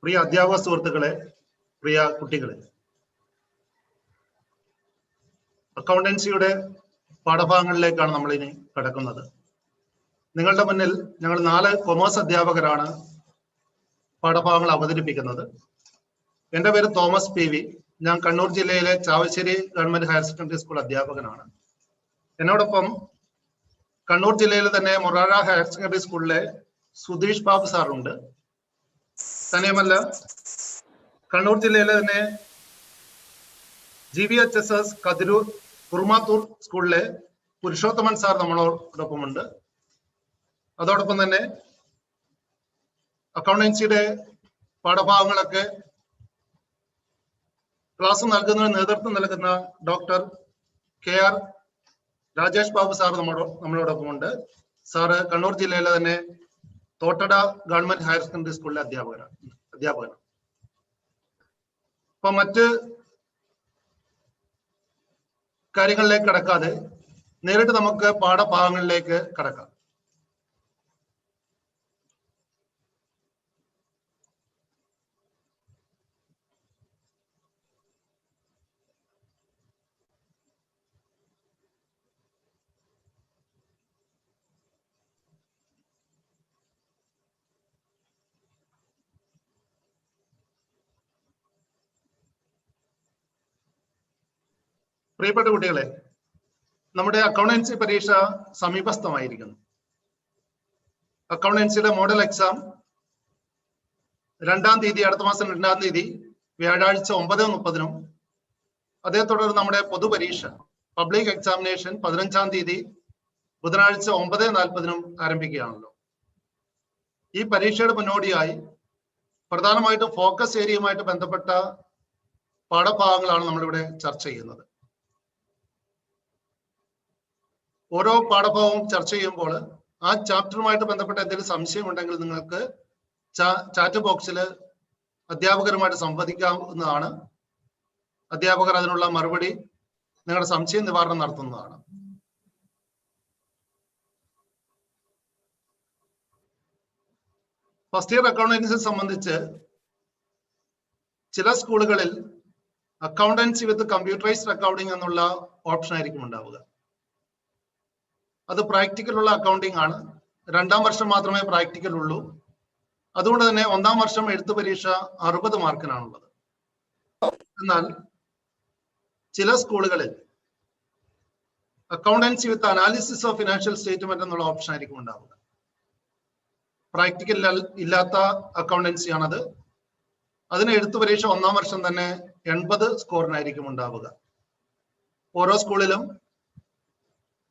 പ്രിയ അധ്യാപക സുഹൃത്തുക്കളെ, പ്രിയ കുട്ടികളെ, അക്കൗണ്ടൻസിയുടെ പാഠഭാഗങ്ങളിലേക്കാണ് നമ്മൾ ഇനി കടക്കുന്നത്. നിങ്ങളുടെ മുന്നിൽ ഞങ്ങൾ 4 കൊമേഴ്സ് അധ്യാപകരാണ് പാഠഭാഗങ്ങൾ അവതരിപ്പിക്കുന്നത്. എൻ്റെ പേര് തോമസ് PV. ഞാൻ കണ്ണൂർ ജില്ലയിലെ Chavassery government higher secondary school അധ്യാപകനാണ്. എന്നോടൊപ്പം കണ്ണൂർ ജില്ലയിലെ തന്നെ മൊറാഴ ഹയർ സെക്കൻഡറി സ്കൂളിലെ സുധീഷ് ബാബു സാറുണ്ട്. തന്നെയുമല്ല, കണ്ണൂർ ജില്ലയിലെ തന്നെ GVHSS കതിരൂർ കുറുമാത്തൂർ സ്കൂളിലെ പുരുഷോത്തമൻ സാർ നമ്മളോടൊപ്പമുണ്ട്. അതോടൊപ്പം തന്നെ അക്കൗണ്ടൻസിയുടെ പാഠഭാഗങ്ങളൊക്കെ ക്ലാസ് നൽകുന്നതിന് നേതൃത്വം നൽകുന്ന doctor KR Rajesh Babu sir നമ്മളോടൊപ്പമുണ്ട്. സാറ് കണ്ണൂർ ജില്ലയിലെ തന്നെ തോട്ടട ഗവൺമെന്റ് ഹയർ സെക്കൻഡറി സ്കൂളിലെ അധ്യാപകനാണ്. അപ്പൊ മറ്റ് കാര്യങ്ങളിലേക്ക് കടക്കാതെ നേരിട്ട് നമുക്ക് പാഠഭാഗങ്ങളിലേക്ക് കടക്കാം. പ്രിയപ്പെട്ട കുട്ടികളെ, നമ്മുടെ അക്കൗണ്ടൻസി പരീക്ഷ സമീപസ്ഥമായിരിക്കുന്നു. അക്കൗണ്ടൻസിയുടെ മോഡൽ എക്സാം 2-ാം തീയതി, അടുത്ത മാസം 2-ാം തീയതി വ്യാഴാഴ്ച 9:30-നും അതേ തുടർന്ന് നമ്മുടെ പൊതുപരീക്ഷ പബ്ലിക് എക്സാമിനേഷൻ 15-ാം തീയതി ബുധനാഴ്ച 9:40-നും ആരംഭിക്കുകയാണല്ലോ. ഈ പരീക്ഷയുടെ മുന്നോടിയായി പ്രധാനമായിട്ടും ഫോക്കസ് ഏരിയയുമായിട്ട് ബന്ധപ്പെട്ട പാഠഭാഗങ്ങളാണ് നമ്മളിവിടെ ചർച്ച ചെയ്യുന്നത്. ഓരോ പാഠഭാഗവും ചർച്ച ചെയ്യുമ്പോൾ ആ ചാപ്റ്ററുമായിട്ട് ബന്ധപ്പെട്ട എന്തെങ്കിലും സംശയം ഉണ്ടെങ്കിൽ നിങ്ങൾക്ക് ചാറ്റ് ബോക്സിൽ അധ്യാപകരുമായിട്ട് സംവദിക്കാവുന്നതാണ്. അധ്യാപകർ അതിനുള്ള മറുപടി, നിങ്ങളുടെ സംശയ നിവാരണം നടത്തുന്നതാണ്. ഫസ്റ്റ് ഇയർ അക്കൗണ്ടൻസിയെ സംബന്ധിച്ച് ചില സ്കൂളുകളിൽ അക്കൗണ്ടൻസി വിത്ത് കമ്പ്യൂട്ടറൈസ്ഡ് അക്കൗണ്ടിങ് എന്നുള്ള ഓപ്ഷൻ ആയിരിക്കും ഉണ്ടാവുക. അത് പ്രാക്ടിക്കൽ ഉള്ള അക്കൗണ്ടിങ് ആണ്. 2-ാം വർഷം മാത്രമേ പ്രാക്ടിക്കൽ ഉള്ളൂ. അതുകൊണ്ട് തന്നെ 1-ാം വർഷം എഴുത്ത് പരീക്ഷ 60 മാർക്കിനാണുള്ളത്. എന്നാൽ ചില സ്കൂളുകളിൽ accountancy with analysis of financial statement എന്നുള്ള ഓപ്ഷൻ ആയിരിക്കും ഉണ്ടാവുക. പ്രാക്ടിക്കൽ ഇല്ലാത്ത അക്കൗണ്ടൻസി ആണത്. അതിന് എഴുത്ത് പരീക്ഷ 1-ാം വർഷം തന്നെ 80 സ്കോറിനായിരിക്കും ഉണ്ടാവുക. ഓരോ സ്കൂളിലും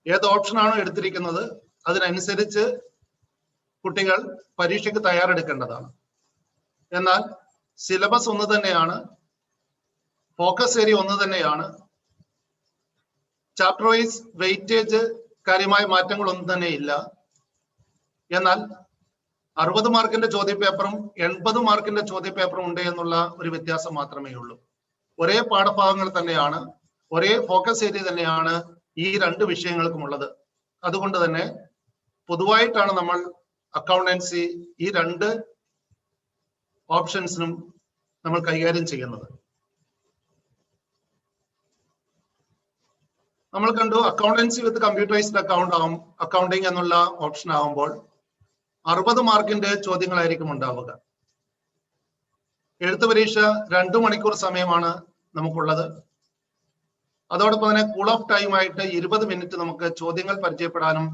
ഏത് ഓപ്ഷനാണോ എടുത്തിരിക്കുന്നത് അതിനനുസരിച്ച് കുട്ടികൾ പരീക്ഷയ്ക്ക് തയ്യാറെടുക്കേണ്ടതാണ്. എന്നാൽ സിലബസ് ഒന്ന് തന്നെയാണ്, ഫോക്കസ് ഏരിയ ഒന്ന് തന്നെയാണ്, ചാപ്റ്റർ വൈസ് വെയിറ്റേജ് കാര്യമായ മാറ്റങ്ങളൊന്നും തന്നെ ഇല്ല. എന്നാൽ 60 മാർക്കിന്റെ ചോദ്യപേപ്പറും 80 മാർക്കിന്റെ ചോദ്യപേപ്പറും ഉണ്ട് എന്നുള്ള ഒരു വ്യത്യാസം മാത്രമേ ഉള്ളൂ. ഒരേ പാഠഭാഗങ്ങൾ തന്നെയാണ്, ഒരേ ഫോക്കസ് ഏരിയ തന്നെയാണ് ഈ 2 വിഷയങ്ങൾക്കും ഉള്ളത്. അതുകൊണ്ട് തന്നെ പൊതുവായിട്ടാണ് നമ്മൾ അക്കൗണ്ടൻസി ഈ 2 ഓപ്ഷൻസിനും നമ്മൾ കൈകാര്യം ചെയ്യുന്നത്. നമ്മൾ കണ്ടു, അക്കൗണ്ടൻസി വിത്ത് കമ്പ്യൂട്ടറൈസ്ഡ് അക്കൗണ്ടിങ് എന്നുള്ള ഓപ്ഷൻ ആകുമ്പോൾ 60 മാർക്കിന്റെ ചോദ്യങ്ങളായിരിക്കും ഉണ്ടാവുക. എഴുത്ത് പരീക്ഷ 2 മണിക്കൂർ സമയമാണ് നമുക്കുള്ളത്. അതോടൊപ്പം തന്നെ കൂൾ ഓഫ് ടൈം ആയിട്ട് 20 മിനിറ്റ് നമുക്ക് ചോദ്യങ്ങൾ പരിചയപ്പെടാനും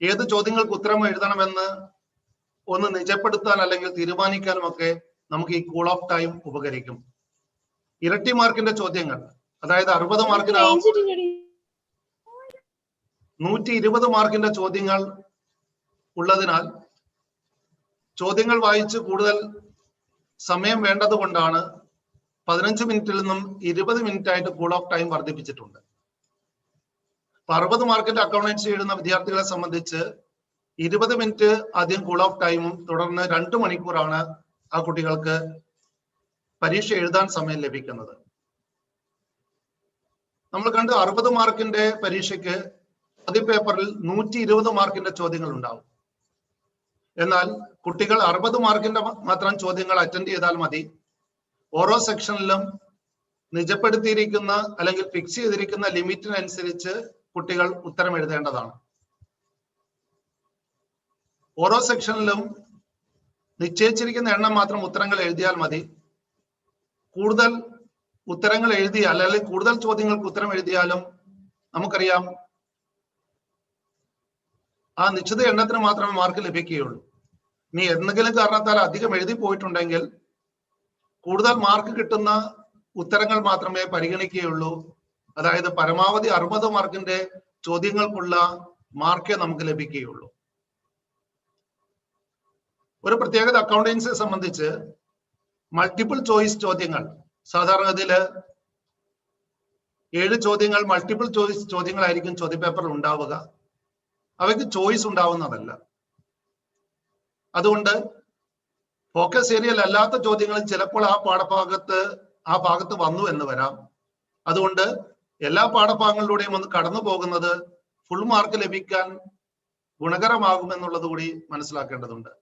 ഏത് ചോദ്യങ്ങൾക്ക് ഉത്തരം എഴുതണമെന്ന് ഒന്ന് നിജപ്പെടുത്താൻ അല്ലെങ്കിൽ തീരുമാനിക്കാനും ഒക്കെ നമുക്ക് ഈ കൂൾ ഓഫ് ടൈം ഉപകരിക്കും. ഇരട്ടി മാർക്കിന്റെ ചോദ്യങ്ങൾ, അതായത് 60 മാർക്കിനാവും 120 മാർക്കിന്റെ ചോദ്യങ്ങൾ ഉള്ളതിനാൽ ചോദ്യങ്ങൾ വായിച്ച് കൂടുതൽ സമയം വേണ്ടത് കൊണ്ടാണ് 15 മിനിറ്റിൽ നിന്നും 20 മിനിറ്റ് ആയിട്ട് കൂൾ ഓഫ് ടൈം വർദ്ധിപ്പിച്ചിട്ടുണ്ട്. 60 മാർക്കിന്റെ അക്കൗണ്ടൻസി എഴുതുന്ന വിദ്യാർത്ഥികളെ സംബന്ധിച്ച് 20 മിനിറ്റ് ആദ്യം കൂൾ ഓഫ് ടൈമും തുടർന്ന് 2 മണിക്കൂറാണ് ആ കുട്ടികൾക്ക് പരീക്ഷ എഴുതാൻ സമയം ലഭിക്കുന്നത്. നമ്മൾ കണ്ട് 60 മാർക്കിന്റെ പരീക്ഷയ്ക്ക് ചോദ്യപേപ്പറിൽ 120 മാർക്കിന്റെ ചോദ്യങ്ങൾ ഉണ്ടാവും. എന്നാൽ കുട്ടികൾ 60 മാർക്കിന്റെ മാത്രം ചോദ്യങ്ങൾ അറ്റൻഡ് ചെയ്താൽ മതി. ഓരോ സെക്ഷനിലും നിജപ്പെടുത്തിയിരിക്കുന്ന അല്ലെങ്കിൽ ഫിക്സ് ചെയ്തിരിക്കുന്ന ലിമിറ്റിനനുസരിച്ച് കുട്ടികൾ ഉത്തരം എഴുതേണ്ടതാണ്. ഓരോ സെക്ഷനിലും നിശ്ചയിച്ചിരിക്കുന്ന എണ്ണം മാത്രം ഉത്തരങ്ങൾ എഴുതിയാൽ മതി. കൂടുതൽ ഉത്തരങ്ങൾ എഴുതിയാൽ അല്ലെങ്കിൽ കൂടുതൽ ചോദ്യങ്ങൾക്ക് ഉത്തരം എഴുതിയാലും നമുക്കറിയാം ആ നിശ്ചിത എണ്ണത്തിന് മാത്രമേ മാർക്ക് ലഭിക്കുകയുള്ളൂ. ഇനി എന്തെങ്കിലും കാരണത്താൽ അധികം എഴുതി പോയിട്ടുണ്ടെങ്കിൽ കൂടുതൽ മാർക്ക് കിട്ടുന്ന ഉത്തരങ്ങൾ മാത്രമേ പരിഗണിക്കുകയുള്ളൂ. അതായത് പരമാവധി 60 മാർക്കിന്റെ ചോദ്യങ്ങൾക്കുള്ള മാർക്കേ നമുക്ക് ലഭിക്കുകയുള്ളൂ. ഒരു പ്രത്യേകത അക്കൗണ്ടൻസിയെ സംബന്ധിച്ച് മൾട്ടിപ്പിൾ ചോയ്സ് ചോദ്യങ്ങൾ സാധാരണഗതിയിൽ 7 ചോദ്യങ്ങൾ മൾട്ടിപ്പിൾ ചോയ്സ് ചോദ്യങ്ങളായിരിക്കും ചോദ്യപേപ്പറിൽ ഉണ്ടാവുക. അവയ്ക്ക് ചോയ്സ് ഉണ്ടാവുന്നതല്ല. അതുകൊണ്ട് ഫോക്കസ് ഏരിയയിൽ അല്ലാത്ത ചോദ്യങ്ങൾ ചിലപ്പോൾ ആ ഭാഗത്ത് വന്നു എന്ന് വരാം. അതുകൊണ്ട് എല്ലാ പാഠഭാഗങ്ങളിലൂടെയും ഒന്ന് കടന്നു പോകുന്നത് ഫുൾ മാർക്ക് ലഭിക്കാൻ ഗുണകരമാകുമെന്നുള്ളത് കൂടി മനസ്സിലാക്കേണ്ടതുണ്ട്.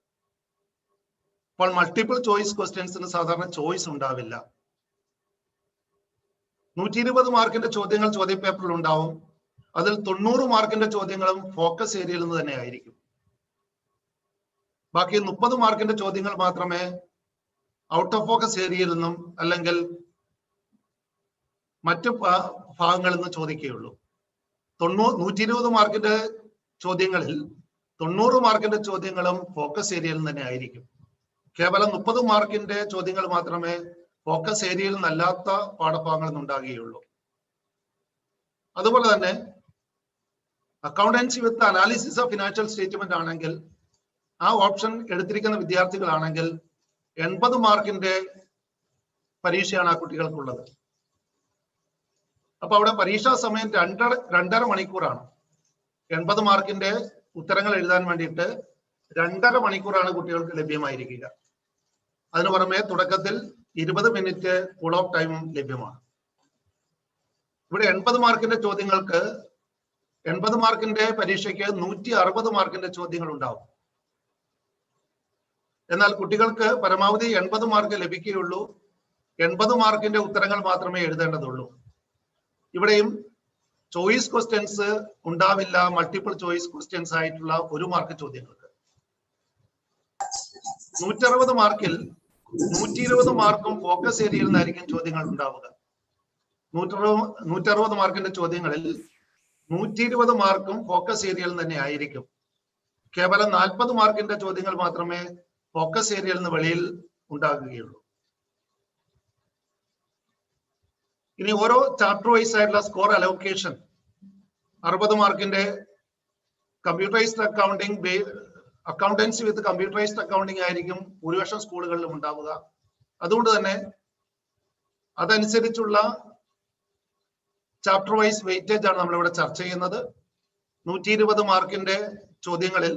അപ്പോൾ മൾട്ടിപ്പിൾ ചോയ്സ് ക്വസ്റ്റ്യൻസിന് സാധാരണ ചോയ്സ് ഉണ്ടാവില്ല. 120 മാർക്കിന്റെ ചോദ്യങ്ങൾ ചോദ്യപേപ്പറിൽ ഉണ്ടാവും. അതിൽ 90 മാർക്കിന്റെ ചോദ്യങ്ങളും ഫോക്കസ് ഏരിയയിൽ നിന്ന് തന്നെ ആയിരിക്കും. ബാക്കി 30 മാർക്കിന്റെ ചോദ്യങ്ങൾ മാത്രമേ ഔട്ട് ഓഫ് ഫോക്കസ് ഏരിയയിൽ നിന്നും അല്ലെങ്കിൽ മറ്റു ഭാഗങ്ങളിൽ നിന്ന് ചോദിക്കുകയുള്ളൂ. 120 മാർക്കിന്റെ ചോദ്യങ്ങളിൽ 90 മാർക്കിന്റെ ചോദ്യങ്ങളും ഫോക്കസ് ഏരിയയിൽ തന്നെ ആയിരിക്കും. കേവലം 30 മാർക്കിന്റെ ചോദ്യങ്ങൾ മാത്രമേ ഫോക്കസ് ഏരിയയിൽ നിന്നല്ലാത്ത പാഠഭാഗങ്ങളിൽ നിന്നുണ്ടാകുകയുള്ളൂ. അതുപോലെ തന്നെ accountancy with analysis of financial statement ആണെങ്കിൽ ആ ഓപ്ഷൻ എടുത്തിരിക്കുന്ന വിദ്യാർത്ഥികളാണെങ്കിൽ 80 മാർക്കിന്റെ പരീക്ഷയാണ് ആ കുട്ടികൾക്കുള്ളത്. അപ്പൊ അവിടെ പരീക്ഷാ സമയം 2.5 മണിക്കൂറാണ്. 80 മാർക്കിന്റെ ഉത്തരങ്ങൾ എഴുതാൻ വേണ്ടിയിട്ട് 2.5 മണിക്കൂറാണ് കുട്ടികൾക്ക് ലഭ്യമായിരിക്കുക. അതിനു പുറമെ തുടക്കത്തിൽ 20 മിനിറ്റ് കൂൾ ഓഫ് ടൈമും ലഭ്യമാണ്. ഇവിടെ 80 മാർക്കിന്റെ ചോദ്യങ്ങൾക്ക് 80 മാർക്കിന്റെ പരീക്ഷയ്ക്ക് 160 മാർക്കിന്റെ ചോദ്യങ്ങൾ ഉണ്ടാവും. എന്നാൽ കുട്ടികൾക്ക് പരമാവധി 80 മാർക്ക് ലഭിക്കുകയുള്ളൂ. 80 മാർക്കിന്റെ ഉത്തരങ്ങൾ മാത്രമേ എഴുതേണ്ടതുള്ളൂ. ഇവിടെയും ചോയ്സ് ക്വസ്റ്റ്യൻസ് ഉണ്ടാവില്ല. മൾട്ടിപ്പിൾ ചോയ്സ് ക്വസ്റ്റ്യൻസ് ആയിട്ടുള്ള 1 മാർക്ക് ചോദ്യങ്ങൾക്ക് 160 മാർക്കിൽ 120 മാർക്കും ഫോക്കസ് ഏരിയയിൽ നിന്നായിരിക്കും ചോദ്യങ്ങൾ ഉണ്ടാവുക. 160 മാർക്കിന്റെ ചോദ്യങ്ങളിൽ 120 മാർക്കും ഫോക്കസ് ഏരിയയിൽ തന്നെ ആയിരിക്കും. കേവലം 40 മാർക്കിന്റെ ചോദ്യങ്ങൾ മാത്രമേ ഫോക്കസ് ഏരിയയിൽ നിന്ന് വെളിയിൽ ഉണ്ടാകുകയുള്ളൂ. ഇനി ഓരോ ചാപ്റ്റർ വൈസ് ആയിട്ടുള്ള സ്കോർ അലോക്കേഷൻ 60 മാർക്കിന്റെ കമ്പ്യൂട്ടറൈസ്ഡ് അക്കൗണ്ടൻസി വിത്ത് കമ്പ്യൂട്ടറൈസ്ഡ് അക്കൗണ്ടിങ് ആയിരിക്കും ഭൂരിപക്ഷം സ്കൂളുകളിലും ഉണ്ടാവുക. അതുകൊണ്ട് തന്നെ അതനുസരിച്ചുള്ള ചാപ്റ്റർ വൈസ് വെയിറ്റേജ് ആണ് നമ്മളിവിടെ ചർച്ച ചെയ്യുന്നത്. 120 മാർക്കിന്റെ ചോദ്യങ്ങളിൽ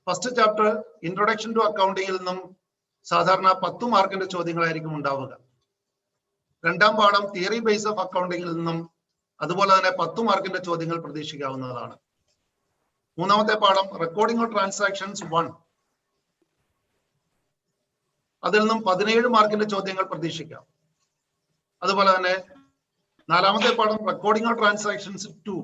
ഫസ്റ്റ് ചാപ്റ്റർ ഇൻട്രൊഡക്ഷൻ ടു അക്കൗണ്ടിങ്ങിൽ നിന്നും സാധാരണ 10 മാർക്കിന്റെ ചോദ്യങ്ങളായിരിക്കും ഉണ്ടാവുക. രണ്ടാം പാഠം തിയറി ബേസ് ഓഫ് അക്കൗണ്ടിങ്ങിൽ നിന്നും അതുപോലെ തന്നെ 10 മാർക്കിന്റെ ചോദ്യങ്ങൾ പ്രതീക്ഷിക്കാവുന്നതാണ്. മൂന്നാമത്തെ പാഠം റെക്കോർഡിംഗ് ഓഫ് ട്രാൻസാക്ഷൻസ് 1, അതിൽ നിന്നും 17 മാർക്കിന്റെ ചോദ്യങ്ങൾ പ്രതീക്ഷിക്കാം. അതുപോലെ തന്നെ നാലാമത്തെ പാഠം റെക്കോർഡിംഗ് ഓഫ് ട്രാൻസാക്ഷൻസ് 2.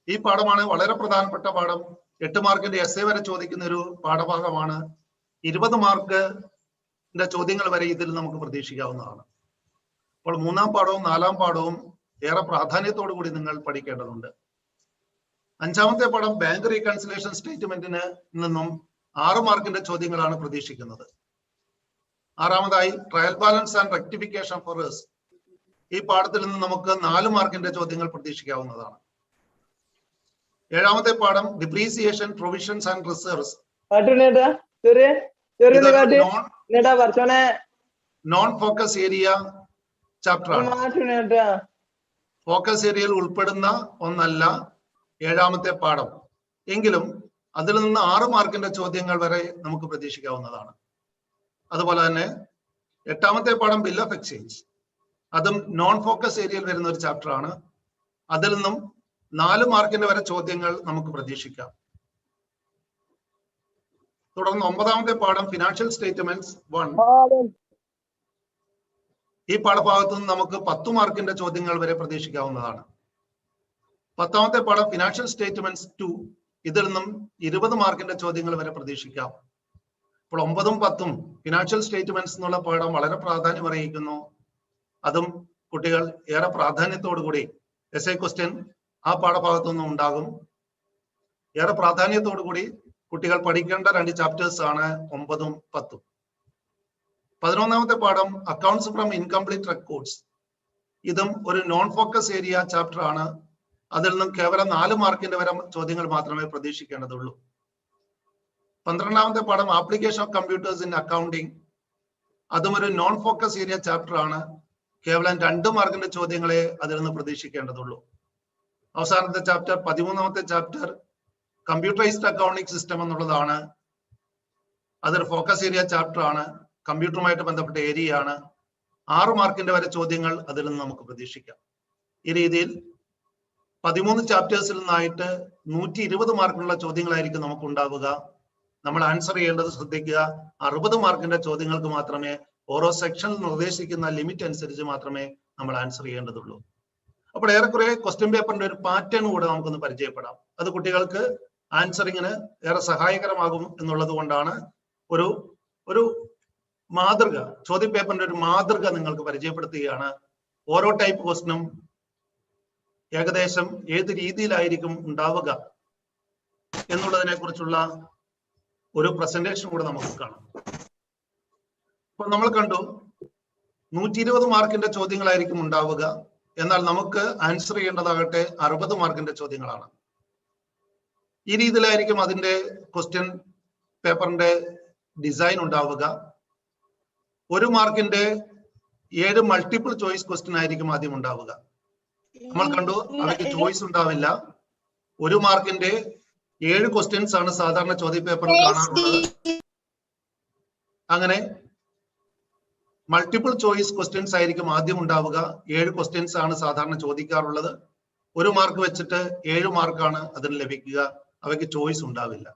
ഈ പാഠമാണ് വളരെ പ്രധാനപ്പെട്ട പാഠം. 8 മാർക്കിന്റെ എസ്സേ വരെ ചോദിക്കുന്ന ഒരു പാഠഭാഗമാണ്. 20 മാർക്കിന്റെ ചോദ്യങ്ങൾ വരെ ഇതിൽ നമുക്ക് പ്രതീക്ഷിക്കാവുന്നതാണ്. അപ്പോൾ മൂന്നാം പാഠവും നാലാം പാഠവും ഏറെ പ്രാധാന്യത്തോടു കൂടി നിങ്ങൾ പഠിക്കേണ്ടതുണ്ട്. അഞ്ചാമത്തെ പാഠം ബാങ്ക് റീകൺസിലേഷൻ സ്റ്റേറ്റ്മെന്റിന് നിന്നും 6 മാർക്കിന്റെ ചോദ്യങ്ങളാണ് പ്രതീക്ഷിക്കുന്നത്. ആറാമതായി trial balance and rectification for errors. ഈ പാഠത്തിൽ നിന്ന് നമുക്ക് 4 മാർക്കിന്റെ ചോദ്യങ്ങൾ പ്രതീക്ഷിക്കാവുന്നതാണ്. ഏഴാമത്തെ പാഠം depreciation provisions and reserves. Non focus area chapter ആണ്. ഫോക്കസ് ഏരിയയിൽ ഉൾപ്പെടുന്ന ഒന്നല്ല ഏഴാമത്തെ പാഠം. എങ്കിലും അതിൽ നിന്ന് 6 മാർക്കിന്റെ ചോദ്യങ്ങൾ വരെ നമുക്ക് പ്രതീക്ഷിക്കാവുന്നതാണ്. അതുപോലെ തന്നെ എട്ടാമത്തെ പാഠം ബിൽ ഓഫ് എക്സ്ചേഞ്ച്, അതും നോൺ ഫോക്കസ് ഏരിയയിൽ വരുന്ന ഒരു ചാപ്റ്റർ ആണ്. അതിൽ നിന്നും 4 മാർക്കിന്റെ വരെ ചോദ്യങ്ങൾ നമുക്ക് പ്രതീക്ഷിക്കാം. തുടർന്ന് 9ാമത്തെ പാഠം ഫിനാൻഷ്യൽ സ്റ്റേറ്റ്മെന്റ്സ് 1. ഈ പാഠഭാഗത്ത് നിന്ന് നമുക്ക് 10 മാർക്കിന്റെ ചോദ്യങ്ങൾ വരെ പ്രതീക്ഷിക്കാവുന്നതാണ്. 10ാമത്തെ പാഠം ഫിനാൻഷ്യൽ സ്റ്റേറ്റ്മെന്റ്സ് 2. ഇതിൽ നിന്നും 20 മാർക്കിന്റെ ചോദ്യങ്ങൾ വരെ പ്രതീക്ഷിക്കാം. അപ്പോൾ 9ഉം 10ഉം ഫിനാൻഷ്യൽ സ്റ്റേറ്റ്മെന്റ്സ് എന്നുള്ള പാഠം വളരെ പ്രാധാന്യം അറിയിക്കുന്നു. അതും കുട്ടികൾ ഏറെ പ്രാധാന്യത്തോടു കൂടി എസ്ഐ ക്വസ്റ്റ്യൻ ആ പാഠഭാഗത്തു നിന്നും ഉണ്ടാകും. ഏറെ പ്രാധാന്യത്തോടു കൂടി കുട്ടികൾ പഠിക്കേണ്ട 2 ചാപ്റ്റേഴ്സ് ആണ് 9ഉം 10ഉം. 11ാമത്തെ പാഠം അക്കൗണ്ട്സ് ഫ്രം ഇൻകംപ്ലീറ്റ് റെക്കോർഡ്സ്. ഇതും ഒരു നോൺ ഫോക്കസ് ഏരിയ ചാപ്റ്റർ ആണ്. അതിൽ നിന്നും കേവലം 4 മാർക്കിന്റെ വരെ ചോദ്യങ്ങൾ മാത്രമേ പ്രതീക്ഷിക്കേണ്ടതുള്ളൂ. 12ാമത്തെ പാഠം application of computers in accounting. അതും ഒരു നോൺ ഫോക്കസ് ഏരിയ ചാപ്റ്റർ ആണ്. കേവലം 2 മാർക്കിന്റെ ചോദ്യങ്ങളെ അതിൽ നിന്ന് പ്രതീക്ഷിക്കേണ്ടതുള്ളൂ. അവസാനത്തെ ചാപ്റ്റർ 13ാമത്തെ ചാപ്റ്റർ കമ്പ്യൂട്ടറൈസ്ഡ് അക്കൗണ്ടിംഗ് സിസ്റ്റം എന്നുള്ളതാണ്. അതൊരു ഫോക്കസ് ഏരിയ ചാപ്റ്റർ ആണ്. കമ്പ്യൂട്ടറുമായിട്ട് ബന്ധപ്പെട്ട ഏരിയ ആണ്. 6 മാർക്കിന്റെ വരെ ചോദ്യങ്ങൾ അതിൽ നിന്ന് നമുക്ക് പ്രതീക്ഷിക്കാം. ഈ രീതിയിൽ 13 ചാപ്റ്റേഴ്സിൽ നിന്നായിട്ട് 120 മാർക്കിനുള്ള ചോദ്യങ്ങളായിരിക്കും നമുക്ക് ഉണ്ടാവുക. നമ്മൾ ആൻസർ ചെയ്യേണ്ടത് ശ്രദ്ധിക്കുക, 60 മാർക്കിന്റെ ചോദ്യങ്ങൾക്ക് മാത്രമേ ഓരോ സെക്ഷനിൽ നിർദ്ദേശിക്കുന്ന ലിമിറ്റ് അനുസരിച്ച് മാത്രമേ നമ്മൾ ആൻസർ ചെയ്യേണ്ടതുള്ളൂ. അപ്പോൾ ഏറെക്കുറെ ക്വസ്റ്റ്യൻ പേപ്പറിന്റെ ഒരു പാറ്റേൺ കൂടെ നമുക്കൊന്ന് പരിചയപ്പെടാം. അത് കുട്ടികൾക്ക് ആൻസറിങ്ങിന് ഏറെ സഹായകരമാകും എന്നുള്ളത് കൊണ്ടാണ് ഒരു മാതൃക, ചോദ്യപേപ്പറിന്റെ ഒരു മാതൃക നിങ്ങൾക്ക് പരിചയപ്പെടുത്തുകയാണ്. ഓരോ ടൈപ്പ് ക്വസ്റ്റ്യനും ഏകദേശം ഏത് രീതിയിലായിരിക്കും ഉണ്ടാവുക എന്നുള്ളതിനെ കുറിച്ചുള്ള ഒരു പ്രസന്റേഷൻ കൂടെ നമുക്ക് കാണാം. അപ്പൊ നമ്മൾ കണ്ടു 120 മാർക്കിന്റെ ചോദ്യങ്ങളായിരിക്കും ഉണ്ടാവുക. എന്നാൽ നമുക്ക് ആൻസർ ചെയ്യേണ്ടതാകട്ടെ 60 മാർക്കിന്റെ ചോദ്യങ്ങളാണ്. ഈ രീതിയിലായിരിക്കും അതിന്റെ ക്വസ്റ്റ്യൻ പേപ്പറിന്റെ ഡിസൈൻ ഉണ്ടാവുക. 1 മാർക്കിന്റെ 7 മൾട്ടിപ്പിൾ ചോയ്സ് ക്വസ്റ്റ്യൻ ആയിരിക്കും ആദ്യം ഉണ്ടാവുക. നമ്മൾ കണ്ടു അവയ്ക്ക് ചോയ്സ് ഉണ്ടാവില്ല. 1 മാർക്കിന്റെ 7 ക്വസ്റ്റ്യൻസ് ആണ് സാധാരണ ചോദ്യ പേപ്പറിൽ കാണാറുള്ളത്. അങ്ങനെ മൾട്ടിപ്പിൾ ചോയ്സ് ക്വസ്റ്റ്യൻസ് ആയിരിക്കും ആദ്യം ഉണ്ടാവുക. 7 ക്വസ്റ്റ്യൻസ് ആണ് സാധാരണ ചോദിക്കാറുള്ളത്. 1 മാർക്ക് വെച്ചിട്ട് 7 മാർക്കാണ് അതിന് ലഭിക്കുക. അവയ്ക്ക് ചോയ്സ് ഉണ്ടാവില്ല.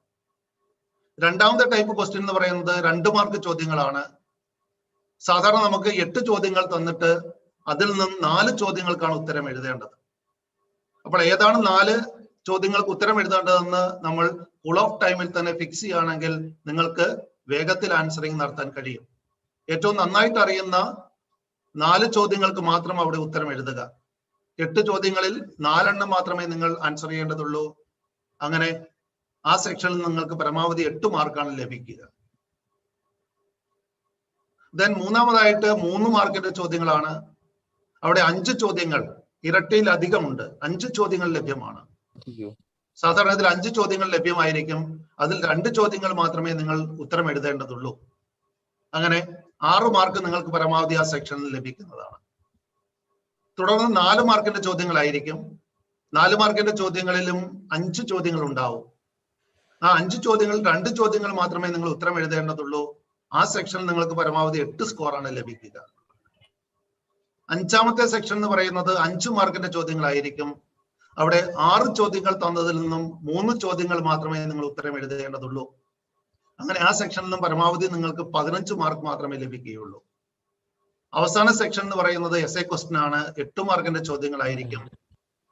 രണ്ടാമത്തെ ടൈപ്പ് ക്വസ്റ്റ്യൻ എന്ന് പറയുന്നത് 2 മാർക്ക് ചോദ്യങ്ങളാണ്. സാധാരണ നമുക്ക് 8 ചോദ്യങ്ങൾ തന്നിട്ട് അതിൽ നിന്നും 4 ചോദ്യങ്ങൾക്കാണ് ഉത്തരം എഴുതേണ്ടത്. അപ്പോൾ ഏതാണ് 4 ചോദ്യങ്ങൾക്ക് ഉത്തരം എഴുതേണ്ടതെന്ന് നമ്മൾ ഫുൾ ഓഫ് ടൈമിൽ തന്നെ ഫിക്സ് ചെയ്യുകയാണെങ്കിൽ നിങ്ങൾക്ക് വേഗത്തിൽ ആൻസറിങ് നടത്താൻ കഴിയും. ഏറ്റവും നന്നായിട്ട് അറിയുന്ന 4 ചോദ്യങ്ങൾക്ക് മാത്രം അവിടെ ഉത്തരം എഴുതുക. 8 ചോദ്യങ്ങളിൽ 4 എണ്ണം മാത്രമേ നിങ്ങൾ ആൻസർ ചെയ്യേണ്ടതുള്ളൂ. അങ്ങനെ ആ സെക്ഷനിൽ നിങ്ങൾക്ക് പരമാവധി 8 മാർക്കാണ് ലഭിക്കുക. ദെൻ മൂന്നാമതായിട്ട് 3 മാർക്കിന്റെ ചോദ്യങ്ങളാണ്. അവിടെ 5 ചോദ്യങ്ങൾ ഇരട്ടിയിലധികമുണ്ട്. 5 ചോദ്യങ്ങൾ ലഭ്യമാണ്. സാധാരണ ഇതിൽ 5 ചോദ്യങ്ങൾ ലഭ്യമായിരിക്കും. അതിൽ 2 ചോദ്യങ്ങൾ മാത്രമേ നിങ്ങൾ ഉത്തരം എഴുതേണ്ടതുള്ളൂ. അങ്ങനെ 6 മാർക്ക് നിങ്ങൾക്ക് പരമാവധി ആ സെക്ഷനിൽ ലഭിക്കുന്നതാണ്. തുടർന്ന് 4 മാർക്കിന്റെ ചോദ്യങ്ങളായിരിക്കും. 4 മാർക്കിന്റെ ചോദ്യങ്ങളിലും 5 ചോദ്യങ്ങൾ ഉണ്ടാവും. ആ 5 ചോദ്യങ്ങളിൽ 2 ചോദ്യങ്ങൾ മാത്രമേ നിങ്ങൾ ഉത്തരം എഴുതേണ്ടതുള്ളൂ. ആ സെക്ഷനിൽ നിങ്ങൾക്ക് പരമാവധി 8 സ്കോറാണ് ലഭിക്കുക. 5ാമത്തെ സെക്ഷൻ എന്ന് പറയുന്നത് 5 മാർക്കിന്റെ ചോദ്യങ്ങളായിരിക്കും. അവിടെ 6 ചോദ്യങ്ങൾ തന്നതിൽ നിന്നും 3 ചോദ്യങ്ങൾ മാത്രമേ നിങ്ങൾ ഉത്തരം എഴുതേണ്ടതുള്ളൂ. അങ്ങനെ ആ സെക്ഷനിൽ നിന്നും പരമാവധി നിങ്ങൾക്ക് 15 മാർക്ക് മാത്രമേ ലഭിക്കുകയുള്ളൂ. അവസാന സെക്ഷൻ എന്ന് പറയുന്നത് എസ്എ ക്വസ്റ്റ്യൻ ആണ്. 8 മാർക്കിന്റെ ചോദ്യങ്ങളായിരിക്കും.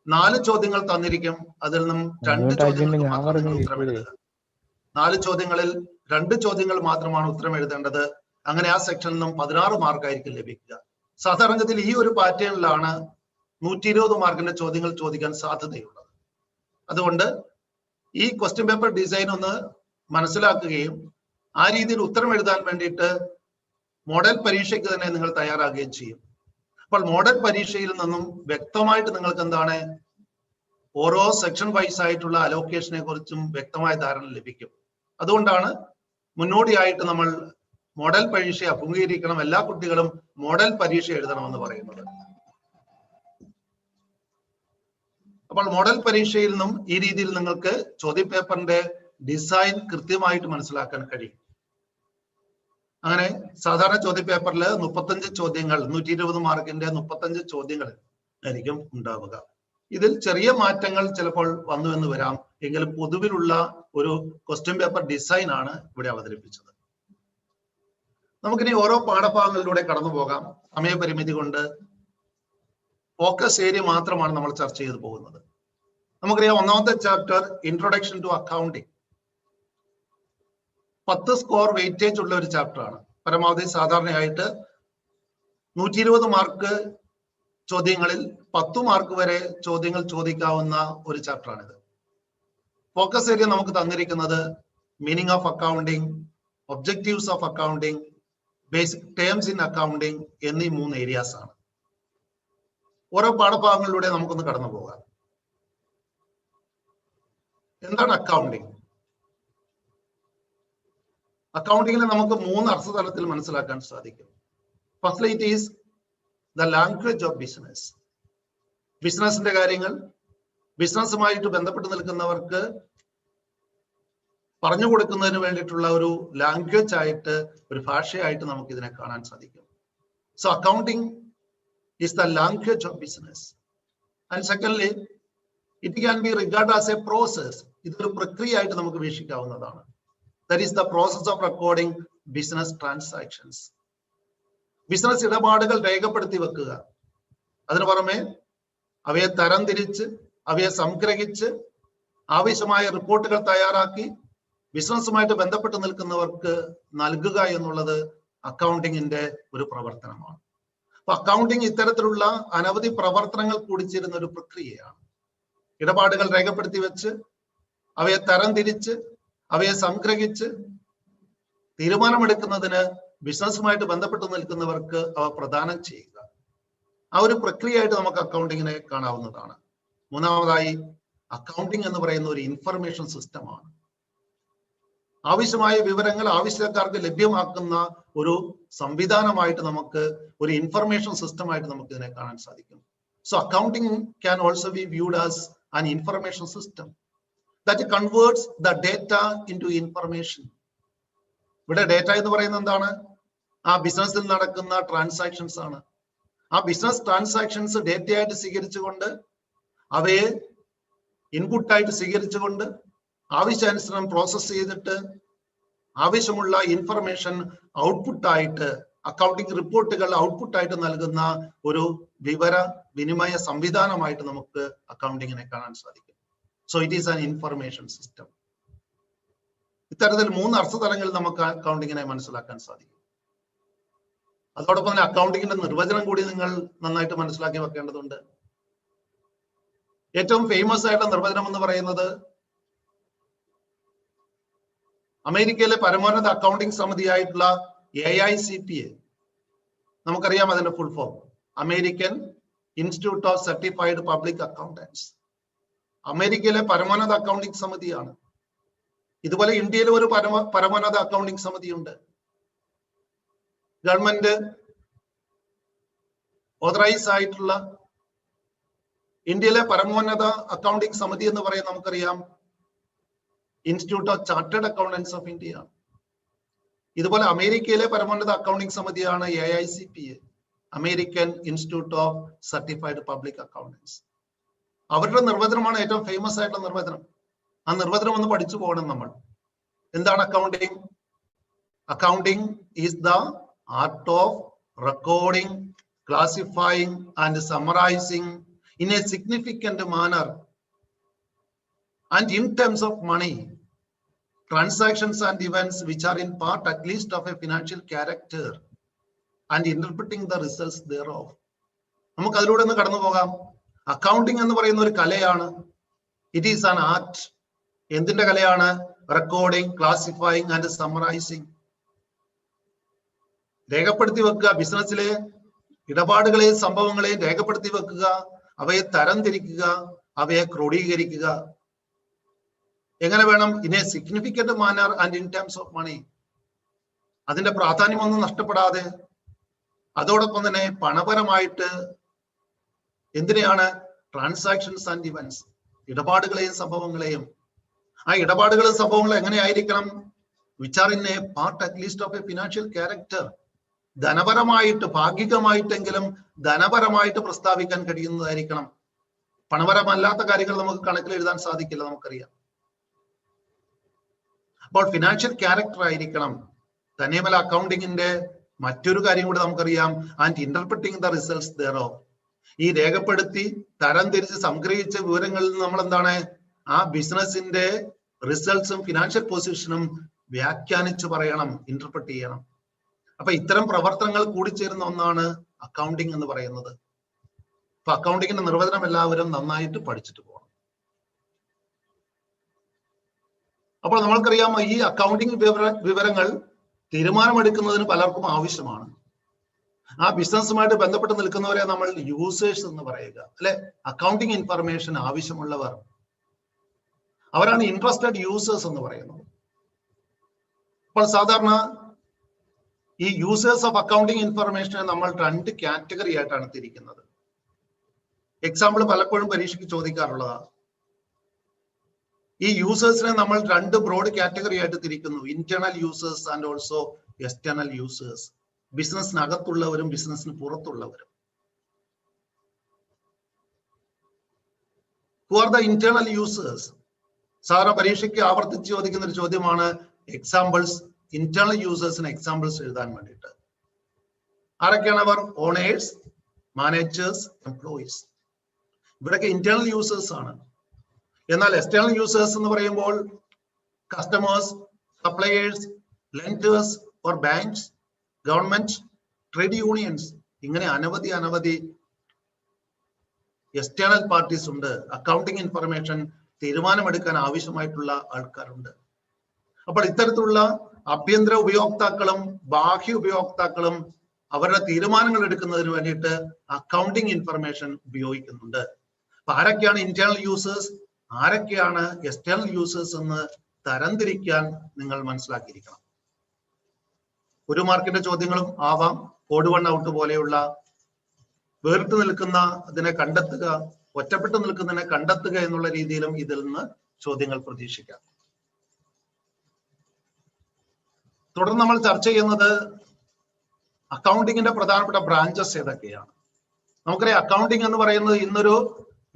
4 ചോദ്യങ്ങൾ തന്നിരിക്കും. അതിൽ നിന്നും 2 ചോദ്യങ്ങൾക്ക് മാത്രമേ ഉത്തരം എഴുതുക. 4 ചോദ്യങ്ങളിൽ 2 ചോദ്യങ്ങൾ മാത്രമാണ് ഉത്തരം എഴുതേണ്ടത്. അങ്ങനെ ആ സെക്ഷനിൽ നിന്നും 16 മാർക്കായിരിക്കും ലഭിക്കുക. സാധാരണഗതിയിൽ ഈ ഒരു പാറ്റേണിലാണ് 120 മാർക്കിന്റെ ചോദ്യങ്ങൾ ചോദിക്കാൻ സാധ്യതയുള്ളത്. അതുകൊണ്ട് ഈ ക്വസ്റ്റ്യൻ പേപ്പർ ഡിസൈൻ ഒന്ന് മനസ്സിലാക്കുകയും ആ രീതിയിൽ ഉത്തരം എഴുതാൻ വേണ്ടിയിട്ട് മോഡൽ പരീക്ഷയ്ക്ക് തന്നെ നിങ്ങൾ തയ്യാറാകുകയും ചെയ്യും. അപ്പോൾ മോഡൽ പരീക്ഷയിൽ നിന്നും വ്യക്തമായിട്ട് നിങ്ങൾക്ക് എന്താണ് ഓരോ സെക്ഷൻ വൈസ് ആയിട്ടുള്ള അലോക്കേഷനെ കുറിച്ചും വ്യക്തമായ ധാരണ ലഭിക്കും. അതുകൊണ്ടാണ് മുന്നോടിയായിട്ട് നമ്മൾ മോഡൽ പരീക്ഷ അഭിമുഖീകരിക്കണം, എല്ലാ കുട്ടികളും മോഡൽ പരീക്ഷ എഴുതണമെന്ന് പറയുന്നത്. അപ്പോൾ മോഡൽ പരീക്ഷയിൽ നിന്നും ഈ രീതിയിൽ നിങ്ങൾക്ക് ചോദ്യപേപ്പറിന്റെ ഡിസൈൻ കൃത്യമായിട്ട് മനസ്സിലാക്കാൻ കഴിയും. അങ്ങനെ സാധാരണ ചോദ്യപേപ്പറിൽ 35 ചോദ്യങ്ങൾ 120 മാർക്കിന്റെ 35 ചോദ്യങ്ങൾ ആയിരിക്കും ഉണ്ടാവുക. ഇതിൽ ചെറിയ മാറ്റങ്ങൾ ചിലപ്പോൾ വന്നു എന്ന് വരാം, എങ്കിലും പൊതുവിലുള്ള ഒരു ക്വസ്റ്റ്യൻ പേപ്പർ ഡിസൈൻ ആണ് ഇവിടെ അവതരിപ്പിച്ചത്. നമുക്കിനി ഓരോ പാഠഭാഗങ്ങളിലൂടെ കടന്നു പോകാം. സമയപരിമിതി കൊണ്ട് ഫോക്കസ് ഏരിയ മാത്രമാണ് നമ്മൾ ചർച്ച ചെയ്തു പോകുന്നത്. നമുക്കറിയാം, ഒന്നാമത്തെ chapter introduction to accounting 10 score weightage ഉള്ള ഒരു ചാപ്റ്റർ ആണ്. പരമാവധി സാധാരണയായിട്ട് 120 മാർക്ക് ചോദ്യങ്ങളിൽ 10 മാർക്ക് വരെ ചോദ്യങ്ങൾ ചോദിക്കാവുന്ന ഒരു ചാപ്റ്റർ ആണിത്. ഫോക്കസ് ഏരിയ നമുക്ക് തന്നിരിക്കുന്നത് meaning of accounting, objectives of accounting, basic terms in accounting എന്നീ 3 ഏരിയാസ് ആണ്. ഓരോ പാഠഭാഗങ്ങളിലൂടെ നമുക്കൊന്ന് കടന്നു പോകാം. എന്താണ് അക്കൗണ്ടിങ്? അക്കൗണ്ടിങ്ങിനെ നമുക്ക് 3 അർത്ഥതലത്തിൽ മനസ്സിലാക്കാൻ സാധിക്കും. Firstly it is the language of business. ബിസിനസിന്റെ കാര്യങ്ങൾ ബിസിനസ്സുമായിട്ട് ബന്ധപ്പെട്ട് നിൽക്കുന്നവർക്ക് പറഞ്ഞു കൊടുക്കുന്നതിന് വേണ്ടിയിട്ടുള്ള ഒരു ലാംഗ്വേജ് ആയിട്ട്, ഒരു ഭാഷയായിട്ട് നമുക്ക് ഇതിനെ കാണാൻ സാധിക്കും. So accounting is the language of business. And secondly it can be regard as A process. ഇതൊരു പ്രക്രിയയായിട്ട് നമുക്ക് വീക്ഷിക്കാവുന്നതാണ്. That is the process of recording business transactions. Business ഇടപാടുകൾ രേഖപ്പെടുത്തി വെക്കുക. അതിനു പുറമെ അവയെ തരംതിരിച്ച്, അവയെ സംഗ്രഹിച്ച് ആവശ്യമായ റിപ്പോർട്ടുകൾ തയ്യാറാക്കി ബിസിനസ്സുമായിട്ട് ബന്ധപ്പെട്ട് നിൽക്കുന്നവർക്ക് നൽകുക എന്നുള്ളത് അക്കൗണ്ടിങ്ങിന്റെ ഒരു പ്രവർത്തനമാണ്. അപ്പൊ അക്കൗണ്ടിങ് ഇത്തരത്തിലുള്ള അനവധി പ്രവർത്തനങ്ങൾ കൂടിച്ചേരുന്ന ഒരു പ്രക്രിയയാണ്. ഇടപാടുകൾ രേഖപ്പെടുത്തി വെച്ച്, അവയെ തരംതിരിച്ച്, അവയെ സംഗ്രഹിച്ച് തീരുമാനമെടുക്കുന്നതിന് ബിസിനസ്സുമായിട്ട് ബന്ധപ്പെട്ട് നിൽക്കുന്നവർക്ക് അവ പ്രദാനം ചെയ്യുക. ആ ഒരു പ്രക്രിയയായിട്ട് നമുക്ക് അക്കൗണ്ടിങ്ങിനെ കാണാവുന്നതാണ്. മൂന്നാമതായി, അക്കൗണ്ടിങ് എന്ന് പറയുന്ന ഒരു ഇൻഫർമേഷൻ സിസ്റ്റമാണ്. ആവശ്യമായ വിവരങ്ങൾ ആവശ്യക്കാർക്ക് ലഭ്യമാക്കുന്ന ഒരു സംവിധാനമായിട്ട്, നമുക്ക് ഒരു ഇൻഫർമേഷൻ സിസ്റ്റമായിട്ട് നമുക്ക് ഇതിനെ കാണാൻ സാധിക്കും. So accounting can also be viewed as an information system that converts the data into information. ഇവിടെ ഡേറ്റ എന്ന് പറയുന്നത് എന്താണ്? ആ ബിസിനസ്സിൽ നടക്കുന്ന ട്രാൻസാക്ഷൻസ് ആണ്. ആ ബിസിനസ് ട്രാൻസാക്ഷൻസ് ഡേറ്റയായിട്ട് സ്വീകരിച്ചുകൊണ്ട്, അവയെ ഇൻപുട്ടായിട്ട് സ്വീകരിച്ചുകൊണ്ട് ആവശ്യാനുസരണം പ്രോസസ് ചെയ്തിട്ട് ആവശ്യമുള്ള ഇൻഫർമേഷൻ ഔട്ട്പുട്ടായിട്ട്, അക്കൗണ്ടിങ് റിപ്പോർട്ടുകൾ ഔട്ട്പുട്ടായിട്ട് നൽകുന്ന ഒരു വിവര വിനിമയ സംവിധാനമായിട്ട് നമുക്ക് അക്കൗണ്ടിങ്ങിനെ കാണാൻ സാധിക്കും. So it is an information system. ഇത്തരത്തിൽ 3 അർത്ഥതലങ്ങളിൽ നമുക്ക് അക്കൗണ്ടിങ്ങിനെ മനസ്സിലാക്കാൻ സാധിക്കും. അതോടൊപ്പം തന്നെ അക്കൗണ്ടിങ്ങിന്റെ നിർവചനം കൂടി നിങ്ങൾ നന്നായിട്ട് മനസ്സിലാക്കി വെക്കേണ്ടതുണ്ട്. ഏറ്റവും ഫേമസ് ആയിട്ടുള്ള നിർവചനം എന്ന് പറയുന്നത് അമേരിക്കയിലെ പരമോന്നത അക്കൗണ്ടിംഗ് സമിതിയായിട്ടുള്ള AICPA. നമുക്കറിയാം അതിന്റെ full form, American institute of certified public accountants. അമേരിക്കയിലെ പരമോന്നത അക്കൗണ്ടിംഗ് സമിതിയാണ്. ഇതുപോലെ ഇന്ത്യയിലെ ഒരു പരമോന്നത അക്കൗണ്ടിംഗ് സമിതിയുണ്ട്. ഗവൺമെന്റ് ഓതറൈസ് ആയിട്ടുള്ള ഇന്ത്യയിലെ പരമോന്നത അക്കൗണ്ടിംഗ് സമിതി എന്ന് പറയുന്നത് നമുക്കറിയാം institute of chartered accountants of India. ഇതുപോലെ അമേരിക്കയിലെ പരമോന്നത അക്കൗണ്ടിംഗ് സമിതിയാണ് AICPA, American institute of certified public accountants. അവരുടെ നിർവചനമാണ് ഏറ്റവും ഫേമസ് ആയിട്ടുള്ള നിർവചനം. ആ നിർവചനം ഒന്ന് പഠിച്ചു പോകണം നമ്മൾ. എന്താണ് accounting? Accounting is the art of recording, classifying and summarising in a significant manner and in terms of money transactions and events which are in part at least of a financial character and interpreting the results thereof. നമുക്ക് അതിലൂടെ ഒന്ന് കടന്നു പോകാം. Accounting എന്ന് പറയുന്ന ഒരു കലയാണ്. It is an art. എന്തിന്റെ കലയാണ്? Recording, classifying and summarising. രേഖപ്പെടുത്തി വെക്കുക, ബിസിനസ്സിലെ ഇടപാടുകളെയും സംഭവങ്ങളെയും രേഖപ്പെടുത്തി വെക്കുക, അവയെ തരംതിരിക്കുക, അവയെ ക്രോഡീകരിക്കുക. എങ്ങനെ വേണം? In a significant manner and in terms of money. അതിന്റെ പ്രാധാന്യമൊന്നും നഷ്ടപ്പെടാതെ, അതോടൊപ്പം തന്നെ പണപരമായിട്ട് എന്തിനെയാണ്? ട്രാൻസാക്ഷൻസ് ആൻഡ് ഇവന്റ്സ്, ഇടപാടുകളെയും സംഭവങ്ങളെയും. ആ ഇടപാടുകളും സംഭവങ്ങളും എങ്ങനെയായിരിക്കണം? Which are in a part at least of a financial character. ധനപരമായിട്ട്, ഭാഗികമായിട്ടെങ്കിലും ധനപരമായിട്ട് പ്രസ്താവിക്കാൻ കഴിയുന്നതായിരിക്കണം. പണപരമല്ലാത്ത കാര്യങ്ങൾ നമുക്ക് കണക്കിൽ എഴുതാൻ സാധിക്കില്ല, നമുക്കറിയാം. അപ്പോൾ ഫിനാൻഷ്യൽ ക്യാരക്ടർ ആയിരിക്കണം. തന്നെയുമല്ല അക്കൗണ്ടിങ്ങിന്റെ മറ്റൊരു കാര്യം കൂടി നമുക്കറിയാം, and interpreting the results thereof. ഈ രേഖപ്പെടുത്തി തരംതിരിച്ച് സംഗ്രഹിച്ച വിവരങ്ങളിൽ നിന്ന് നമ്മൾ എന്താണ് ആ ബിസിനസിന്റെ റിസൾട്ട്സും ഫിനാൻഷ്യൽ പൊസിഷനും വ്യാഖ്യാനിച്ചു പറയണം, ഇന്റർപ്രറ്റ് ചെയ്യണം. അപ്പൊ ഇത്തരം പ്രവർത്തനങ്ങൾ കൂടിച്ചേരുന്ന ഒന്നാണ് അക്കൗണ്ടിങ് എന്ന് പറയുന്നത്. അപ്പൊ അക്കൗണ്ടിങ്ങിന്റെ നിർവചനം എല്ലാവരും നന്നായിട്ട് പഠിച്ചിട്ട് പോകണം. അപ്പോൾ നമ്മൾക്കറിയാം ഈ അക്കൗണ്ടിങ് വിവരങ്ങൾ തീരുമാനമെടുക്കുന്നതിന് പലർക്കും ആവശ്യമാണ്. ആ ബിസിനസ്സുമായിട്ട് ബന്ധപ്പെട്ട് നിൽക്കുന്നവരെ നമ്മൾ യൂസേഴ്സ് എന്ന് പറയുക, അല്ലെ? അക്കൗണ്ടിങ് ഇൻഫർമേഷൻ ആവശ്യമുള്ളവർ, അവരാണ് ഇൻട്രസ്റ്റഡ് യൂസേഴ്സ് എന്ന് പറയുന്നത്. അപ്പോൾ സാധാരണ ഈ യൂസേഴ്സ് ഓഫ് അക്കൗണ്ടിങ് ഇൻഫർമേഷനെ നമ്മൾ 2 കാറ്റഗറി ആയിട്ടാണ് തിരിക്കുന്നത്. എക്സാമ്പിൾ പലപ്പോഴും പരീക്ഷയ്ക്ക് ചോദിക്കാറുള്ളതാണ്. ഈ യൂസേഴ്സിനെ നമ്മൾ 2 ബ്രോഡ് കാറ്റഗറി ആയിട്ട് തിരിക്കുന്നു, internal users and also external users. ബിസിനസ്സിനകത്തുള്ളവരും ബിസിനസ്സിന് പുറത്തുള്ളവരും. Who are the internal users? സാധാരണ പരീക്ഷയ്ക്ക് ആവർത്തിച്ച് ചോദിക്കുന്ന ഒരു ചോദ്യമാണ് എക്സാമ്പിൾസ്, ഇന്റേണൽ യൂസേഴ്സിന് എക്സാമ്പിൾസ് എഴുതാൻ വേണ്ടിയിട്ട്. ആരൊക്കെയാണ് അവർ? Owners, managers, employees. ഇവിടെയൊക്കെ ഇന്റേണൽ യൂസേഴ്സ് ആണ്. എന്നാൽ എക്സ്റ്റേണൽ യൂസേഴ്സ് എന്ന് പറയുമ്പോൾ customers, suppliers, lenders or banks, government, trade unions, ഇങ്ങനെ അനവധി എക്സ്റ്റേണൽ പാർട്ടീസ് ഉണ്ട്. അക്കൗണ്ടിങ് ഇൻഫർമേഷൻ തീരുമാനമെടുക്കാൻ ആവശ്യമായിട്ടുള്ള ആൾക്കാരുണ്ട്. അപ്പോൾ ഇത്തരത്തിലുള്ള ആഭ്യന്തര ഉപയോക്താക്കളും ബാഹ്യ ഉപയോക്താക്കളും അവരുടെ തീരുമാനങ്ങൾ എടുക്കുന്നതിന് വേണ്ടിയിട്ട് അക്കൗണ്ടിങ് ഇൻഫർമേഷൻ ഉപയോഗിക്കുന്നുണ്ട്. അപ്പൊ ആരൊക്കെയാണ് ഇന്റേണൽ യൂസേഴ്സ്, ആരൊക്കെയാണ് എക്സ്റ്റേണൽ യൂസേഴ്സ് എന്ന് തരംതിരിക്കാൻ നിങ്ങൾ മനസ്സിലാക്കിയിരിക്കണം. 1 മാർക്കിന്റെ ചോദ്യങ്ങളും ആവാം. ഓഡ് വൺ ഔട്ട് പോലെയുള്ള വേറിട്ട് നിൽക്കുന്ന അതിനെ കണ്ടെത്തുക, ഒറ്റപ്പെട്ടു നിൽക്കുന്നതിനെ കണ്ടെത്തുക എന്നുള്ള രീതിയിലും ഇതിൽ നിന്ന് ചോദ്യങ്ങൾ പ്രതീക്ഷിക്കാം. തുടർന്ന് നമ്മൾ ചർച്ച ചെയ്യുന്നത് അക്കൗണ്ടിങ്ങിന്റെ പ്രധാനപ്പെട്ട ബ്രാഞ്ചസ് ഏതൊക്കെയാണ്. നമുക്കറിയാം അക്കൗണ്ടിങ് എന്ന് പറയുന്നത് ഇന്നൊരു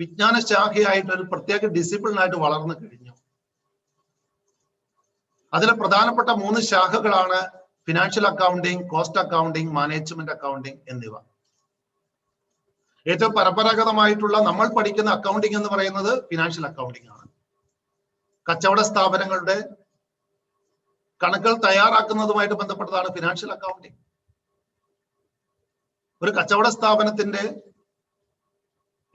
വിജ്ഞാന ശാഖയായിട്ട് ഒരു പ്രത്യേക ഡിസിപ്ലിനായിട്ട് വളർന്നു കഴിഞ്ഞു. അതിലെ പ്രധാനപ്പെട്ട 3 ശാഖകളാണ് financial accounting, cost accounting, management accounting എന്നിവ. ഏറ്റവും പരമ്പരാഗതമായിട്ടുള്ള നമ്മൾ പഠിക്കുന്ന അക്കൗണ്ടിങ് എന്ന് പറയുന്നത് ഫിനാൻഷ്യൽ അക്കൗണ്ടിങ് ആണ്. കച്ചവട സ്ഥാപനങ്ങളുടെ കണക്കുകൾ തയ്യാറാക്കുന്നതുമായിട്ട് ബന്ധപ്പെട്ടതാണ് ഫിനാൻഷ്യൽ അക്കൗണ്ടിങ്. ഒരു കച്ചവട സ്ഥാപനത്തിന്റെ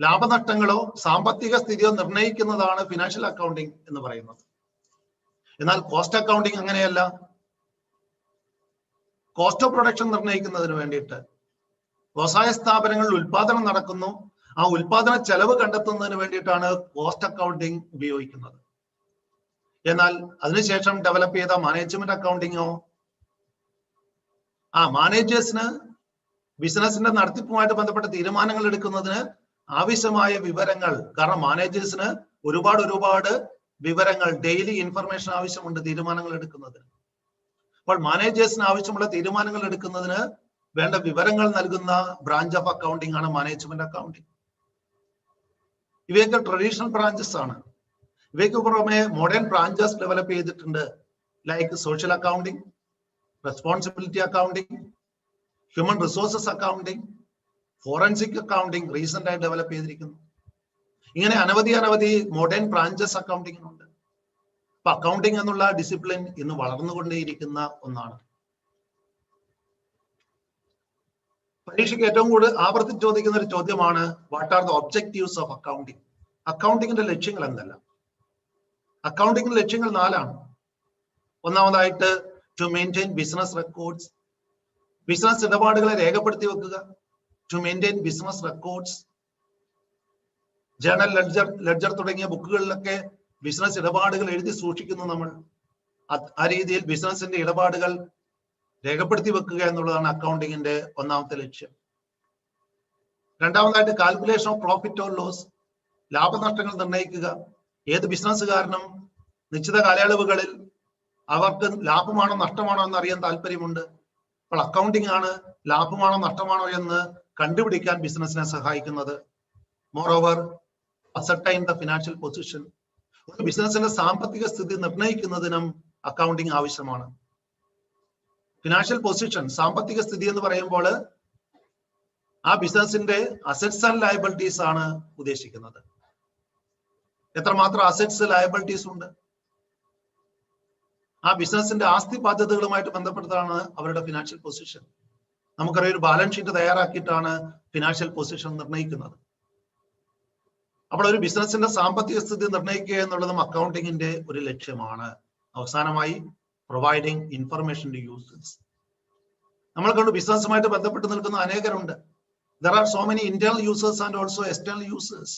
ലാഭനഷ്ടങ്ങളോ സാമ്പത്തിക സ്ഥിതിയോ നിർണ്ണയിക്കുന്നതാണ് ഫിനാൻഷ്യൽ അക്കൗണ്ടിങ് എന്ന് പറയുന്നത്. എന്നാൽ കോസ്റ്റ് അക്കൗണ്ടിങ് അങ്ങനെയല്ല. കോസ്റ്റ് ഓഫ് പ്രൊഡക്ഷൻ നിർണ്ണയിക്കുന്നതിന് വേണ്ടിയിട്ട് വ്യവസായ സ്ഥാപനങ്ങളിൽ ഉൽപാദനം നടക്കുന്നു, ആ ഉൽപാദന ചെലവ് കണ്ടെത്തുന്നതിന് വേണ്ടിയിട്ടാണ് കോസ്റ്റ് അക്കൗണ്ടിങ് ഉപയോഗിക്കുന്നത്. എന്നാൽ അതിനുശേഷം ഡെവലപ്പ് ചെയ്ത മാനേജ്മെന്റ് അക്കൗണ്ടിങ്ങോ മാനേജേഴ്സിന് ബിസിനസിന്റെ നടത്തിപ്പുമായിട്ട് ബന്ധപ്പെട്ട തീരുമാനങ്ങൾ എടുക്കുന്നതിന് ആവശ്യമായ വിവരങ്ങൾ, കാരണം മാനേജേഴ്സിന് ഒരുപാട് വിവരങ്ങൾ, ഡെയിലി ഇൻഫർമേഷൻ ആവശ്യമുണ്ട് തീരുമാനങ്ങൾ എടുക്കുന്നതിന്. അപ്പോൾ മാനേജേഴ്സിന് ആവശ്യമുള്ള തീരുമാനങ്ങൾ എടുക്കുന്നതിന് വേണ്ട വിവരങ്ങൾ നൽകുന്ന ബ്രാഞ്ച് ഓഫ് അക്കൗണ്ടിങ് ആണ് മാനേജ്മെന്റ് അക്കൗണ്ടിങ്. ഇവയൊക്കെ ട്രഡീഷണൽ ബ്രാഞ്ചസ് ആണ്. ഇവയ്ക്ക് പുറമെ മോഡേൺ ബ്രാഞ്ചസ് ഡെവലപ്പ് ചെയ്തിട്ടുണ്ട്. Like social accounting, responsibility accounting, human resources accounting, forensic accounting recent ആയി ഡെവലപ്പ് ചെയ്തിരിക്കുന്നു. ഇങ്ങനെ അനവധി മോഡേൺ ബ്രാഞ്ചസ് അക്കൗണ്ടിങ്ങിനുണ്ട്. അപ്പൊ അക്കൗണ്ടിങ് എന്നുള്ള ഡിസിപ്ലിൻ ഇന്ന് വളർന്നുകൊണ്ടേയിരിക്കുന്ന ഒന്നാണ്. പരീക്ഷയ്ക്ക് ഏറ്റവും കൂടുതൽ ആവർത്തിച്ച് ചോദിക്കുന്ന ഒരു ചോദ്യമാണ് what are the objectives of accounting. അക്കൗണ്ടിങ്ങിന്റെ ലക്ഷ്യങ്ങൾ എന്തല്ല? അക്കൗണ്ടിങ്ങിന്റെ ലക്ഷ്യങ്ങൾ 4 ആണ്. ഒന്നാമതായിട്ട് to maintain business records, business ഇടപാടുകളെ രേഖപ്പെടുത്തി വെക്കുക. To maintain business records, journal, ledger തുടങ്ങിയ ബുക്കുകളിലൊക്കെ ബിസിനസ് ഇടപാടുകൾ എഴുതി സൂക്ഷിക്കുന്നു നമ്മൾ. ആ രീതിയിൽ ബിസിനസിന്റെ ഇടപാടുകൾ രേഖപ്പെടുത്തി വെക്കുക എന്നുള്ളതാണ് അക്കൗണ്ടിങ്ങിന്റെ ഒന്നാമത്തെ ലക്ഷ്യം. രണ്ടാമതായിട്ട് calculation of profit or loss, ലാഭനഷ്ടങ്ങൾ നിർണ്ണയിക്കുക. ഏത് ബിസിനസ്സുകാരനും നിശ്ചിത കാലയളവുകളിൽ അവർക്ക് ലാഭമാണോ നഷ്ടമാണോ എന്ന് അറിയാൻ താല്പര്യമുണ്ട്. അപ്പോൾ അക്കൗണ്ടിങ് ആണ് ലാഭമാണോ നഷ്ടമാണോ എന്ന് കണ്ടുപിടിക്കാൻ ബിസിനസിനെ സഹായിക്കുന്നത്. Moreover ascertain the financial position. ഒരു ബിസിനസിന്റെ സാമ്പത്തിക സ്ഥിതി നിർണ്ണയിക്കുന്നതിനും അക്കൗണ്ടിങ് ആവശ്യമാണ്. ഫിനാൻഷ്യൽ പൊസിഷൻ, സാമ്പത്തിക സ്ഥിതി എന്ന് പറയുമ്പോൾ ആ ബിസിനസിന്റെ അസറ്റ്സ് ആൻഡ് ലയബിലിറ്റീസ് ആണ് ഉദ്ദേശിക്കുന്നത്. എത്രമാത്രം അസറ്റ്സ് ലയബിലിറ്റീസ് ഉണ്ട്, ആ ബിസിനസിന്റെ ആസ്തി ബാധ്യതകളുമായിട്ട് ബന്ധപ്പെട്ടതാണ് അവരുടെ ഫിനാൻഷ്യൽ പൊസിഷൻ. നമുക്കറിയാം, ഒരു ബാലൻസ് ഷീറ്റ് തയ്യാറാക്കിയിട്ടാണ് ഫിനാൻഷ്യൽ പൊസിഷൻ നിർണ്ണയിക്കുന്നത്. അപ്പോൾ ഒരു ബിസിനസിന്റെ സാമ്പത്തിക സ്ഥിതി നിർണ്ണയിക്കുക എന്നുള്ളതും അക്കൗണ്ടിങ്ങിന്റെ ഒരു ലക്ഷ്യമാണ്. അവസാനമായി പ്രൊവൈഡിങ് ഇൻഫർമേഷൻ ടു യൂസേഴ്സ്. നമ്മൾ കണ്ടു ബിസിനസ്സുമായിട്ട് ബന്ധപ്പെട്ട് നിൽക്കുന്ന അനേകരുണ്ട്. There are so many internal users and also external users.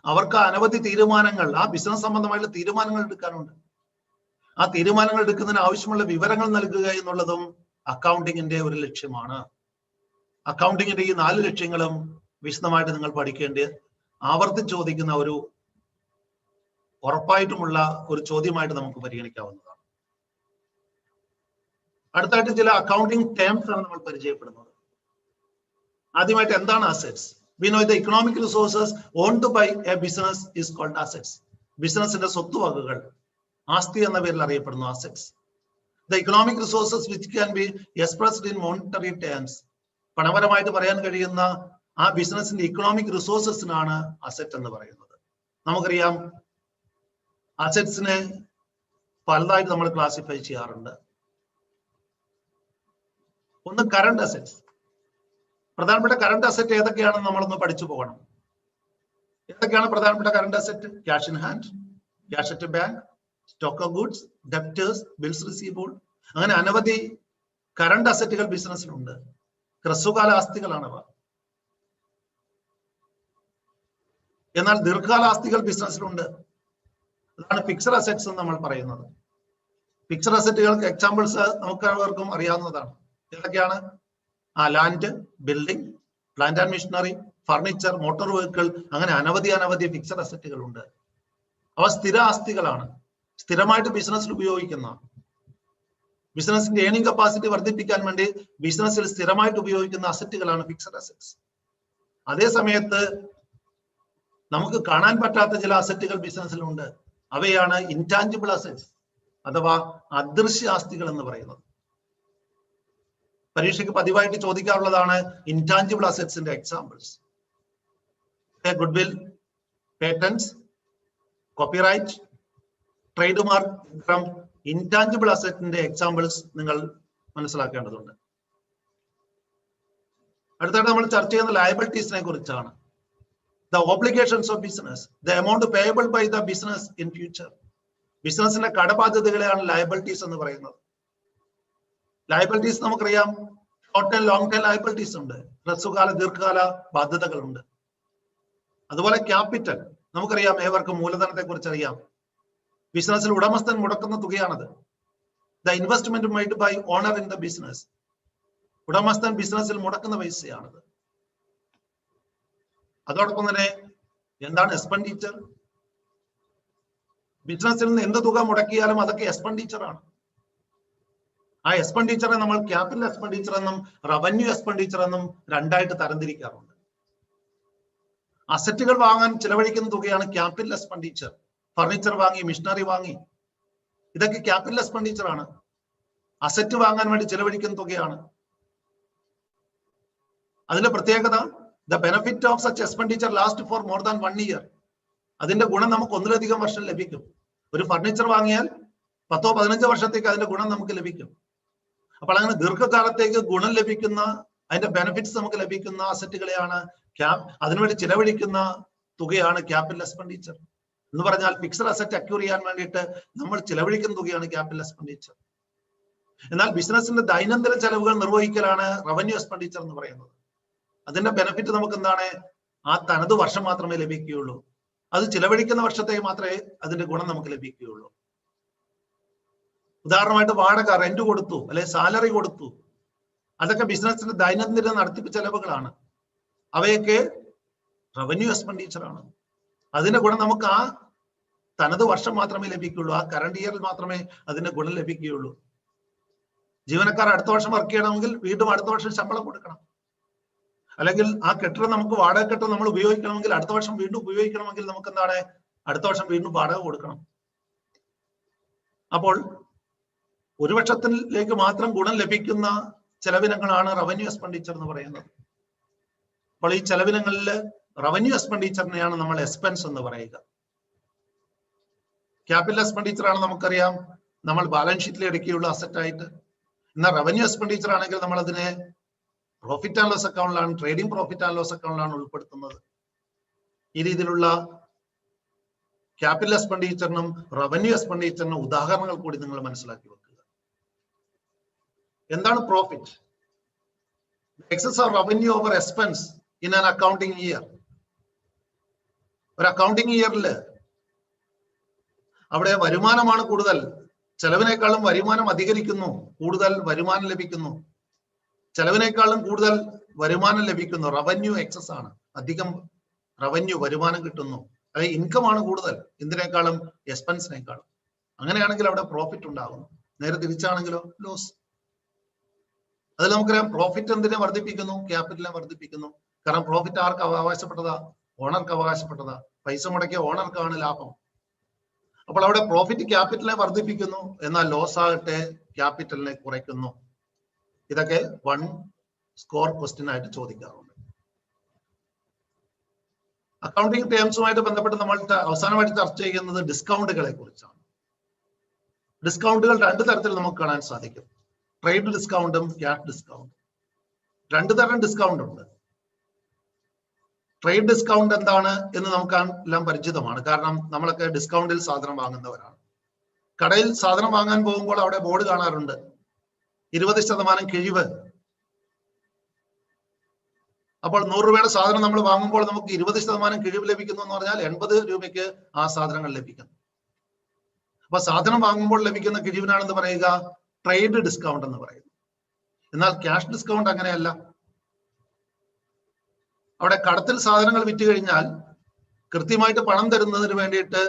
അവർക്ക് അനവധി തീരുമാനങ്ങൾ, ആ ബിസിനസ് സംബന്ധമായിട്ടുള്ള തീരുമാനങ്ങൾ എടുക്കാനുണ്ട്. ആ തീരുമാനങ്ങൾ എടുക്കുന്നതിന് ആവശ്യമുള്ള വിവരങ്ങൾ നൽകുക എന്നുള്ളതും അക്കൗണ്ടിങ്ങിന്റെ ഒരു ലക്ഷ്യമാണ്. അക്കൗണ്ടിങ്ങിന്റെ ഈ 4 ലക്ഷ്യങ്ങളും വിശദമായിട്ട് നിങ്ങൾ പഠിക്കേണ്ട, ആവർത്തിച്ച് ചോദിക്കുന്ന ഒരു ഉറപ്പായിട്ടുമുള്ള ഒരു ചോദ്യമായിട്ട് നമുക്ക് പരിഗണിക്കാവുന്നതാണ്. അടുത്തായിട്ട് ചില അക്കൗണ്ടിങ് ടേംസ് ആണ് നമ്മൾ പരിചയപ്പെടുന്നത്. ആദ്യമായിട്ട് എന്താണ് assets? We know the economic resources owned by a business is called assets. ബിസിനസിന്റെ സ്വത്തുവകകൾ ആസ്തി എന്ന പേരിൽ അറിയപ്പെടുന്നു assets. The economic resources which can be expressed in monetary terms. പണപരമായിട്ട് പറയാൻ കഴിയുന്ന ആ ബിസിനസിന്റെ ഇക്കണോമിക് റിസോഴ്സസിനാണ് അസറ്റ് എന്ന് പറയുന്നത്. നമുക്കറിയാം, അസറ്റ്സിനെ പലതായിട്ട് നമ്മൾ ക്ലാസിഫൈ ചെയ്യാറുണ്ട്. ഒന്ന് കറണ്ട് അസറ്റ്സ്. പ്രധാനപ്പെട്ട കറണ്ട് അസറ്റ് ഏതൊക്കെയാണെന്ന് നമ്മളൊന്ന് പഠിച്ചു പോകണം. ഏതൊക്കെയാണ് പ്രധാനപ്പെട്ട current asset? Cash in hand, cash at bank, stock of goods, debtors, bills receivable. അങ്ങനെ അനവധി കറണ്ട് അസറ്റുകൾ ബിസിനസ്സിലുണ്ട്. ഹ്രസ്വകാല ആസ്തികളാണവ. എന്നാൽ ദീർഘകാല ആസ്തികൾ ബിസിനസ്സിലുണ്ട്. അതാണ് ഫിക്സഡ് അസറ്റ്സ് എന്ന് നമ്മൾ പറയുന്നത്. ഫിക്സഡ് അസറ്റുകൾക്ക് എക്സാമ്പിൾസ് നമുക്ക് എല്ലാവർക്കും അറിയാവുന്നതാണ്. ഏതൊക്കെയാണ്? Land, building, plant and machinery, furniture, motor vehicle. അങ്ങനെ അനവധി ഫിക്സഡ് അസറ്റുകൾ ഉണ്ട്. അവ സ്ഥിര ആസ്തികളാണ്. സ്ഥിരമായിട്ട് ബിസിനസ്സിൽ ഉപയോഗിക്കുന്ന, ബിസിനസിന്റെ ഏണിംഗ് കപ്പാസിറ്റി വർദ്ധിപ്പിക്കാൻ വേണ്ടി ബിസിനസ്സിൽ സ്ഥിരമായിട്ട് ഉപയോഗിക്കുന്ന അസറ്റുകളാണ് ഫിക്സഡ് അസറ്റ്സ്. അതേ സമയത്ത് നമുക്ക് കാണാൻ പറ്റാത്ത ചില അസറ്റുകൾ ബിസിനസ്സിലുണ്ട്. അവയാണ് ഇൻടാഞ്ചിബിൾ അസറ്റ്സ് അഥവാ അദൃശ്യ ആസ്തികൾ എന്ന് പറയുന്നത്. പരീക്ഷയ്ക്ക് പതിവായിട്ട് ചോദിക്കാറുള്ളതാണ് ഇൻടാഞ്ചിബിൾ അസറ്റ്സിന്റെ examples. Goodwill, patents, copyright, trade mark, intangible അസറ്റിന്റെ എക്സാമ്പിൾസ് നിങ്ങൾ മനസ്സിലാക്കേണ്ടതുണ്ട്. അടുത്തായിട്ട് നമ്മൾ ചർച്ച ചെയ്യുന്ന ലയബിലിറ്റീസിനെ കുറിച്ചാണ്. The obligations of business, the amount payable by the business in future. ബിസിനസിന്റെ കടബാധ്യതകളെയാണ് ലയബിലിറ്റീസ് എന്ന് പറയുന്നത്. ലയബിലിറ്റീസ് നമുക്കറിയാം, short and long time liabilities ഉണ്ട്, ഹ്രസ്വകാല ദീർഘകാല ബാധ്യതകളുണ്ട്. അതുപോലെ ക്യാപിറ്റൽ നമുക്കറിയാം, ഏവർക്കും മൂലധനത്തെ കുറിച്ച് അറിയാം. ബിസിനസ്സിൽ ഉടമസ്ഥൻ മുടക്കുന്ന തുകയാണത്. The investment made by owner in the business. ഉടമസ്ഥൻ ബിസിനസ്സിൽ മുടക്കുന്ന പൈസയാണത്. അതോടൊപ്പം തന്നെ എന്താണ് എക്സ്പെൻഡിച്ചർ? ബിസിനസ്സിൽ നിന്ന് എന്ത് തുക മുടക്കിയാലും അതൊക്കെ എക്സ്പെൻഡിച്ചർ ആണ്. ആ എക്സ്പെൻഡിച്ചറെ നമ്മൾ ക്യാപിറ്റൽ എക്സ്പെൻഡിച്ചർ എന്നും റവന്യൂ എക്സ്പെൻഡിച്ചർ എന്നും രണ്ടായിട്ട് തരംതിരിക്കാറുണ്ട്. അസറ്റുകൾ വാങ്ങാൻ ചിലവഴിക്കുന്ന തുകയാണ് ക്യാപിറ്റൽ എക്സ്പെൻഡിച്ചർ. ഫർണിച്ചർ വാങ്ങി, മിഷനറി വാങ്ങി, ഇതൊക്കെ ക്യാപിറ്റൽ എക്സ്പെൻഡിച്ചർ ആണ്. അസറ്റ് വാങ്ങാൻ വേണ്ടി ചിലവഴിക്കുന്ന തുകയാണ്. അതിന്റെ പ്രത്യേകത, the benefit of such expenditure lasts for more than 1 year. അതിന്റെ ഗുണം നമുക്ക് ഒന്നിലധികം വർഷം ലഭിക്കും. ഒരു ഫർണിച്ചർ വാങ്ങിയാൽ 10-15 വർഷത്തേക്ക് അതിന്റെ ഗുണം നമുക്ക് ലഭിക്കും. അപ്പോൾ അങ്ങനെ ദീർഘകാലത്തേക്ക് ഗുണം ലഭിക്കുന്ന, അതിന്റെ ബെനിഫിറ്റ്സ് നമുക്ക് ലഭിക്കുന്ന അസറ്റുകളെയാണ് അതിനുവേണ്ടി ചിലവഴിക്കുന്ന തുകയാണ് ക്യാപിറ്റൽ എക്സ്പെൻഡിച്ചർ എന്ന് പറഞ്ഞാൽ. ഫിക്സഡ് അസറ്റ് അക്യൂർ ചെയ്യാൻ വേണ്ടിയിട്ട് നമ്മൾ ചിലവഴിക്കുന്ന തുകയാണ് ക്യാപിറ്റൽ എക്സ്പെൻഡിച്ചർ. എന്നാൽ ബിസിനസിന്റെ ദൈനംദിന ചെലവുകൾ നിർവഹിക്കലാണ് റവന്യൂ എക്സ്പെൻഡിച്ചർ എന്ന് പറയുന്നത്. അതിന്റെ ബെനിഫിറ്റ് നമുക്ക് എന്താണ്? ആ തനത് വർഷം മാത്രമേ ലഭിക്കുകയുള്ളൂ. അത് ചിലവഴിക്കുന്ന വർഷത്തേക്ക് മാത്രമേ അതിന്റെ ഗുണം നമുക്ക് ലഭിക്കുകയുള്ളൂ. ഉദാഹരണമായിട്ട് വാടക, റെന്റ് കൊടുത്തു, അല്ലെ സാലറി കൊടുത്തു, അതൊക്കെ ബിസിനസിന്റെ ദൈനംദിന നടത്തിപ്പ് ചെലവുകളാണ്. അവയൊക്കെ റവന്യൂ എക്സ്പെൻഡിച്ചർ ആണ്. അതിന്റെ ഗുണം നമുക്ക് ആ തനത് വർഷം മാത്രമേ ലഭിക്കുകയുള്ളൂ. ആ കറണ്ട് ഇയറിൽ മാത്രമേ അതിന്റെ ഗുണം ലഭിക്കുകയുള്ളൂ. ജീവനക്കാർ അടുത്ത വർഷം വർക്ക് ചെയ്യണമെങ്കിൽ വീണ്ടും അടുത്ത വർഷം ശമ്പളം കൊടുക്കണം. അല്ലെങ്കിൽ ആ കെട്ടിടം നമുക്ക് വാടക കെട്ടിടം നമ്മൾ ഉപയോഗിക്കണമെങ്കിൽ അടുത്ത വർഷം വീണ്ടും ഉപയോഗിക്കണമെങ്കിൽ നമുക്ക് എന്താണ് അടുത്ത വർഷം വീണ്ടും വാടക കൊടുക്കണം. അപ്പോൾ ഒരു വർഷത്തിലേക്ക് മാത്രം ഗുണം ലഭിക്കുന്ന ചെലവിനങ്ങളാണ് റവന്യൂ എക്സ്പെൻഡിച്ചർ എന്ന് പറയുന്നത്. അപ്പോൾ ഈ ചെലവിനങ്ങളിൽ റവന്യൂ എക്സ്പെൻഡിച്ചറിനെയാണ് നമ്മൾ എക്സ്പെൻസ് എന്ന് പറയുക. ക്യാപിറ്റൽ എക്സ്പെൻഡിച്ചർ ആണ് നമുക്കറിയാം നമ്മൾ ബാലൻസ് ഷീറ്റിൽ എടുക്കുകയുള്ള അസറ്റ് ആയിട്ട്. എന്നാൽ റവന്യൂ എക്സ്പെൻഡിച്ചർ ആണെങ്കിൽ നമ്മൾ അതിനെ പ്രോഫിറ്റ് ആൻഡ് ലോസ് അക്കൗണ്ടിലാണ്, ട്രേഡിംഗ് പ്രോഫിറ്റ് ആൻഡ് ലോസ് അക്കൗണ്ടിലാണ് ഉൾപ്പെടുത്തുന്നത്. ഈ രീതിയിലുള്ള ക്യാപിറ്റൽ എക്സ്പെൻഡിച്ചറിനും റവന്യൂ എക്സ്പെൻഡിച്ചറിനും ഉദാഹരണങ്ങൾ കൂടി നിങ്ങൾ മനസ്സിലാക്കി വെക്കുക. എന്താണ് profit? Excess of revenue over expense in an accounting year. ഒരു അക്കൗണ്ടിങ് ഇയറിൽ അവിടെ വരുമാനമാണ് കൂടുതൽ, ചെലവിനേക്കാളും വരുമാനം അധികരിക്കുന്നു, കൂടുതൽ വരുമാനം ലഭിക്കുന്നു. ചെലവിനേക്കാളും കൂടുതൽ വരുമാനം ലഭിക്കുന്നു, റവന്യൂ എക്സസ് ആണ്, അധികം റവന്യൂ വരുമാനം കിട്ടുന്നു, അതായത് ഇൻകം ആണ് കൂടുതൽ എന്തിനേക്കാളും എക്സ്പെൻസിനേക്കാളും. അങ്ങനെയാണെങ്കിൽ അവിടെ പ്രോഫിറ്റ് ഉണ്ടാകുന്നു. നേരെ തിരിച്ചാണെങ്കിലോ ലോസ്. അതിൽ നമുക്കറിയാം പ്രോഫിറ്റ് എന്തിനെ വർദ്ധിപ്പിക്കുന്നു? ക്യാപിറ്റലിനെ വർദ്ധിപ്പിക്കുന്നു. കാരണം പ്രോഫിറ്റ് ആർക്ക് അവകാശപ്പെട്ടതാ? ഓണർക്ക് അവകാശപ്പെട്ടതാ. പൈസ മുടക്കിയ ഓണർക്കാണ് ലാഭം. അപ്പോൾ അവിടെ പ്രോഫിറ്റ് ക്യാപിറ്റലിനെ വർദ്ധിപ്പിക്കുന്നു, എന്നാൽ ലോസ് ആകട്ടെ ക്യാപിറ്റലിനെ കുറയ്ക്കുന്നു. ഇതൊക്കെ 1 സ്കോർ ക്വസ്റ്റ്യൻ ആയിട്ട് ചോദിക്കാറുണ്ട്. അക്കൗണ്ടിങ് ടേംസുമായിട്ട് ബന്ധപ്പെട്ട് നമ്മൾ അവസാനമായിട്ട് ചർച്ച ചെയ്യുന്നത് ഡിസ്കൗണ്ടുകളെ കുറിച്ചാണ്. ഡിസ്കൗണ്ടുകൾ 2 തരത്തിൽ നമുക്ക് കാണാൻ സാധിക്കും. ട്രേഡ് ഡിസ്കൗണ്ടും ക്യാഷ് ഡിസ്കൗണ്ടും. 2 തരം ഡിസ്കൗണ്ട് ഉണ്ട്. ട്രേഡ് ഡിസ്കൗണ്ട് എന്താണ് എന്ന് നമുക്ക് എല്ലാം പരിചിതമാണ്. കാരണം നമ്മളൊക്കെ ഡിസ്കൗണ്ടിൽ സാധനം വാങ്ങുന്നവരാണ്. കടയിൽ സാധനം വാങ്ങാൻ പോകുമ്പോൾ അവിടെ ബോർഡ് കാണാറുണ്ട് 20% കിഴിവ്. അപ്പോൾ 100 രൂപയുടെ സാധനം നമ്മൾ വാങ്ങുമ്പോൾ നമുക്ക് 20% കിഴിവ് ലഭിക്കുന്നു എന്ന് പറഞ്ഞാൽ 80 രൂപയ്ക്ക് ആ സാധനങ്ങൾ ലഭിക്കുന്നു. അപ്പൊ സാധനം വാങ്ങുമ്പോൾ ലഭിക്കുന്ന കിഴിവിനാണെന്ന് പറയുക ട്രേഡ് ഡിസ്കൗണ്ട് എന്ന് പറയുന്നു. എന്നാൽ ക്യാഷ് ഡിസ്കൗണ്ട് അങ്ങനെയല്ല. അവിടെ കടത്തിൽ സാധനങ്ങൾ വിറ്റ് കഴിഞ്ഞാൽ കൃത്യമായിട്ട് പണം തരുന്നതിന് വേണ്ടിയിട്ട്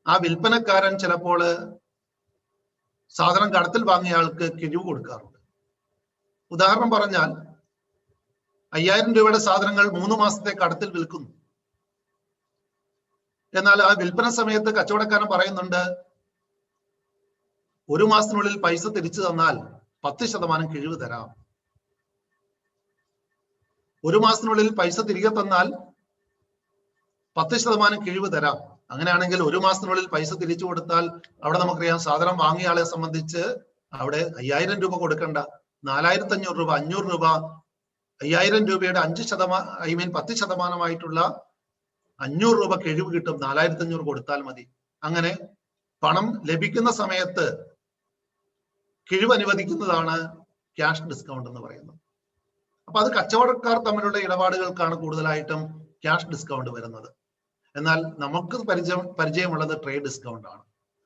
ആ വിൽപ്പനക്കാരൻ ചിലപ്പോൾ സാധനം കടത്തിൽ വാങ്ങിയ ആൾക്ക് കിഴിവ് കൊടുക്കാറുണ്ട്. ഉദാഹരണം പറഞ്ഞാൽ 5000 രൂപയുടെ സാധനങ്ങൾ 3 മാസത്തെ കടത്തിൽ വിൽക്കുന്നു. എന്നാൽ ആ വിൽപ്പന സമയത്ത് കച്ചവടക്കാരൻ പറയുന്നുണ്ട് 1 മാസത്തിനുള്ളിൽ പൈസ തിരിച്ചു തന്നാൽ 10% കിഴിവ് തരാം. 1 മാസത്തിനുള്ളിൽ പൈസ തിരികെ തന്നാൽ 10% കിഴിവ് തരാം. അങ്ങനെയാണെങ്കിൽ 1 മാസത്തിനുള്ളിൽ പൈസ തിരിച്ചു കൊടുത്താൽ അവിടെ നമുക്കറിയാം സാധനം വാങ്ങിയ ആളെ സംബന്ധിച്ച് അവിടെ 5000 രൂപ കൊടുക്കണ്ട, 4500 രൂപ, 500 രൂപ, 5000 രൂപയുടെ 10%ആയിട്ടുള്ള 500 രൂപ കിഴിവ് കിട്ടും. 4500 കൊടുത്താൽ മതി. അങ്ങനെ പണം ലഭിക്കുന്ന സമയത്ത് കിഴിവ് അനുവദിക്കുന്നതാണ് ക്യാഷ് ഡിസ്കൗണ്ട് എന്ന് പറയുന്നത്. അപ്പൊ അത് കച്ചവടക്കാർ തമ്മിലുള്ള ഇടപാടുകൾക്കാണ് കൂടുതലായിട്ടും ക്യാഷ് ഡിസ്കൗണ്ട് വരുന്നത്. എന്നാൽ നമുക്ക് പരിചയമുള്ളത് ട്രേഡ് ഡിസ്കൗണ്ട് ആണ്.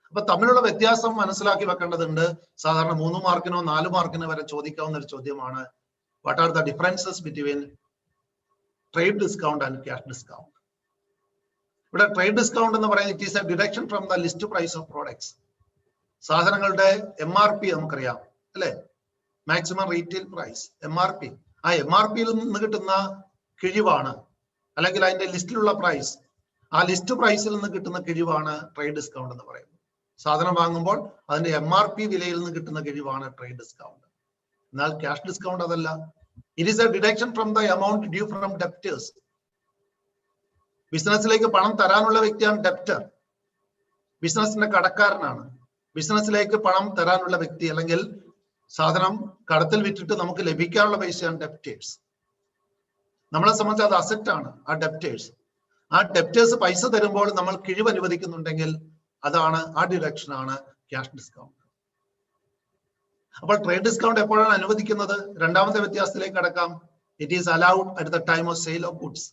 അപ്പൊ തമ്മിലുള്ള വ്യത്യാസം മനസ്സിലാക്കി വെക്കേണ്ടതുണ്ട്. സാധാരണ 3 മാർക്കിനോ 4 മാർക്കിനോ വരെ ചോദിക്കാവുന്ന ഒരു ചോദ്യമാണ്. What are the differences between trade discount and cash discount? ഇവിടെ ട്രേഡ് ഡിസ്കൗണ്ട് എന്ന് പറയുന്നത് it is a deduction from the list price of products. സാധനങ്ങളുടെ MRP നമുക്കറിയാം അല്ലെ, മാക്സിമം റീറ്റെയിൽ പ്രൈസ്, MRP. ആ MRPയിൽ നിന്ന് കിട്ടുന്ന കിഴിവാണ്, അല്ലെങ്കിൽ അതിന്റെ ലിസ്റ്റിലുള്ള പ്രൈസ്, ആ ലിസ്റ്റ് പ്രൈസിൽ നിന്ന് കിട്ടുന്ന കിഴിവാണ് ട്രേഡ് ഡിസ്കൗണ്ട് എന്ന് പറയുന്നത്. സാധനം വാങ്ങുമ്പോൾ അതിന്റെ MRP വിലയിൽ നിന്ന് കിട്ടുന്ന കിഴിവാണ് ട്രേഡ് ഡിസ്കൗണ്ട്. എന്നാൽ ക്യാഷ് ഡിസ്കൗണ്ട് അതല്ല. It is a deduction from the amount due from debtors. ബിസിനസ്സിലേക്ക് പണം തരാനുള്ള വ്യക്തിയാണ് ഡെപ്റ്റർ. ബിസിനസിന്റെ കടക്കാരനാണ്. ബിസിനസ്സിലേക്ക് പണം തരാനുള്ള വ്യക്തി അല്ലെങ്കിൽ സാധനം കടത്തിൽ വിറ്റിട്ട് നമുക്ക് ലഭിക്കാനുള്ള പൈസയാണ് ഡെപ്റ്റേഴ്സ്. നമ്മളെ സംബന്ധിച്ച് അത് അസറ്റ് ആണ് ആ ഡെപ്റ്റേഴ്സ്. ആ ഡെപ്റ്റേഴ്സ് പൈസ തരുമ്പോൾ നമ്മൾ കിഴിവ് അനുവദിക്കുന്നുണ്ടെങ്കിൽ അതാണ്, ആ ഡിഡക്ഷൻ ആണ് ക്യാഷ് ഡിസ്കൗണ്ട്. അപ്പോൾ ട്രേഡ് ഡിസ്കൗണ്ട് എപ്പോഴാണ് അനുവദിക്കുന്നത്? രണ്ടാമത്തെ വ്യത്യാസത്തിലേക്ക് കടക്കാം. It is allowed at the time of sale of goods.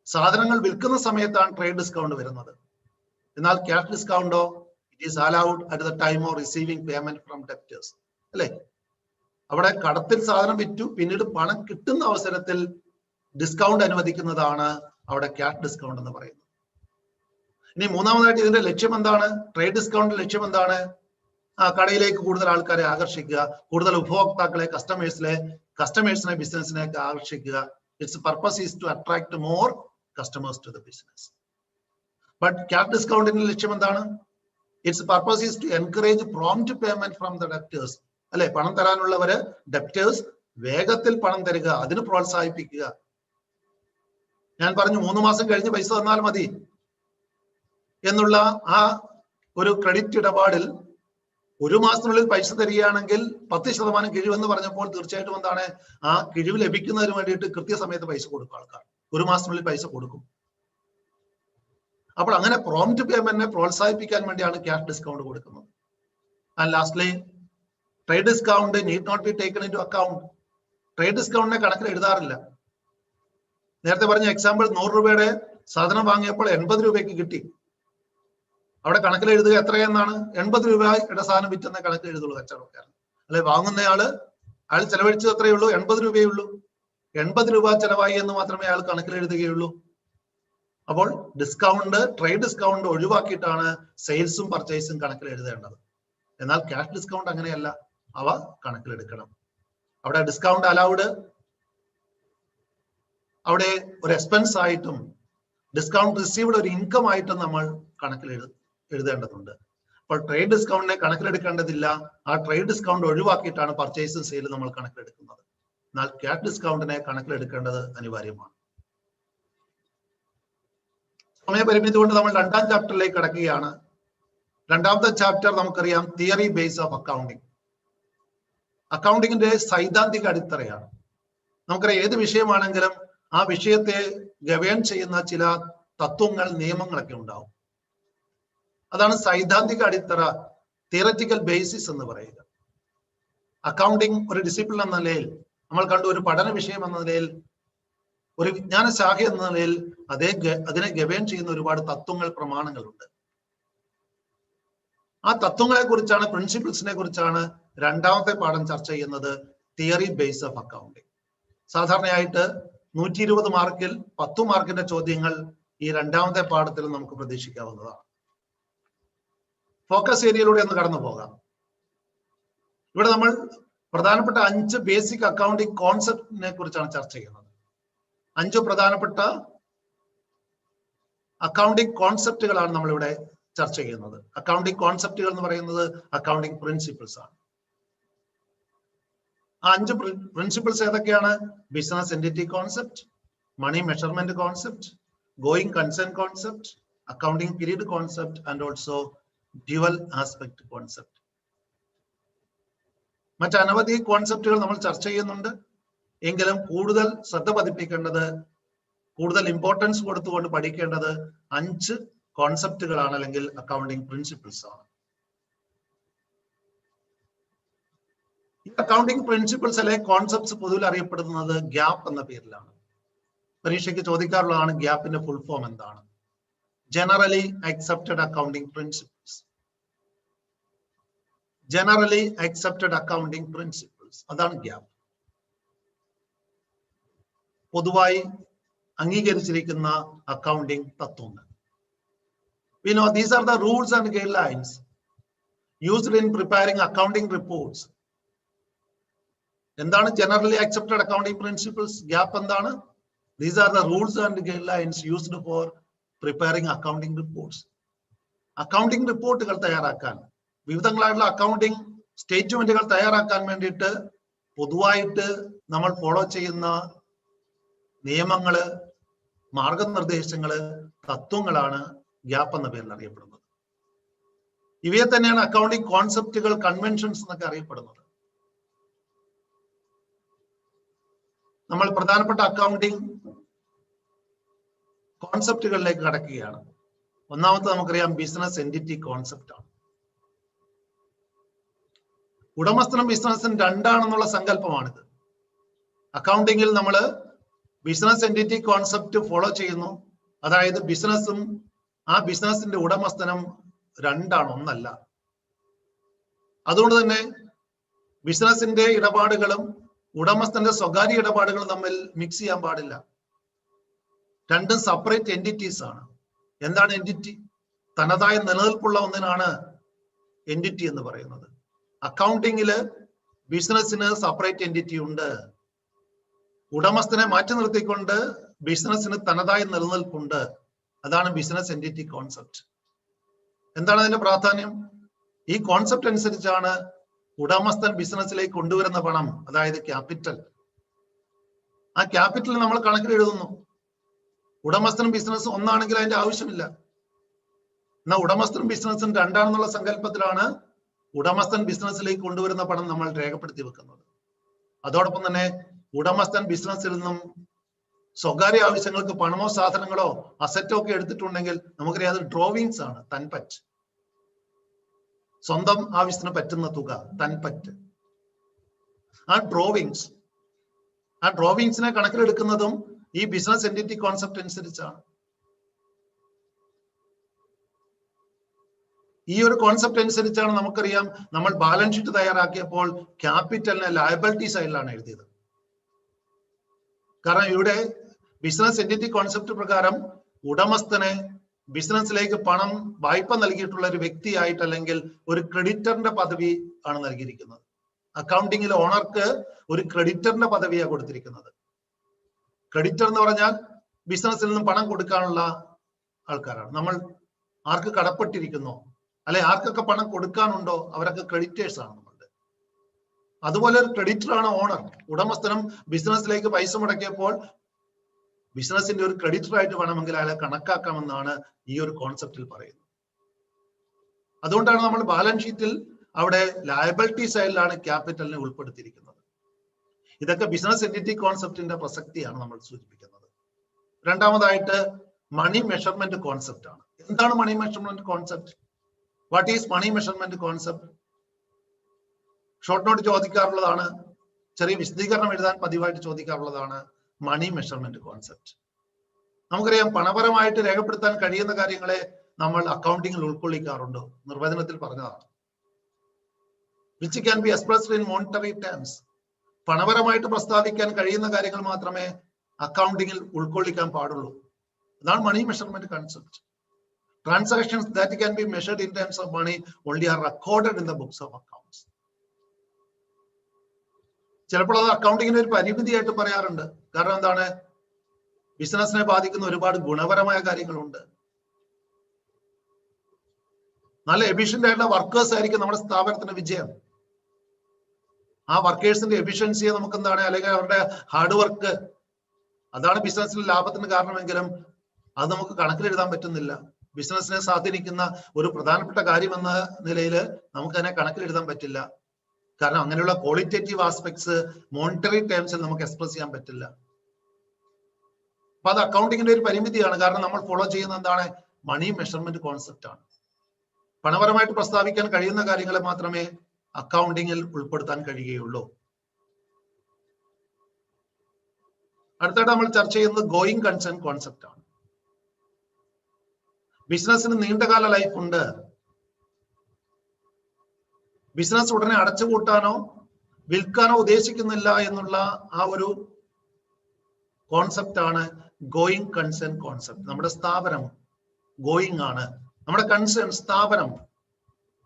സാധനങ്ങൾ വിൽക്കുന്ന സമയത്താണ് ട്രേഡ് ഡിസ്കൗണ്ട് വരുന്നത്. എന്നാൽ ക്യാഷ് ഡിസ്കൗണ്ടോ it is allowed at the time of receiving payment from debtors. അല്ലെ, അവിടെ കടത്തിൽ സാധനം വിറ്റു പിന്നീട് പണം കിട്ടുന്ന അവസരത്തിൽ ഡിസ്കൗണ്ട് അനുവദിക്കുന്നതാണ് അവിടെ ക്യാഷ് ഡിസ്കൗണ്ട് എന്ന് പറയുന്നത്. ഇനി മൂന്നാമതായിട്ട് ഇതിന്റെ ലക്ഷ്യം എന്താണ്? ട്രേഡ് ഡിസ്കൗണ്ടിന്റെ ലക്ഷ്യം എന്താണ്? കടയിലേക്ക് കൂടുതൽ ആൾക്കാരെ ആകർഷിക്കുക, കൂടുതൽ ഉപഭോക്താക്കളെ, കസ്റ്റമേഴ്സിനെ ബിസിനസ്സിലേക്ക് ആകർഷിക്കുക. Its purpose is to attract more customers to the business. But cash discount in ലക്ഷ്യം എന്താണ്? Its purpose is to encourage prompt payment from the debtors. അല്ലെ, പണം തരാനുള്ളവര് ഡെപ്റ്റേഴ്സ് വേഗത്തിൽ പണം തരിക, അതിന് പ്രോത്സാഹിപ്പിക്കുക. ഞാൻ പറഞ്ഞു 3 മാസം കഴിഞ്ഞ് പൈസ തന്നാൽ മതി എന്നുള്ള ആ ഒരു ക്രെഡിറ്റ് ഇടപാടിൽ 1 മാസത്തിനുള്ളിൽ പൈസ തരികയാണെങ്കിൽ 10% കിഴിവെന്ന് പറഞ്ഞപ്പോൾ തീർച്ചയായിട്ടും എന്താണ്, ആ കിഴിവ് ലഭിക്കുന്നതിന് വേണ്ടിയിട്ട് കൃത്യസമയത്ത് പൈസ കൊടുക്കും ആൾക്കാർ. 1 മാസത്തിനുള്ളിൽ പൈസ കൊടുക്കും. അപ്പോൾ അങ്ങനെ പ്രോംപ്റ്റ് പേയ്മെന്റിനെ പ്രോത്സാഹിപ്പിക്കാൻ വേണ്ടിയാണ് ക്യാഷ് ഡിസ്കൗണ്ട് കൊടുക്കുന്നത്. And lastly, trade discount need not be taken into account. Trade ഡിസ്കൗണ്ടിനെ കണക്കിൽ എഴുതാറില്ല. നേരത്തെ പറഞ്ഞ എക്സാമ്പിൾ, 100 രൂപയുടെ സാധനം വാങ്ങിയപ്പോൾ 80 രൂപയ്ക്ക് കിട്ടി. അവിടെ കണക്കിൽ എഴുതുക എത്രയെന്നാണ്? 80 രൂപയുടെ സാധനം വിറ്റെന്ന കണക്കിൽ എഴുതുള്ളൂ കച്ചവടക്കാരൻ. അല്ലെ, വാങ്ങുന്നയാള് അയാൾ ചെലവഴിച്ചത് എത്രയേ ഉള്ളൂ? 80 രൂപയേ ഉള്ളൂ. 80 രൂപ ചെലവായി എന്ന് മാത്രമേ അയാൾ കണക്കിൽ എഴുതുകയുള്ളൂ. അപ്പോൾ ഡിസ്കൗണ്ട്, ട്രേഡ് ഡിസ്കൗണ്ട് ഒഴിവാക്കിയിട്ടാണ് സെയിൽസും പർച്ചേസും കണക്കിൽ എഴുതേണ്ടത്. എന്നാൽ ക്യാഷ് ഡിസ്കൗണ്ട് അങ്ങനെയല്ല, അവ കണക്കിലെടുക്കണം. അവിടെ ഡിസ്കൗണ്ട് അലൗഡ്, അവിടെ ഒരു എക്സ്പെൻസ് ആയിട്ടും ഡിസ്കൗണ്ട് റിസീവ്ഡ് ഒരു ഇൻകം ആയിട്ടും നമ്മൾ കണക്കിൽ എഴുതേണ്ടതുണ്ട്. അപ്പോൾ ട്രേഡ് ഡിസ്കൗണ്ടിനെ കണക്കിലെടുക്കേണ്ടതില്ല. ആ ട്രേഡ് ഡിസ്കൗണ്ട് ഒഴിവാക്കിയിട്ടാണ് പർച്ചേസും സെയിലും നമ്മൾ കണക്കിലെടുക്കുന്നത്. എന്നാൽ ക്യാഷ് ഡിസ്കൗണ്ടിനെ കണക്കിലെടുക്കേണ്ടത് അനിവാര്യമാണ്. സമയപരിമിതി കൊണ്ട് നമ്മൾ 2ാം ചാപ്റ്ററിലേക്ക് കടക്കുകയാണ്. 2ാമത്തെ ചാപ്റ്റർ നമുക്കറിയാം, തിയറി ബേസ് ഓഫ് അക്കൗണ്ടിങ്. അക്കൗണ്ടിങ്ങിന്റെ സൈദ്ധാന്തിക അടിത്തറയാണ്. നമുക്കറിയാം, ഏത് വിഷയമാണെങ്കിലും ആ വിഷയത്തെ ഗവേൺ ചെയ്യുന്ന ചില തത്വങ്ങൾ, നിയമങ്ങളൊക്കെ ഉണ്ടാവും. അതാണ് സൈദ്ധാന്തിക അടിത്തറ, തിയററ്റിക്കൽ ബേസിസ് എന്ന് പറയുക. അക്കൗണ്ടിങ് ഒരു ഡിസിപ്ലിൻ എന്ന നിലയിൽ നമ്മൾ കണ്ടു, ഒരു പഠന വിഷയം എന്ന നിലയിൽ, ഒരു വിജ്ഞാന ശാഖ എന്ന നിലയിൽ അതിനെ ഗവേൺ ചെയ്യുന്ന ഒരുപാട് തത്വങ്ങൾ, പ്രമാണങ്ങളുണ്ട്. ആ തത്വങ്ങളെ കുറിച്ചാണ്, പ്രിൻസിപ്പിൾസിനെ കുറിച്ചാണ് 2ാമത്തെ പാഠം ചർച്ച ചെയ്യുന്നത്, തിയറി ബേസ് ഓഫ് അക്കൗണ്ടിങ്. സാധാരണയായിട്ട് 120 മാർക്കിൽ 10 മാർക്കിന്റെ ചോദ്യങ്ങൾ ഈ 2ാമത്തെ പാഠത്തിൽ നമുക്ക് പ്രതീക്ഷിക്കാവുന്നതാണ്. ഫോക്കസ് ഏരിയയിലൂടെ ഒന്ന് കടന്നു പോകാം. ഇവിടെ നമ്മൾ പ്രധാനപ്പെട്ട 5 ബേസിക് അക്കൗണ്ടിങ് കോൺസെപ്റ്റിനെ കുറിച്ചാണ് ചർച്ച ചെയ്യുന്നത്. 5 പ്രധാനപ്പെട്ട അക്കൗണ്ടിങ് കോൺസെപ്റ്റുകളാണ് നമ്മളിവിടെ ചർച്ച ചെയ്യുന്നത്. അക്കൗണ്ടിങ് കോൺസെപ്റ്റുകൾ എന്ന് പറയുന്നത് അക്കൗണ്ടിങ് പ്രിൻസിപ്പിൾസ് ആണ്. ആ 5 പ്രിൻസിപ്പിൾസ് ഏതൊക്കെയാണ്? Business entity concept, money measurement concept, going concern concept, accounting period concept and also dual aspect concept. മറ്റനവധി കോൺസെപ്റ്റുകൾ നമ്മൾ ചർച്ച ചെയ്യുന്നുണ്ട്. എങ്കിലും കൂടുതൽ ശ്രദ്ധ പതിപ്പിക്കേണ്ടത്, കൂടുതൽ ഇമ്പോർട്ടൻസ് കൊടുത്തുകൊണ്ട് പഠിക്കേണ്ടത് 5 കോൺസെപ്റ്റുകളാണ്, അല്ലെങ്കിൽ അക്കൗണ്ടിങ് പ്രിൻസിപ്പിൾസ് ആണ്. ഈ അക്കൗണ്ടിങ് പ്രിൻസിപ്പിൾസ് അല്ലെ കോൺസെപ്റ്റ്സ് പൊതുവിൽ അറിയപ്പെടുന്നത് ഗ്യാപ്പ് എന്ന പേരിലാണ്. പരീക്ഷയ്ക്ക് ചോദിക്കാറുള്ളതാണ്, ഗ്യാപ്പിന്റെ ഫുൾ ഫോം എന്താണ്? Generally accepted accounting principles. Generally accepted accounting principles, അതാണ് ഗ്യാപ്പ്. പൊതുവായി അംഗീകരിച്ചിരിക്കുന്ന അക്കൗണ്ടിങ് തത്വങ്ങൾ. We know these are the rules and guidelines used in preparing accounting reports. എന്താണ് generally accepted accounting principles? Gap എന്താണ്? These are the rules and guidelines used for preparing accounting reports. Accounting റിപ്പോർട്ടുകൾ തയ്യാറാക്കാൻ, വിവിധങ്ങളായിട്ടുള്ള accounting സ്റ്റേറ്റ്മെന്റുകൾ തയ്യാറാക്കാൻ വേണ്ടിയിട്ട് പൊതുവായിട്ട് നമ്മൾ follow ചെയ്യുന്ന നിയമങ്ങള്, മാർഗനിർദ്ദേശങ്ങള്, തത്വങ്ങളാണ് ഗ്യാപ്പ് എന്ന പേരിൽ അറിയപ്പെടുന്നത്. ഇവയെ തന്നെയാണ് അക്കൗണ്ടിങ് കോൺസെപ്റ്റുകൾ, കൺവെൻഷൻസ് എന്നൊക്കെ അറിയപ്പെടുന്നത്. നമ്മൾ പ്രധാനപ്പെട്ട അക്കൗണ്ടിങ് കോൺസെപ്റ്റുകളിലേക്ക് കടക്കുകയാണ്. ഒന്നാമത്തെ നമുക്കറിയാം, ബിസിനസ് എൻറ്റിറ്റി കോൺസെപ്റ്റ് ആണ്. ഉടമസ്ഥനും ബിസിനസ്സും രണ്ടാണെന്നുള്ള സങ്കല്പമാണിത്. അക്കൗണ്ടിങ്ങിൽ നമ്മൾ ബിസിനസ് എൻറ്റിറ്റി കോൺസെപ്റ്റ് ഫോളോ ചെയ്യുന്നു. അതായത് ബിസിനസ്സും ആ ബിസിനസിന്റെ ഉടമസ്ഥനും രണ്ടാണ്, ഒന്നല്ല. അതുകൊണ്ട് തന്നെ ബിസിനസിന്റെ ഇടപാടുകളും ഉടമസ്ഥന്റെ സ്വകാര്യ ഇടപാടുകളും തമ്മിൽ മിക്സ് ചെയ്യാൻ പാടില്ല. രണ്ടും സെപ്പറേറ്റ് എൻറ്റിറ്റീസ് ആണ്. എന്താണ് എൻറ്റിറ്റി? തനതായ നിലനിൽപ്പുള്ള ഒന്നിനാണ് എൻറ്റിറ്റി എന്ന് പറയുന്നത്. അക്കൗണ്ടിങ്ങില് ബിസിനസ്സിന് സെപ്പറേറ്റ് എൻറ്റിറ്റി ഉണ്ട്. ഉടമസ്ഥനെ മാറ്റി നിർത്തിക്കൊണ്ട് ബിസിനസ്സിന് തനതായ നിലനിൽപ്പുണ്ട്. അതാണ് ബിസിനസ് എൻറ്റിറ്റി കോൺസെപ്റ്റ്. എന്താണ് അതിന്റെ പ്രാധാന്യം? ഈ കോൺസെപ്റ്റ് അനുസരിച്ചാണ് ഉടമസ്ഥൻ ബിസിനസ്സിലേക്ക് കൊണ്ടുവരുന്ന പണം, അതായത് ക്യാപിറ്റൽ, ആ ക്യാപിറ്റൽ നമ്മൾ കണക്കിൽ എഴുതുന്നു. ഉടമസ്ഥനും ബിസിനസ്സും ഒന്നാണെങ്കിൽ അതിന്റെ ആവശ്യമില്ല. എന്നാൽ ഉടമസ്ഥനും ബിസിനസ്സും രണ്ടാണെന്നുള്ള സങ്കല്പത്തിലാണ് ഉടമസ്ഥൻ ബിസിനസ്സിലേക്ക് കൊണ്ടുവരുന്ന പണം നമ്മൾ രേഖപ്പെടുത്തി വെക്കുന്നത്. അതോടൊപ്പം തന്നെ ഉടമസ്ഥൻ ബിസിനസ്സിൽ നിന്നും സ്വകാര്യ ആവശ്യങ്ങൾക്ക് പണമോ സാധനങ്ങളോ അസറ്റോ ഒക്കെ എടുത്തിട്ടുണ്ടെങ്കിൽ നമുക്കറിയാം അത് ഡ്രോവിങ്സ് ആണ്, തൻപറ്റ്. സ്വന്തം ആവശ്യത്തിന് പറ്റുന്ന തുക, തൻപറ്റ്. ആ ഡ്രോവിങ്സിനെ കണക്കിലെടുക്കുന്നതും ഈ ബിസിനസ് എൻറ്റിറ്റി കോൺസെപ്റ്റ് അനുസരിച്ചാണ്. ഈ ഒരു കോൺസെപ്റ്റ് അനുസരിച്ചാണ് നമുക്കറിയാം നമ്മൾ ബാലൻസ് ഷീറ്റ് തയ്യാറാക്കിയപ്പോൾ ക്യാപിറ്റലിനെ ലയബിലിറ്റി സൈഡിലാണ് എഴുതിയത്. കാരണം ഇവിടെ ബിസിനസ് എൻറ്റിറ്റി കോൺസെപ്റ്റ് പ്രകാരം ഉടമസ്ഥനെ ബിസിനസ്സിലേക്ക് പണം വായ്പ നൽകിയിട്ടുള്ള ഒരു വ്യക്തിയായിട്ട് അല്ലെങ്കിൽ ഒരു ക്രെഡിറ്ററിന്റെ പദവി ആണ് നൽകിയിരിക്കുന്നത്. അക്കൗണ്ടിങ്ങിൽ ഓണർക്ക് ഒരു ക്രെഡിറ്ററിന്റെ പദവിയാണ് കൊടുത്തിരിക്കുന്നത്. ക്രെഡിറ്റർ എന്ന് പറഞ്ഞാൽ ബിസിനസ്സിൽ നിന്നും പണം കൊടുക്കാനുള്ള ആൾക്കാരാണ്. നമ്മൾ ആർക്ക് കടപ്പെട്ടിരിക്കുന്നോ അല്ലെ ആർക്കൊക്കെ പണം കൊടുക്കാനുണ്ടോ അവരൊക്കെ ക്രെഡിറ്റേഴ്സ് ആണ് നമ്മളുടെ. അതുപോലെ ഒരു ക്രെഡിറ്ററാണ് ഓണർ. ഉടമസ്ഥനും ബിസിനസ്സിലേക്ക് പൈസ മുടക്കിയപ്പോൾ ബിസിനസിന്റെ ഒരു ക്രെഡിറ്റർ ആയിട്ട് വേണമെങ്കിൽ അയാളെ കണക്കാക്കാമെന്നാണ് ഈ ഒരു കോൺസെപ്റ്റിൽ പറയുന്നത്. അതുകൊണ്ടാണ് നമ്മൾ ബാലൻസ് ഷീറ്റിൽ അവിടെ ലയബിലിറ്റി സൈഡിലാണ് ക്യാപിറ്റലിനെ ഉൾപ്പെടുത്തിയിരിക്കുന്നത്. ഇതൊക്കെ ബിസിനസ് എൻറ്റിറ്റി കോൺസെപ്റ്റിന്റെ പ്രസക്തിയാണ് നമ്മൾ സൂചിപ്പിക്കുന്നത്. രണ്ടാമതായിട്ട് മണി മെഷർമെന്റ് കോൺസെപ്റ്റ് ആണ്. എന്താണ് money measurement concept? What is money measurement concept? Short note ചോദിക്കാറുള്ളതാണ്, ചെറിയ വിശദീകരണം എഴുതാൻ പതിവായിട്ട് ചോദിക്കാറുള്ളതാണ് മണി മെഷർമെന്റ് കോൺസെപ്റ്റ്. നമുക്കറിയാം പണപരമായിട്ട് രേഖപ്പെടുത്താൻ കഴിയുന്ന കാര്യങ്ങളെ നമ്മൾ അക്കൗണ്ടിങ്ങിൽ ഉൾക്കൊള്ളിക്കാറുണ്ടോ? നിർവചനത്തിൽ പറഞ്ഞതാണ്. Which can be expressed in monetary terms. പണപരമായിട്ട് പ്രസ്താവിക്കാൻ കഴിയുന്ന കാര്യങ്ങൾ മാത്രമേ അക്കൗണ്ടിങ്ങിൽ ഉൾക്കൊള്ളിക്കാൻ പാടുള്ളൂ. അതാണ് money measurement concept. Transactions that can be measured in terms of money only are recorded in the books of accounts. ചിലപ്പോൾ അത് അക്കൗണ്ടിങ്ങിന് ഒരു പരിമിതിയായിട്ട് പറയാറുണ്ട്. കാരണം എന്താണ്? ബിസിനസിനെ ബാധിക്കുന്ന ഒരുപാട് ഗുണപരമായ കാര്യങ്ങളുണ്ട്. നല്ല എഫിഷ്യന്റ് ആയിട്ടുള്ള വർക്കേഴ്സ് ആയിരിക്കും നമ്മുടെ സ്ഥാപനത്തിന്റെ വിജയം. ആ വർക്കേഴ്സിന്റെ എഫിഷ്യൻസിയെ നമുക്ക് എന്താണ്, അല്ലെങ്കിൽ അവരുടെ ഹാർഡ് വർക്ക്, അതാണ് ബിസിനസ്സിൽ ലാഭത്തിന് കാരണമെങ്കിലും അത് നമുക്ക് കണക്കിലെഴുതാൻ പറ്റുന്നില്ല. ബിസിനസിനെ സ്വാധീനിക്കുന്ന ഒരു പ്രധാനപ്പെട്ട കാര്യം എന്ന നിലയിൽ നമുക്കതിനെ കണക്കിലെഴുതാൻ പറ്റില്ല. കാരണം അങ്ങനെയുള്ള ക്വാളിറ്റേറ്റീവ് ആസ്പെക്ട്സ് മോണിറ്ററി ടേംസിൽ നമുക്ക് എക്സ്പ്രസ് ചെയ്യാൻ പറ്റില്ല. അപ്പൊ അത് അക്കൗണ്ടിങ്ങിന്റെ ഒരു പരിമിതിയാണ്. കാരണം നമ്മൾ ഫോളോ ചെയ്യുന്ന എന്താണ്? മണി മെഷർമെന്റ് കോൺസെപ്റ്റ് ആണ്. പണപരമായിട്ട് പ്രസ്താവിക്കാൻ കഴിയുന്ന കാര്യങ്ങളെ മാത്രമേ അക്കൗണ്ടിങ്ങിൽ ഉൾപ്പെടുത്താൻ കഴിയുകയുള്ളൂ. അടുത്തായിട്ട് നമ്മൾ ചർച്ച ചെയ്യുന്നത് ഗോയിങ് കൺസേൺ കോൺസെപ്റ്റ് ആണ്. ബിസിനസ്സിന് നീണ്ടകാല ലൈഫ് ഉണ്ട്. ബിസിനസ് ഉടനെ അടച്ചുപൂട്ടാനോ വിൽക്കാനോ ഉദ്ദേശിക്കുന്നില്ല എന്നുള്ള ആ ഒരു കോൺസെപ്റ്റ് ആണ് ഗോയിങ് കൺസേൺ കോൺസെപ്റ്റ്. നമ്മുടെ സ്ഥാപനം ഗോയിങ് ആണ്, നമ്മുടെ കൺസേൺ സ്ഥാപനം,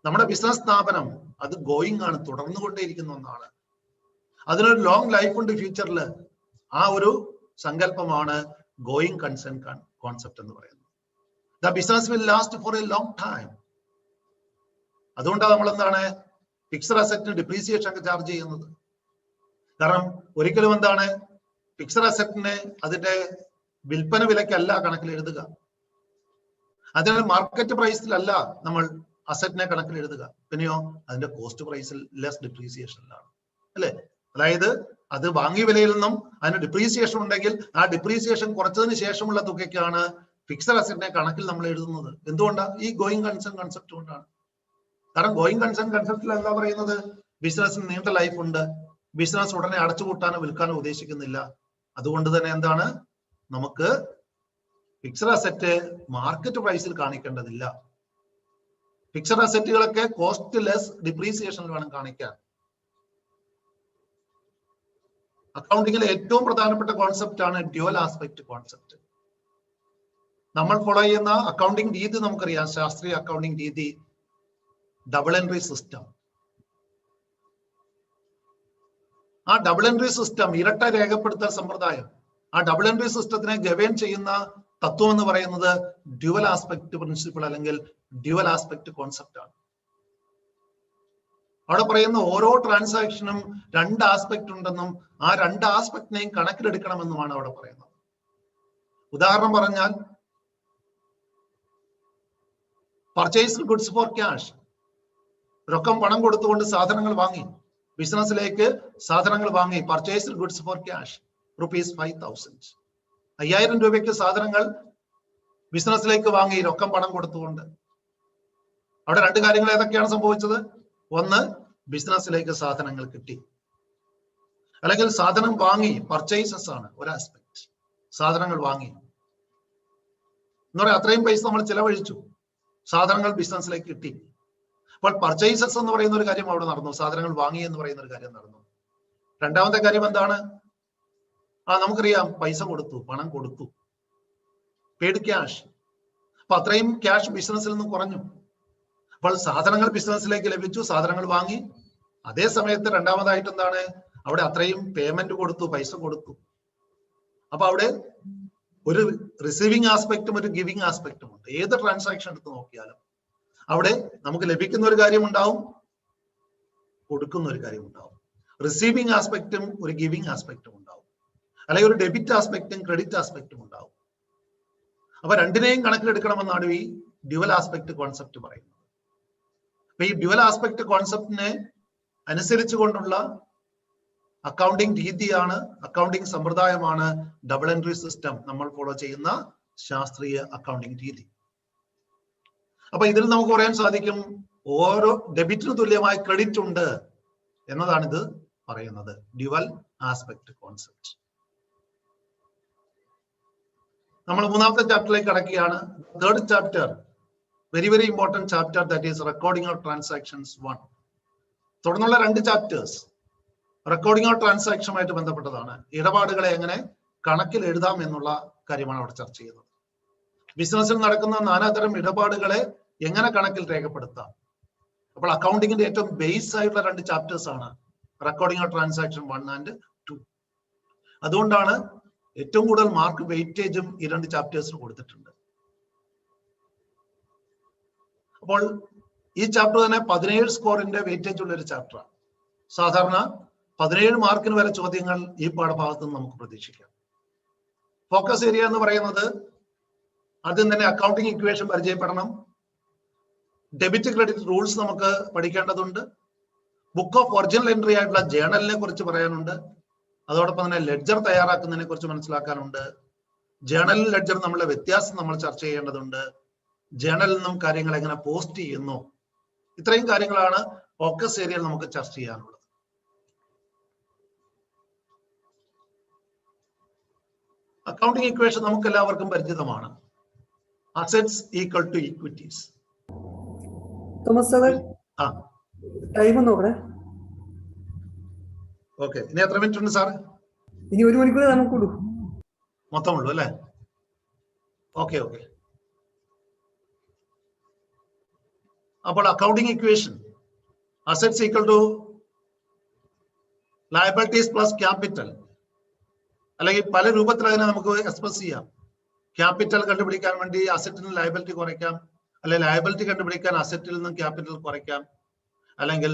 നമ്മുടെ ബിസിനസ് സ്ഥാപനം അത് ഗോയിങ് ആണ്, തുടർന്നുകൊണ്ടേയിരിക്കുന്ന ഒന്നാണ്. അതിനൊരു ലോങ് ലൈഫ് ഉണ്ട് ഫ്യൂച്ചറിൽ. ആ ഒരു സങ്കല്പമാണ് ഗോയിങ് കൺസേൺ കോൺസെപ്റ്റ് എന്ന് പറയുന്നത്. The business will last for a long time. അതുകൊണ്ടാണ് നമ്മൾ എന്താണ് ഫിക്സഡ് അസറ്റിന് ഡിപ്രീസിയേഷൻ ഒക്കെ ചാർജ് ചെയ്യുന്നത്. കാരണം ഒരിക്കലും എന്താണ് ഫിക്സഡ് അസറ്റിനെ അതിന്റെ വിൽപ്പന വിലക്കല്ല കണക്കിൽ എഴുതുക. അതിന് മാർക്കറ്റ് പ്രൈസിലല്ല നമ്മൾ അസറ്റിനെ കണക്കിൽ എഴുതുക. പിന്നെയോ അതിന്റെ കോസ്റ്റ് പ്രൈസിൽ ലെസ് ഡിപ്രീസിയേഷനിലാണ്, അല്ലെ? അതായത് അത് വാങ്ങിയ വിലയിൽ നിന്നും അതിന് ഡിപ്രീസിയേഷൻ ഉണ്ടെങ്കിൽ ആ ഡിപ്രീസിയേഷൻ കുറച്ചതിന് ശേഷമുള്ള തുകയ്ക്കാണ് ഫിക്സഡ് അസറ്റിനെ കണക്കിൽ നമ്മൾ എഴുതുന്നത്. എന്തുകൊണ്ടാണ്? ഈ ഗോയിങ് കൺസേൺ കൺസെപ്റ്റ് കൊണ്ടാണ്. കാരണം ഗോയിങ് കൺസേൺ കൺസെപ്റ്റിൽ എന്താ പറയുന്നത്? ബിസിനസ്സിന് നീണ്ട ലൈഫ് ഉണ്ട്, ബിസിനസ് ഉടനെ അടച്ചുപൂട്ടാനോ വിൽക്കാനോ ഉദ്ദേശിക്കുന്നില്ല. അതുകൊണ്ട് തന്നെ എന്താണ്, നമുക്ക് ഫിക്സഡ് അസറ്റ് മാർക്കറ്റ് പ്രൈസിൽ കാണിക്കേണ്ടതില്ല. ഫിക്സഡ് അസറ്റുകളൊക്കെ കോസ്റ്റ് ലെസ് ഡിപ്രീസിയേഷനിൽ വേണം കാണിക്കാൻ. അക്കൗണ്ടിങ്ങിലെ ഏറ്റവും പ്രധാനപ്പെട്ട കോൺസെപ്റ്റ് ആണ് ഡ്യുവൽ ആസ്പെക്ട് കോൺസെപ്റ്റ്. നമ്മൾ ഫോളോ ചെയ്യുന്ന അക്കൗണ്ടിങ് രീതി നമുക്കറിയാം, ശാസ്ത്രീയ അക്കൗണ്ടിങ് രീതി, ഡബിൾ എൻട്രി സിസ്റ്റം. ആ ഡബിൾ എൻട്രി സിസ്റ്റം, ഇരട്ട രേഖപ്പെടുത്തൽ സമ്പ്രദായം, ആ ഡബിൾ എൻട്രി സിസ്റ്റത്തിനെ ഗവേൺ ചെയ്യുന്ന തത്വം എന്ന് പറയുന്നത് ഡ്യുവൽ ആസ്പെക്ട് പ്രിൻസിപ്പിൾ അല്ലെങ്കിൽ ഡ്യുവൽ ആസ്പെക്ട് കോൺസെപ്റ്റ് ആണ്. അവിടെ പറയുന്ന ഓരോ ട്രാൻസാക്ഷനും രണ്ട് ആസ്പെക്ട് ഉണ്ടെന്നും ആ രണ്ട് ആസ്പെക്ടിനെയും കണക്കിലെടുക്കണമെന്നുമാണ് അവിടെ പറയുന്നത്. ഉദാഹരണം പറഞ്ഞാൽ പർച്ചേസ് ഗുഡ്സ് ഫോർ ക്യാഷ്, രൊക്കം പണം കൊടുത്തുകൊണ്ട് സാധനങ്ങൾ വാങ്ങി, ബിസിനസ്സിലേക്ക് സാധനങ്ങൾ വാങ്ങി, പർച്ചേസ് ഗുഡ്സ് ഫോർ ക്യാഷ് ₹5,000. 5000 രൂപയ്ക്ക് സാധനങ്ങൾ ബിസിനസ്സിലേക്ക് വാങ്ങി രൊക്കം പണം കൊടുത്തുകൊണ്ട്. അവിടെ രണ്ട് കാര്യങ്ങൾ ഏതൊക്കെയാണ് സംഭവിച്ചത്? ഒന്ന്, ബിസിനസ്സിലേക്ക് സാധനങ്ങൾ കിട്ടി, അല്ലെങ്കിൽ സാധനം വാങ്ങി, പർച്ചേസസ് ആണ് ഒരു ആസ്പെക്ട്. സാധനങ്ങൾ വാങ്ങി എന്ന് പറയാം, അത്രയും പൈസ നമ്മൾ ചിലവഴിച്ചു, സാധനങ്ങൾ ബിസിനസ്സിലേക്ക് കിട്ടി. അപ്പോൾ പർച്ചേസസ് എന്ന് പറയുന്ന ഒരു കാര്യം അവിടെ നടന്നു, സാധനങ്ങൾ വാങ്ങി എന്ന് പറയുന്ന ഒരു കാര്യം നടന്നു. രണ്ടാമത്തെ കാര്യം എന്താണ്? നമുക്കറിയാം, പൈസ കൊടുത്തു, പണം കൊടുത്തു, പെയ്ഡ് ക്യാഷ്. അപ്പൊ അത്രയും ക്യാഷ് ബിസിനസ്സിൽ നിന്ന് കുറഞ്ഞു. അപ്പോൾ സാധനങ്ങൾ ബിസിനസ്സിലേക്ക് ലഭിച്ചു, സാധനങ്ങൾ വാങ്ങി. അതേ സമയത്ത് രണ്ടാമതായിട്ട് എന്താണ്? അവിടെ അത്രയും പേയ്മെന്റ് കൊടുത്തു, പൈസ കൊടുത്തു. അപ്പൊ അവിടെ ഒരു റിസീവിങ് ആസ്പെക്റ്റും ഒരു ഗിവിങ് ആസ്പെക്റ്റും ഉണ്ട്. ഏത് ട്രാൻസാക്ഷൻ എടുത്ത് നോക്കിയാലും അവിടെ നമുക്ക് ലഭിക്കുന്ന ഒരു കാര്യം ഉണ്ടാവും, കൊടുക്കുന്ന ഒരു കാര്യം ഉണ്ടാവും. റിസീവിങ് ആസ്പെക്റ്റും ഒരു ഗിവിങ് ആസ്പെക്റ്റും ഉണ്ടാവും, അല്ലെങ്കിൽ ഒരു ഡെബിറ്റ് ആസ്പെക്റ്റും ക്രെഡിറ്റ് ആസ്പെക്റ്റും ഉണ്ടാവും. അപ്പൊ രണ്ടിനെയും കണക്കിലെടുക്കണമെന്നാണ് ഈ ഡ്യുവൽ ആസ്പെക്ട് കോൺസെപ്റ്റ് പറയുന്നത്. അപ്പൊ ഈ ഡ്യുവൽ ആസ്പെക്ട് കോൺസെപ്റ്റിനെ അനുസരിച്ചു കൊണ്ടുള്ള അക്കൗണ്ടിങ് രീതിയാണ്, അക്കൗണ്ടിങ് സമ്പ്രദായമാണ് ഡബിൾ എൻട്രി സിസ്റ്റം, നമ്മൾ ഫോളോ ചെയ്യുന്ന ശാസ്ത്രീയ അക്കൗണ്ടിങ് രീതി. അപ്പൊ ഇതിൽ നമുക്ക് പറയാൻ സാധിക്കും, ഓരോ ഡെബിറ്റിന് തുല്യമായ ക്രെഡിറ്റ് ഉണ്ട് എന്നതാണ് ഇത് പറയുന്നത്, ഡ്യുവൽ ആസ്പെക്ട് കോൺസെപ്റ്റ്. നമ്മൾ മൂന്നാമത്തെ ചാപ്റ്ററിലേക്ക് കടക്കുകയാണ്. Third chapter, very very important chapter, that is recording of transactions 1. തുടർന്നുള്ള രണ്ട് ചാപ്റ്റേഴ്സ് റെക്കോർഡിംഗ് ഓഫ് ട്രാൻസാക്ഷനുമായിട്ട് ബന്ധപ്പെട്ടതാണ്. ഇടപാടുകളെ എങ്ങനെ കണക്കിൽ എഴുതാം എന്നുള്ള കാര്യമാണ് അവിടെ ചർച്ച ചെയ്യുന്നത്. ബിസിനസ്സിൽ നടക്കുന്ന നാനാതരം ഇടപാടുകളെ എങ്ങനെ കണക്കിൽ രേഖപ്പെടുത്താം. അപ്പോൾ അക്കൗണ്ടിങ്ങിന്റെ ഏറ്റവും ബേസ് ആയിട്ടുള്ള രണ്ട് ചാപ്റ്റേഴ്സ് ആണ് റെക്കോർഡിംഗ് ഓഫ് ട്രാൻസാക്ഷൻ 1 and 2. അതുകൊണ്ടാണ് ഏറ്റവും കൂടുതൽ മാർക്ക് വെയിറ്റേജും ഈ രണ്ട് ചാപ്റ്റേഴ്സിന് കൊടുത്തിട്ടുണ്ട്. അപ്പോൾ ഈ ചാപ്റ്റർ തന്നെ 17 സ്കോറിന്റെ വെയിറ്റേജ് ഉള്ള ഒരു ചാപ്റ്ററാണ്. സാധാരണ 17 മാർക്കിന് വരെ ചോദ്യങ്ങൾ ഈ പാഠഭാഗത്ത് നിന്ന് നമുക്ക് പ്രതീക്ഷിക്കാം. ഫോക്കസ് ഏരിയ എന്ന് പറയുന്നത് ആദ്യം തന്നെ അക്കൗണ്ടിങ് ഇക്വേഷൻ പരിചയപ്പെടണം, ഡെബിറ്റ് ക്രെഡിറ്റ് റൂൾസ് നമുക്ക് പഠിക്കേണ്ടതുണ്ട്, ബുക്ക് ഓഫ് ഒറിജിനൽ എൻട്രി ആയിട്ടുള്ള ജേണലിനെ കുറിച്ച് പറയാനുണ്ട്, അതോടൊപ്പം തന്നെ ലെഡ്ജർ തയ്യാറാക്കുന്നതിനെ കുറിച്ച് മനസ്സിലാക്കാനുണ്ട്, ജേണൽ ലെഡ്ജർ നമ്മളുടെ വ്യത്യാസം നമ്മൾ ചർച്ച ചെയ്യേണ്ടതുണ്ട്, ജേണലിൽ നിന്നും കാര്യങ്ങൾ എങ്ങനെ പോസ്റ്റ് ചെയ്യുന്നു, ഇത്രയും കാര്യങ്ങളാണ് ഫോക്കസ് ഏരിയയിൽ നമുക്ക് ചർച്ച ചെയ്യാനുള്ളത്. അക്കൗണ്ടിങ് ഇക്വേഷൻ നമുക്ക് എല്ലാവർക്കും പരിചിതമാണ്. Assets equal to equities. Okay, ഇനി എത്ര മിനിറ്റ് ഉണ്ട് സാർ? ഇനി 1 മണിക്കൂർ നമുക്കുള്ളൂ, മൊത്തമുള്ളൂ അല്ലേ? Okay okay. അപ്പോൾ accounting equation, assets equal to liabilities plus capital, അല്ലെങ്കിൽ പല രൂപത്തിൽ അതിനെ നമുക്ക് എക്സ്പ്രസ് ചെയ്യാം. ക്യാപിറ്റൽ കണ്ടുപിടിക്കാൻ വേണ്ടി അസറ്റിന് ലയബിലിറ്റി കുറയ്ക്കാം, അല്ലെങ്കിൽ ലയബിലിറ്റി കണ്ടുപിടിക്കാൻ അസറ്റിൽ നിന്നും ക്യാപിറ്റൽ കുറയ്ക്കാം, അല്ലെങ്കിൽ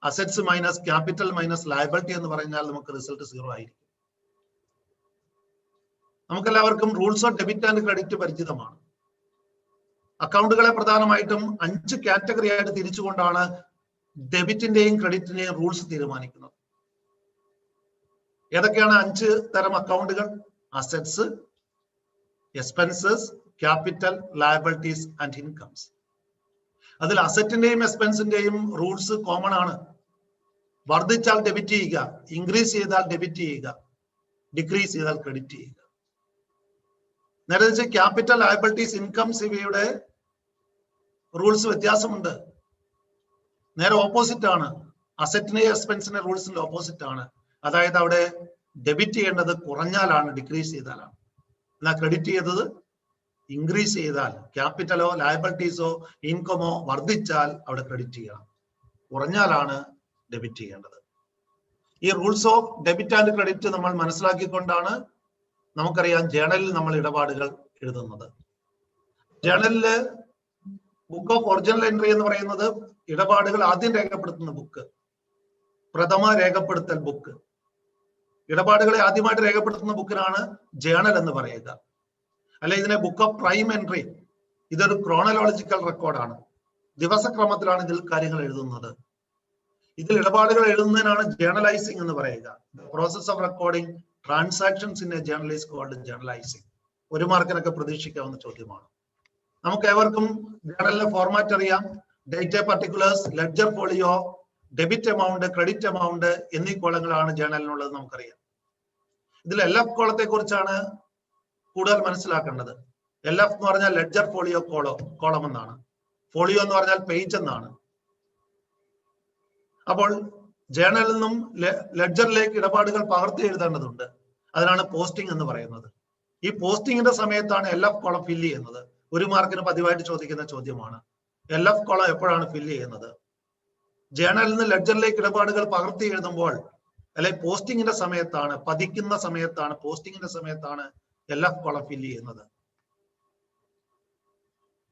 assets minus capital minus liability എന്ന് പറഞ്ഞാൽ നമുക്ക് റിസൾട്ട് 0 ആയിരിക്കും. നമുക്കെല്ലാവർക്കും rules of debit and credit പരിചിതമാണ്. അക്കൗണ്ടുകളെ പ്രധാനമായിട്ടും 5 കാറ്റഗറി ആയിട്ട് തിരിച്ചുകൊണ്ടാണ് ഡെബിറ്റിന്റെയും ക്രെഡിറ്റിന്റെയും റൂൾസ് തീരുമാനിക്കുന്നത്. ഏതൊക്കെയാണ് 5 തരം അക്കൗണ്ടുകൾ? Assets, expenses, capital, liabilities and incomes. അതിൽ അസറ്റിന്റെയും എക്സ്പെൻസിന്റെയും റൂൾസ് കോമൺ ആണ്. വർദ്ധിച്ചാൽ ഡെബിറ്റ് ചെയ്യുക, ഇൻക്രീസ് ചെയ്താൽ ഡെബിറ്റ് ചെയ്യുക, ഡിക്രീസ് ചെയ്താൽ ക്രെഡിറ്റ് ചെയ്യുക. നേരെ ക്യാപിറ്റൽ, ലയബിലിറ്റീസ്, ഇൻകംസ് ഇവയുടെ റൂൾസ് വ്യത്യാസമുണ്ട്. നേരെ ഓപ്പോസിറ്റ് ആണ്. അസറ്റിന്റെ എക്സ്പെൻസിന്റെ റൂൾസിന്റെ ഓപ്പോസിറ്റ് ആണ്. അതായത് അവിടെ ഡെബിറ്റ് ചെയ്യേണ്ടത് കുറഞ്ഞാലാണ്, ഡിക്രീസ് ചെയ്താലാണ്. എന്നാൽ ക്രെഡിറ്റ് ചെയ്തത് ഇൻക്രീസ് ചെയ്താൽ, ക്യാപിറ്റലോ ലയബിലിറ്റീസോ ഇൻകമോ വർദ്ധിച്ചാൽ അവിടെ ക്രെഡിറ്റ് ചെയ്യണം, കുറഞ്ഞാലാണ് ഡെബിറ്റ് ചെയ്യേണ്ടത്. ഈ rules of debit and credit നമ്മൾ മനസ്സിലാക്കിക്കൊണ്ടാണ് നമുക്കറിയാം ജേണലിൽ നമ്മൾ ഇടപാടുകൾ എഴുതുന്നത്. ജേണലില് ബുക്ക് ഓഫ് ഒറിജിനൽ എൻട്രി എന്ന് പറയുന്നത് ഇടപാടുകൾ ആദ്യം രേഖപ്പെടുത്തുന്ന ബുക്ക്, പ്രഥമ രേഖപ്പെടുത്തൽ ബുക്ക്. ഇടപാടുകളെ ആദ്യമായിട്ട് രേഖപ്പെടുത്തുന്ന ബുക്കിനാണ് ജേണൽ എന്ന് പറയുക. അല്ലെ ഇതിനെ ബുക്ക് ഓഫ് പ്രൈം എൻട്രി. ഇതൊരു ക്രോണോളജിക്കൽ റെക്കോർഡാണ്, ദിവസക്രമത്തിലാണ് ഇതിൽ കാര്യങ്ങൾ എഴുതുന്നത്. ഇതിൽ ഇടപാടുകൾ എഴുതുന്നതിനാണ് ജേർണലൈസിംഗ് എന്ന് പറയുക. Process of recording transactions in a journal is called journalising. 1 മാർക്കിനൊക്കെ പ്രതീക്ഷിക്കാവുന്ന ചോദ്യമാണ്. നമുക്ക് ഏവർക്കും ജേർണലിലെ ഫോർമാറ്റ് അറിയാം. Date particulars, ledger folio, debit amount, credit amount എന്നീ കോളങ്ങളാണ് ജേർണലിനുള്ളത് നമുക്കറിയാം. ഇതിൽ LF കോളത്തെ കുറിച്ചാണ് കൂടുതൽ മനസ്സിലാക്കേണ്ടത്. LF എന്ന് പറഞ്ഞാൽ ലെഡ്ജർ ഫോളിയോ കോളം എന്നാണ്. ഫോളിയോ എന്ന് പറഞ്ഞാൽ പേജ് എന്നാണ്. അപ്പോൾ ജേർണലിൽ നിന്നും ലെഡ്ജറിലേക്ക് ഇടപാടുകൾ പകർത്തി എഴുതേണ്ടതുണ്ട്. അതിനാണ് പോസ്റ്റിംഗ് എന്ന് പറയുന്നത്. ഈ പോസ്റ്റിംഗിന്റെ സമയത്താണ് LF കോളം ഫില്ല് ചെയ്യുന്നത്. 1 മാർക്കിന് പതിവായിട്ട് ചോദിക്കുന്ന ചോദ്യമാണ്. LF കോളം എപ്പോഴാണ് ഫില്ല് ചെയ്യുന്നത്? ജേർണലിൽ നിന്ന് ലെഡ്ജറിലേക്ക് ഇടപാടുകൾ പകർത്തി എഴുതുമ്പോൾ, അല്ലെ പോസ്റ്റിംഗിന്റെ സമയത്താണ്, പതിക്കുന്ന സമയത്താണ്, പോസ്റ്റിംഗിന്റെ സമയത്താണ് LF കോളം ഫില്ല് ചെയ്യുന്നത്.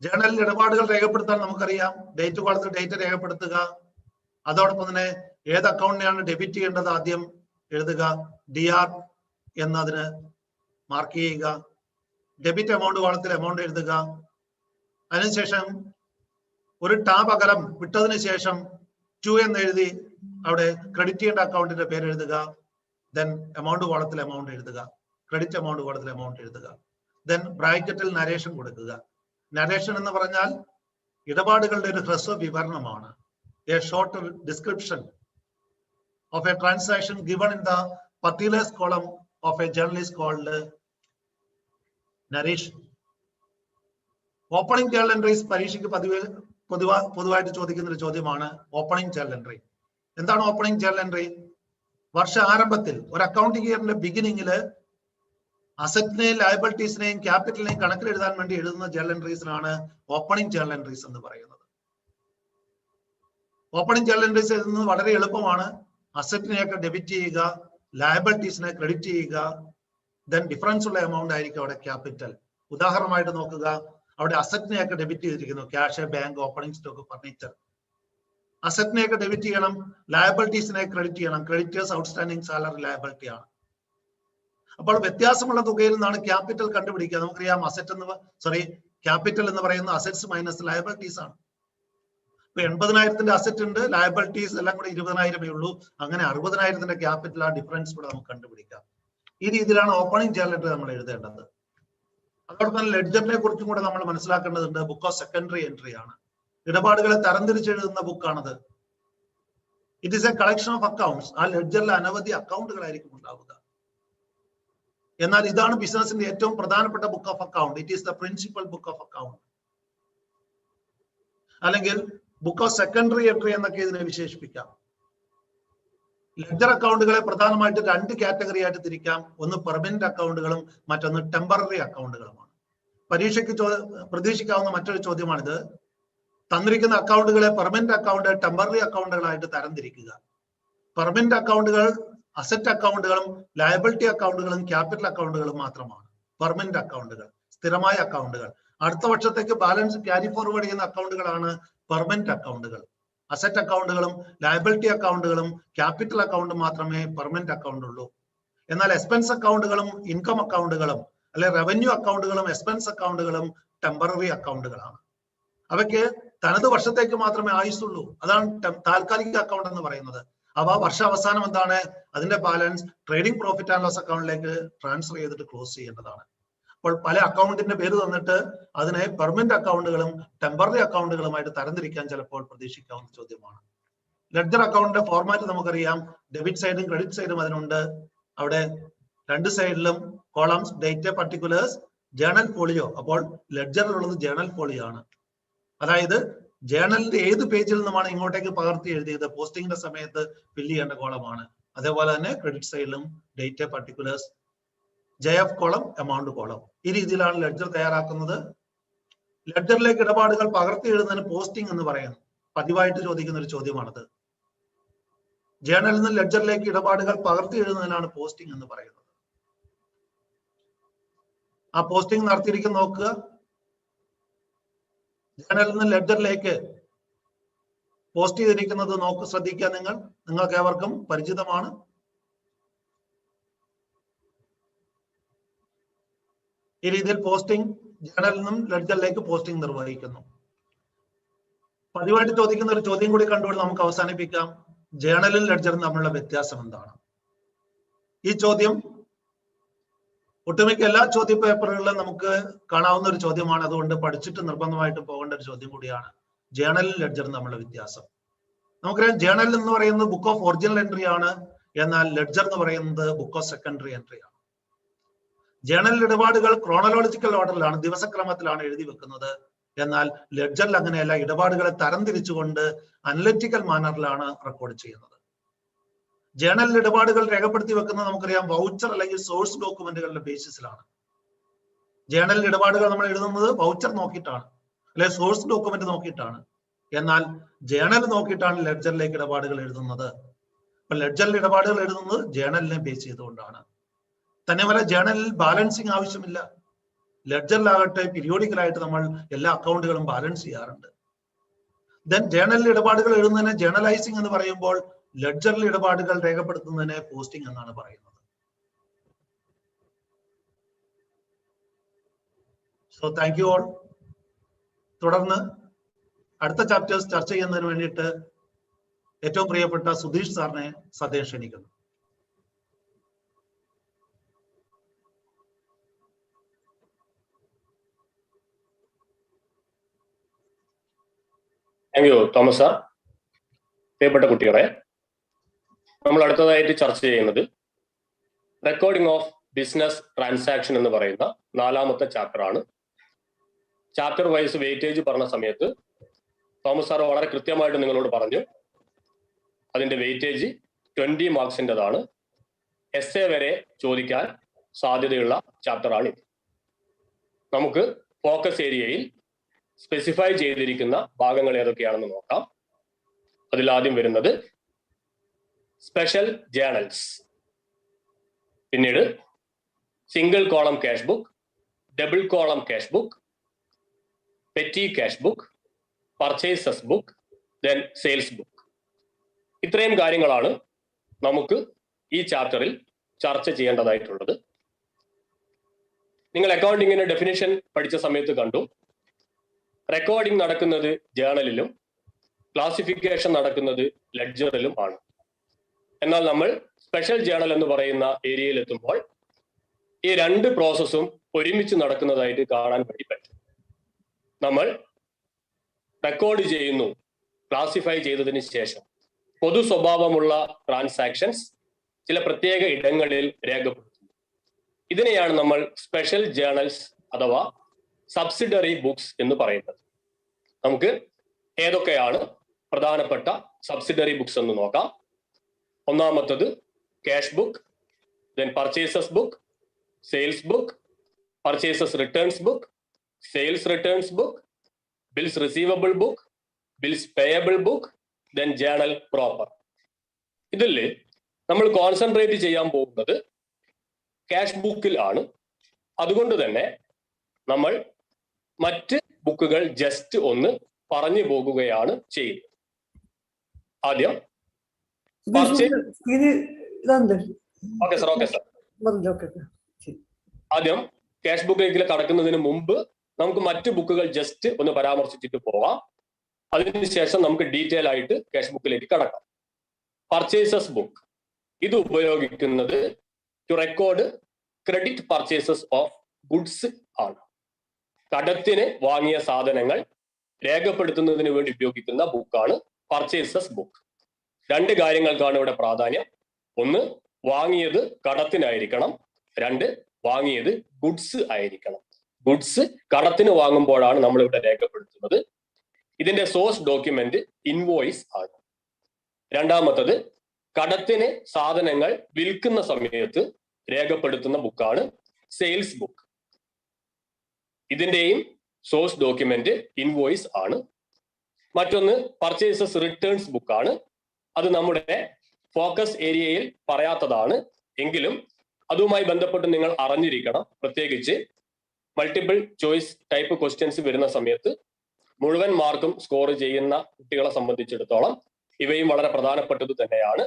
ജേർണലിൽ ഇടപാടുകൾ രേഖപ്പെടുത്താൻ നമുക്കറിയാം. ഡേറ്റ് കോളത്തിൽ ഡേറ്റ് രേഖപ്പെടുത്തുക. അതോടൊപ്പം തന്നെ ഏത് അക്കൗണ്ടിനെയാണ് ഡെബിറ്റ് ചെയ്യേണ്ടത് ആദ്യം എഴുതുക, DR എന്നതിന് മാർക്ക് ചെയ്യുക. ഡെബിറ്റ് എമൗണ്ട് കോളത്തിൽ എമൗണ്ട് എഴുതുക. അതിനുശേഷം ഒരു ടാബ് അകലം വിട്ടതിന് ശേഷം 2 എന്ന് എഴുതി അവിടെ ക്രെഡിറ്റ് ചെയ്യേണ്ട അക്കൗണ്ടിന്റെ പേര് എഴുതുക. ദെൻ എമൗണ്ട് കോളത്തിൽ എമൗണ്ട് എഴുതുക, ക്രെഡിറ്റ് എമൗണ്ട് കോളത്തിൽ എമൗണ്ട് എഴുതുക. ദെൻ ബ്രാക്കറ്റിൽ നരേഷൻ കൊടുക്കുക. നരേഷൻ എന്ന് പറഞ്ഞാൽ ഇടപാടുകളുടെ ഒരു ഹ്രസ്വ വിവരണമാണ്. A short description of a transaction given in the particulars column of a journal is called narration. Opening journal entries പരീക്ഷയ്ക്ക് പൊതുവായിട്ട് ചോദിക്കുന്ന ഒരു ചോദ്യമാണ് ഓപ്പണിംഗ് ജേർണൽ എൻട്രി. എന്താണ് ഓപ്പണിംഗ് ജേർണൽ എൻട്രി? വർഷ ആരംഭത്തിൽ ഒരു അക്കൗണ്ടിംഗ് ഇയറിന്റെ ബിഗിനിങ്ങില് അസറ്റിനെയും ലയബിലിറ്റീസിനെയും ക്യാപിറ്റലിനെയും കണക്കിലെഴുതാൻ വേണ്ടി എഴുതുന്ന ജേർണൽ എൻട്രീസിനാണ് ഓപ്പണിംഗ് ജേർണൽ എൻട്രീസ് എന്ന് പറയുന്നത്. ഓപ്പണിംഗ് ജേർണൽ എൻട്രീസ് എഴുതുന്നത് വളരെ എളുപ്പമാണ്. അസറ്റിനെയൊക്കെ ഡെബിറ്റ് ചെയ്യുക, ലയബിലിറ്റീസിനെ ക്രെഡിറ്റ് ചെയ്യുക. ദെൻ ഡിഫറൻസ് ഉള്ള എമൗണ്ട് ആയിരിക്കും അവിടെ ക്യാപിറ്റൽ. ഉദാഹരണമായിട്ട് നോക്കുക, അവിടെ അസറ്റിനെയൊക്കെ ഡെബിറ്റ് ചെയ്തിരിക്കുന്നു. Cash, bank, opening stock, furniture. അസറ്റിനെയൊക്കെ ഡെബിറ്റ് ചെയ്യണം, ലയബിലിറ്റീസിനെ ക്രെഡിറ്റ് ചെയ്യണം. ക്രെഡിറ്റേഴ്സ് ഔട്ട്സ്റ്റാൻഡിംഗ് സാലറി ലയബിലിറ്റി ആണ്. അപ്പോൾ വ്യത്യാസമുള്ള തുകയിൽ നിന്നാണ് ക്യാപിറ്റൽ കണ്ടുപിടിക്കുക. നമുക്കറിയാം ക്യാപിറ്റൽ എന്ന് പറയുന്ന അസറ്റ്സ് മൈനസ് ലയബിലിറ്റീസ് ആണ്. ഇപ്പൊ 80,000 അസറ്റ് ഉണ്ട്, ലയബിലിറ്റീസ് എല്ലാം കൂടെ 20,000 ഉള്ളൂ. അങ്ങനെ 60,000 ക്യാപിറ്റൽ ആ ഡിഫറൻസ് കൂടെ നമുക്ക് കണ്ടുപിടിക്കാം. ഈ രീതിയിലാണ് ഓപ്പണിംഗ് ജേർണൽ എൻട്രി നമ്മൾ എഴുതേണ്ടത്. അതോടൊപ്പം ലെഡ്ജറിനെ കുറിച്ചും കൂടെ നമ്മൾ മനസ്സിലാക്കേണ്ടതുണ്ട്. ബുക്ക് ഓഫ് സെക്കൻഡറി എൻട്രി ആണ്. ഇടപാടുകളെ തരംതിരിച്ചെഴുതുന്ന ബുക്കാണത്. It is a collection of accounts. ആ ലെഡ്ജറിൽ അനവധി അക്കൗണ്ടുകളായിരിക്കും ഉണ്ടാവുക. എന്നാൽ ഇതാണ് ബിസിനസിന്റെ ഏറ്റവും പ്രധാനപ്പെട്ട book of account. It is the principal book of account. അല്ലെങ്കിൽ ബുക്ക് ഓഫ് സെക്കൻഡറി എൻട്രി എന്നൊക്കെ ഇതിനെ വിശേഷിപ്പിക്കാം. ലെഡ്ജർ അക്കൗണ്ടുകളെ പ്രധാനമായിട്ട് 2 കാറ്റഗറി ആയിട്ട് തിരിക്കാം. ഒന്ന് പെർമനന്റ് അക്കൗണ്ടുകളും മറ്റൊന്ന് ടെമ്പററി അക്കൗണ്ടുകളുമാണ്. പരീക്ഷയ്ക്ക് പ്രതീക്ഷിക്കാവുന്ന മറ്റൊരു ചോദ്യമാണിത്. തന്നിരിക്കുന്ന അക്കൗണ്ടുകളെ പെർമനന്റ് അക്കൗണ്ട്, ടെമ്പററി അക്കൗണ്ടുകളായിട്ട് തരംതിരിക്കുക. പെർമനന്റ് അക്കൗണ്ടുകൾ അസറ്റ് അക്കൗണ്ടുകളും ലയബിലിറ്റി അക്കൗണ്ടുകളും ക്യാപിറ്റൽ അക്കൗണ്ടുകളും മാത്രമാണ്. പെർമനന്റ് അക്കൗണ്ടുകൾ, സ്ഥിരമായ അക്കൗണ്ടുകൾ, അടുത്ത വർഷത്തേക്ക് ബാലൻസ് ക്യാരി ഫോർവേഡ് ചെയ്യുന്ന അക്കൗണ്ടുകളാണ് പെർമനന്റ് അക്കൗണ്ടുകൾ. അസറ്റ് അക്കൗണ്ടുകളും ലയബിലിറ്റി അക്കൗണ്ടുകളും ക്യാപിറ്റൽ അക്കൗണ്ടും മാത്രമേ പെർമനന്റ് അക്കൗണ്ട് ഉള്ളൂ. എന്നാൽ എക്സ്പെൻസ് അക്കൗണ്ടുകളും ഇൻകം അക്കൗണ്ടുകളും അല്ലെ റവന്യൂ അക്കൗണ്ടുകളും എക്സ്പെൻസ് അക്കൗണ്ടുകളും ടെമ്പററി അക്കൗണ്ടുകളാണ്. അവയ്ക്ക് തനത് വർഷത്തേക്ക് മാത്രമേ ആയുസുള്ളൂ. അതാണ് താൽക്കാലിക അക്കൗണ്ട് എന്ന് പറയുന്നത്. അവ വർഷാവസാനം എന്താണ്, അതിന്റെ balance trading profit and loss അക്കൗണ്ടിലേക്ക് ട്രാൻസ്ഫർ ചെയ്തിട്ട് ക്ലോസ് ചെയ്യേണ്ടതാണ്. അപ്പോൾ പല അക്കൗണ്ടിന്റെ പേര് തന്നിട്ട് അതിനെ പെർമനന്റ് അക്കൗണ്ടുകളും ടെമ്പററി അക്കൗണ്ടുകളുമായിട്ട് തരംതിരിക്കാൻ ചിലപ്പോൾ പ്രതീക്ഷിക്കാവുന്ന ചോദ്യമാണ്. ലെഡ്ജർ അക്കൗണ്ടിന്റെ ഫോർമാറ്റ് നമുക്കറിയാം. ഡെബിറ്റ് സൈഡും ക്രെഡിറ്റ് സൈഡും അതിനുണ്ട്. അവിടെ 2 സൈഡിലും columns, date particulars, journal folio. അപ്പോൾ ലെഡ്ജറിലുള്ളത് ജേർണൽ ഫോളിയോ ആണ്. അതായത് ജേർണലിന്റെ ഏത് പേജിൽ നിന്നുമാണ് ഇങ്ങോട്ടേക്ക് പകർത്തി എഴുതിയത് പോസ്റ്റിംഗിന്റെ സമയത്ത് ഫില്ല് ചെയ്യേണ്ട കോളമാണ്. അതേപോലെ തന്നെ ക്രെഡിറ്റ് സൈഡിലും date particulars, JF column, amount column. ഈ രീതിയിലാണ് ലെഡ്ജർ തയ്യാറാക്കുന്നത്. ലെഡ്ജറിലേക്ക് ഇടപാടുകൾ പകർത്തി എഴുതുന്നതിന് പോസ്റ്റിംഗ് എന്ന് പറയുന്നു. പതിവായിട്ട് ചോദിക്കുന്ന ഒരു ചോദ്യമാണത്. ജേണലിൽ നിന്ന് ലെഡ്ജറിലേക്ക് ഇടപാടുകൾ പകർത്തി എഴുതുന്നതിനാണ് പോസ്റ്റിംഗ് എന്ന് പറയുന്നത്. ആ പോസ്റ്റിംഗ് നടത്തിയിരിക്കുന്ന നോക്കുക. ജേണലിൽ നിന്ന് ലെഡ്ജറിലേക്ക് പോസ്റ്റ് ചെയ്തിരിക്കുന്നത് ശ്രദ്ധിക്കുക. നിങ്ങൾക്ക് ഏവർക്കും പരിചിതമാണ്. ഈ രീതിയിൽ പോസ്റ്റിംഗ് ജേണലിൽ നിന്നും ലെഡ്ജറിലേക്ക് പോസ്റ്റിംഗ് നിർവഹിക്കുന്നു. പതിവായിട്ട് ചോദിക്കുന്ന ഒരു ചോദ്യം കൂടി കണ്ടുകൊണ്ട് നമുക്ക് അവസാനിപ്പിക്കാം. ജേണലും ലെഡ്ജറും തമ്മിലുള്ള വ്യത്യാസം എന്താണ്? ഈ ചോദ്യം ഒട്ടുമിക്ക എല്ലാ ചോദ്യ പേപ്പറുകളിലും നമുക്ക് കാണാവുന്ന ഒരു ചോദ്യമാണ്. അതുകൊണ്ട് പഠിച്ചിട്ട് നിർബന്ധമായിട്ട് പോകേണ്ട ഒരു ചോദ്യം കൂടിയാണ്. ജേണലും ലെഡ്ജറും തമ്മിലുള്ള വ്യത്യാസം. നമുക്കറിയാം, ജേണൽ എന്ന് പറയുന്നത് ബുക്ക് ഓഫ് ഒറിജിനൽ എൻട്രി ആണ്. എന്നാൽ ലെഡ്ജർ എന്ന് പറയുന്നത് ബുക്ക് ഓഫ് സെക്കൻഡറി എൻട്രി ആണ്. ജേണൽ ഇടപാടുകൾ ക്രോണോളജിക്കൽ ഓർഡറിലാണ്, ദിവസക്രമത്തിലാണ് എഴുതി വെക്കുന്നത്. എന്നാൽ ലെഡ്ജറിൽ അങ്ങനെയല്ല, ഇടപാടുകളെ തരംതിരിച്ചുകൊണ്ട് അനലിറ്റിക്കൽ മാനറിലാണ് റെക്കോർഡ് ചെയ്യുന്നത്. ജേണലിൽ ഇടപാടുകൾ രേഖപ്പെടുത്തി വെക്കുന്നത് നമുക്കറിയാം വൗച്ചർ അല്ലെങ്കിൽ സോഴ്സ് ഡോക്യുമെന്റുകളുടെ ബേസിസിലാണ്. ജേണലിൽ ഇടപാടുകൾ നമ്മൾ എഴുതുന്നത് വൗച്ചർ നോക്കിയിട്ടാണ്, അല്ലെങ്കിൽ സോഴ്സ് ഡോക്യുമെന്റ് നോക്കിയിട്ടാണ്. എന്നാൽ ജേണൽ നോക്കിയിട്ടാണ് ലെഡ്ജറിലേക്ക് ഇടപാടുകൾ എഴുതുന്നത്. അപ്പൊ ലെഡ്ജറിൽ ഇടപാടുകൾ എഴുതുന്നത് ജേണലിനെ ബേസ് ചെയ്തുകൊണ്ടാണ്. തന്നെയുമല്ല, ജേണലിൽ ബാലൻസിങ് ആവശ്യമില്ല. ലെഡ്ജറിലാകട്ടെ പീരിയോഡിക്കലായിട്ട് നമ്മൾ എല്ലാ അക്കൗണ്ടുകളും ബാലൻസ് ചെയ്യാറുണ്ട്. ദെൻ ജേണലിൽ ഇടപാടുകൾ എഴുതുന്നതിനെ ജേണലൈസിംഗ് എന്ന് പറയുമ്പോൾ ലെഡ്ജറിൽ ഇടപാടുകൾ രേഖപ്പെടുത്തുന്നതിനെ പോസ്റ്റിംഗ് എന്നാണ് പറയുന്നത്. So thank you all. തുടർന്ന് അടുത്ത ചാപ്റ്റേഴ്സ് ചർച്ച ചെയ്യുന്നതിന് വേണ്ടിയിട്ട് ഏറ്റവും പ്രിയപ്പെട്ട സുധീഷ് സാറിനെ സദ്യം ക്ഷണിക്കുന്നു. Thank you Thomas sir. പ്രിയപ്പെട്ട കുട്ടികളെ, നമ്മൾ അടുത്തതായിട്ട് ചർച്ച ചെയ്യുന്നത് റെക്കോർഡിംഗ് ഓഫ് ബിസിനസ് ട്രാൻസാക്ഷൻ എന്ന് പറയുന്ന 4ാമത്തെ ചാപ്റ്റർ ആണ്. ചാപ്റ്റർ വൈസ് വെയിറ്റേജ് പറഞ്ഞ സമയത്ത് തോമസ് സാർ വളരെ കൃത്യമായിട്ട് നിങ്ങളോട് പറഞ്ഞു അതിന്റെ വെയിറ്റേജ് 20 മാർക്സിൻ്റെതാണ്. എസ്എ വരെ ചോദിക്കാൻ സാധ്യതയുള്ള ചാപ്റ്റർ ആണ് ഇത്. നമുക്ക് ഫോക്കസ് ഏരിയയിൽ സ്പെസിഫൈ ചെയ്തിരിക്കുന്ന ഭാഗങ്ങൾ ഏതൊക്കെയാണെന്ന് നോക്കാം. അതിലാദ്യം വരുന്നത് സ്പെഷ്യൽ ജേണൽസ്, പിന്നീട് single column cash book, double column cash book, petty cash book, purchases book, then sales book. ഇത്രയും കാര്യങ്ങളാണ് നമുക്ക് ഈ ചാപ്റ്ററിൽ ചർച്ച ചെയ്യേണ്ടതായിട്ടുള്ളത്. നിങ്ങൾ അക്കൗണ്ടിങ്ങിന്റെ ഡെഫിനിഷൻ പഠിച്ച സമയത്ത് കണ്ടു, റെക്കോർഡിംഗ് നടക്കുന്നത് ജേണലിലും ക്ലാസിഫിക്കേഷൻ നടക്കുന്നത് ലെഡ്ജറിലും ആണ്. എന്നാൽ നമ്മൾ സ്പെഷ്യൽ ജേണൽ എന്ന് പറയുന്ന ഏരിയയിൽ എത്തുമ്പോൾ ഈ 2 പ്രോസസ്സും ഒരുമിച്ച് നടക്കുന്നതായിട്ട് കാണാൻ വേണ്ടി പറ്റും. നമ്മൾ റെക്കോർഡ് ചെയ്യുന്നു, ക്ലാസിഫൈ ചെയ്തതിന് ശേഷം പൊതു സ്വഭാവമുള്ള ട്രാൻസാക്ഷൻസ് ചില പ്രത്യേക ഇടങ്ങളിൽ രേഖപ്പെടുത്തുന്നു. ഇതിനെയാണ് നമ്മൾ സ്പെഷ്യൽ ജേണൽസ് അഥവാ സബ്സിഡറി ബുക്സ് എന്ന് പറയുന്നത്. നമുക്ക് ഏതൊക്കെയാണ് പ്രധാനപ്പെട്ട സബ്സിഡറി ബുക്സ് എന്ന് നോക്കാം. ഒന്നാമത്തത് cash book, then purchases book, sales book, purchases returns book, sales returns book, bills receivable book, bills payable book, then journal proper. ഇതിൽ നമ്മൾ കോൺസെൻട്രേറ്റ് ചെയ്യാൻ പോകുന്നത് ക്യാഷ് ബുക്കിൽ ആണ്. അതുകൊണ്ട് തന്നെ നമ്മൾ മറ്റ് ബുക്കുകൾ ജസ്റ്റ് ഒന്ന് പറഞ്ഞു പോകുകയാണ് ചെയ്യുന്നത്. ആദ്യം ആദ്യം ക്യാഷ് ബുക്കിലേക്ക് കടക്കുന്നതിന് മുമ്പ് നമുക്ക് മറ്റ് ബുക്കുകൾ ജസ്റ്റ് ഒന്ന് പരാമർശിച്ചിട്ട് പോവാം. അതിനുശേഷം നമുക്ക് ഡീറ്റെയിൽ ആയിട്ട് ക്യാഷ് ബുക്കിലേക്ക് കടക്കാം. പർച്ചേസസ് ബുക്ക് ഇത് ഉപയോഗിക്കുന്നത് to record credit purchases of goods ആണ്. കടത്തിന് വാങ്ങിയ സാധനങ്ങൾ രേഖപ്പെടുത്തുന്നതിന് വേണ്ടി ഉപയോഗിക്കുന്ന ബുക്കാണ് പർച്ചേസസ് ബുക്ക്. 2 കാര്യങ്ങൾക്കാണ് ഇവിടെ പ്രാധാന്യം. ഒന്ന്, വാങ്ങിയത് കടത്തിനായിരിക്കണം. 2, വാങ്ങിയത് ഗുഡ്സ് ആയിരിക്കണം. ഗുഡ്സ് കടത്തിന് വാങ്ങുമ്പോഴാണ് നമ്മൾ ഇവിടെ രേഖപ്പെടുത്തുന്നത്. ഇതിന്റെ സോഴ്സ് ഡോക്യുമെന്റ് ഇൻവോയ്സ് ആണ്. രണ്ടാമത്തത്, കടത്തിന് സാധനങ്ങൾ വിൽക്കുന്ന സമയത്ത് രേഖപ്പെടുത്തുന്ന ബുക്കാണ് സെയിൽസ് ബുക്ക്. ഇതിന്റെയും സോഴ്സ് ഡോക്യുമെന്റ് ഇൻവോയ്സ് ആണ്. മറ്റൊന്ന് പർച്ചേസസ് റിട്ടേൺസ് ബുക്ക് ആണ്. അത് നമ്മുടെ ഫോക്കസ് ഏരിയയിൽ പറയാത്തതാണ്, എങ്കിലും അതുമായി ബന്ധപ്പെട്ട് നിങ്ങൾ അറിഞ്ഞിരിക്കണം. പ്രത്യേകിച്ച് മൾട്ടിപ്പിൾ ചോയ്സ് ടൈപ്പ് ക്വസ്റ്റ്യൻസ് വരുന്ന സമയത്ത് മുഴുവൻ മാർക്കും സ്കോർ ചെയ്യുന്ന കുട്ടികളെ സംബന്ധിച്ചിടത്തോളം ഇവയും വളരെ പ്രധാനപ്പെട്ടത് തന്നെയാണ്.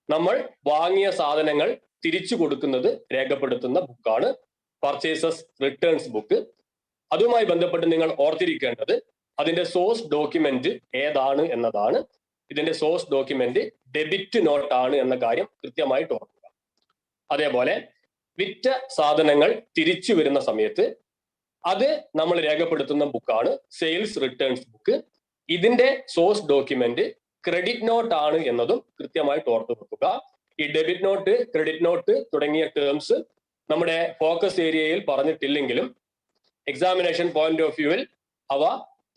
നമ്മൾ വാങ്ങിയ സാധനങ്ങൾ തിരിച്ചു കൊടുക്കുന്നത് രേഖപ്പെടുത്തുന്ന ബുക്കാണ് പർച്ചേസസ് റിട്ടേൺസ് ബുക്ക്. അതുമായി ബന്ധപ്പെട്ട് നിങ്ങൾ ഓർത്തിരിക്കേണ്ടത് അതിന്റെ സോഴ്സ് ഡോക്യുമെന്റ് ഏതാണ് എന്നതാണ്. ഇതിന്റെ സോഴ്സ് ഡോക്യുമെന്റ് ഡെബിറ്റ് നോട്ട് ആണ് എന്ന കാര്യം കൃത്യമായിട്ട് ഓർക്കുക. അതേപോലെ വിറ്റ സാധനങ്ങൾ തിരിച്ചു വരുന്ന സമയത്ത് അത് നമ്മൾ രേഖപ്പെടുത്തുന്ന ബുക്കാണ് സെയിൽസ് റിട്ടേൺസ് ബുക്ക്. ഇതിന്റെ സോഴ്സ് ഡോക്യുമെന്റ് ക്രെഡിറ്റ് നോട്ട് ആണ് എന്നതും കൃത്യമായിട്ട് ഓർത്തു വെക്കുക. ഈ ഡെബിറ്റ് നോട്ട്, ക്രെഡിറ്റ് നോട്ട് തുടങ്ങിയ ടേംസ് നമ്മുടെ ഫോക്കസ് ഏരിയയിൽ പറഞ്ഞിട്ടില്ലെങ്കിലും എക്സാമിനേഷൻ പോയിന്റ് ഓഫ് വ്യൂവിൽ അവ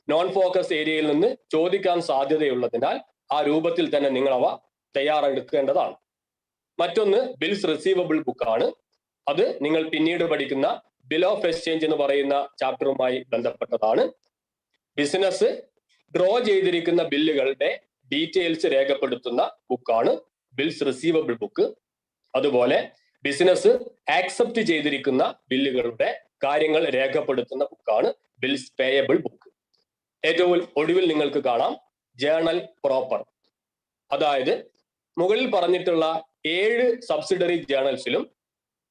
നോൺ ഫോക്കസ് ഏരിയയിൽ നിന്ന് ചോദിക്കാൻ സാധ്യതയുള്ളതിനാൽ ആ രൂപത്തിൽ തന്നെ നിങ്ങൾ അവ തയ്യാറെടുക്കേണ്ടതാണ്. മറ്റൊന്ന് ബിൽസ് റിസീവബിൾ ബുക്കാണ്. അത് നിങ്ങൾ പിന്നീട് പഠിക്കുന്ന ബിൽ ഓഫ് എക്സ്ചേഞ്ച് എന്ന് പറയുന്ന ചാപ്റ്ററുമായി ബന്ധപ്പെട്ടതാണ്. ബിസിനസ് ഡ്രോ ചെയ്തിരിക്കുന്ന ബില്ലുകളുടെ ഡീറ്റെയിൽസ് രേഖപ്പെടുത്തുന്ന ബുക്കാണ് ബിൽസ് റിസീവബിൾ ബുക്ക്. അതുപോലെ ബിസിനസ് ആക്സെപ്റ്റ് ചെയ്തിരിക്കുന്ന ബില്ലുകളുടെ കാര്യങ്ങൾ രേഖപ്പെടുത്തുന്ന ബുക്കാണ് ബിൽസ് പേയബിൾ ബുക്ക്. ഏറ്റവും ഒടുവിൽ നിങ്ങൾക്ക് കാണാം ജേണൽ പ്രോപ്പർ. അതായത് മുകളിൽ പറഞ്ഞിട്ടുള്ള 7 സബ്സിഡറി ജേണൽസിലും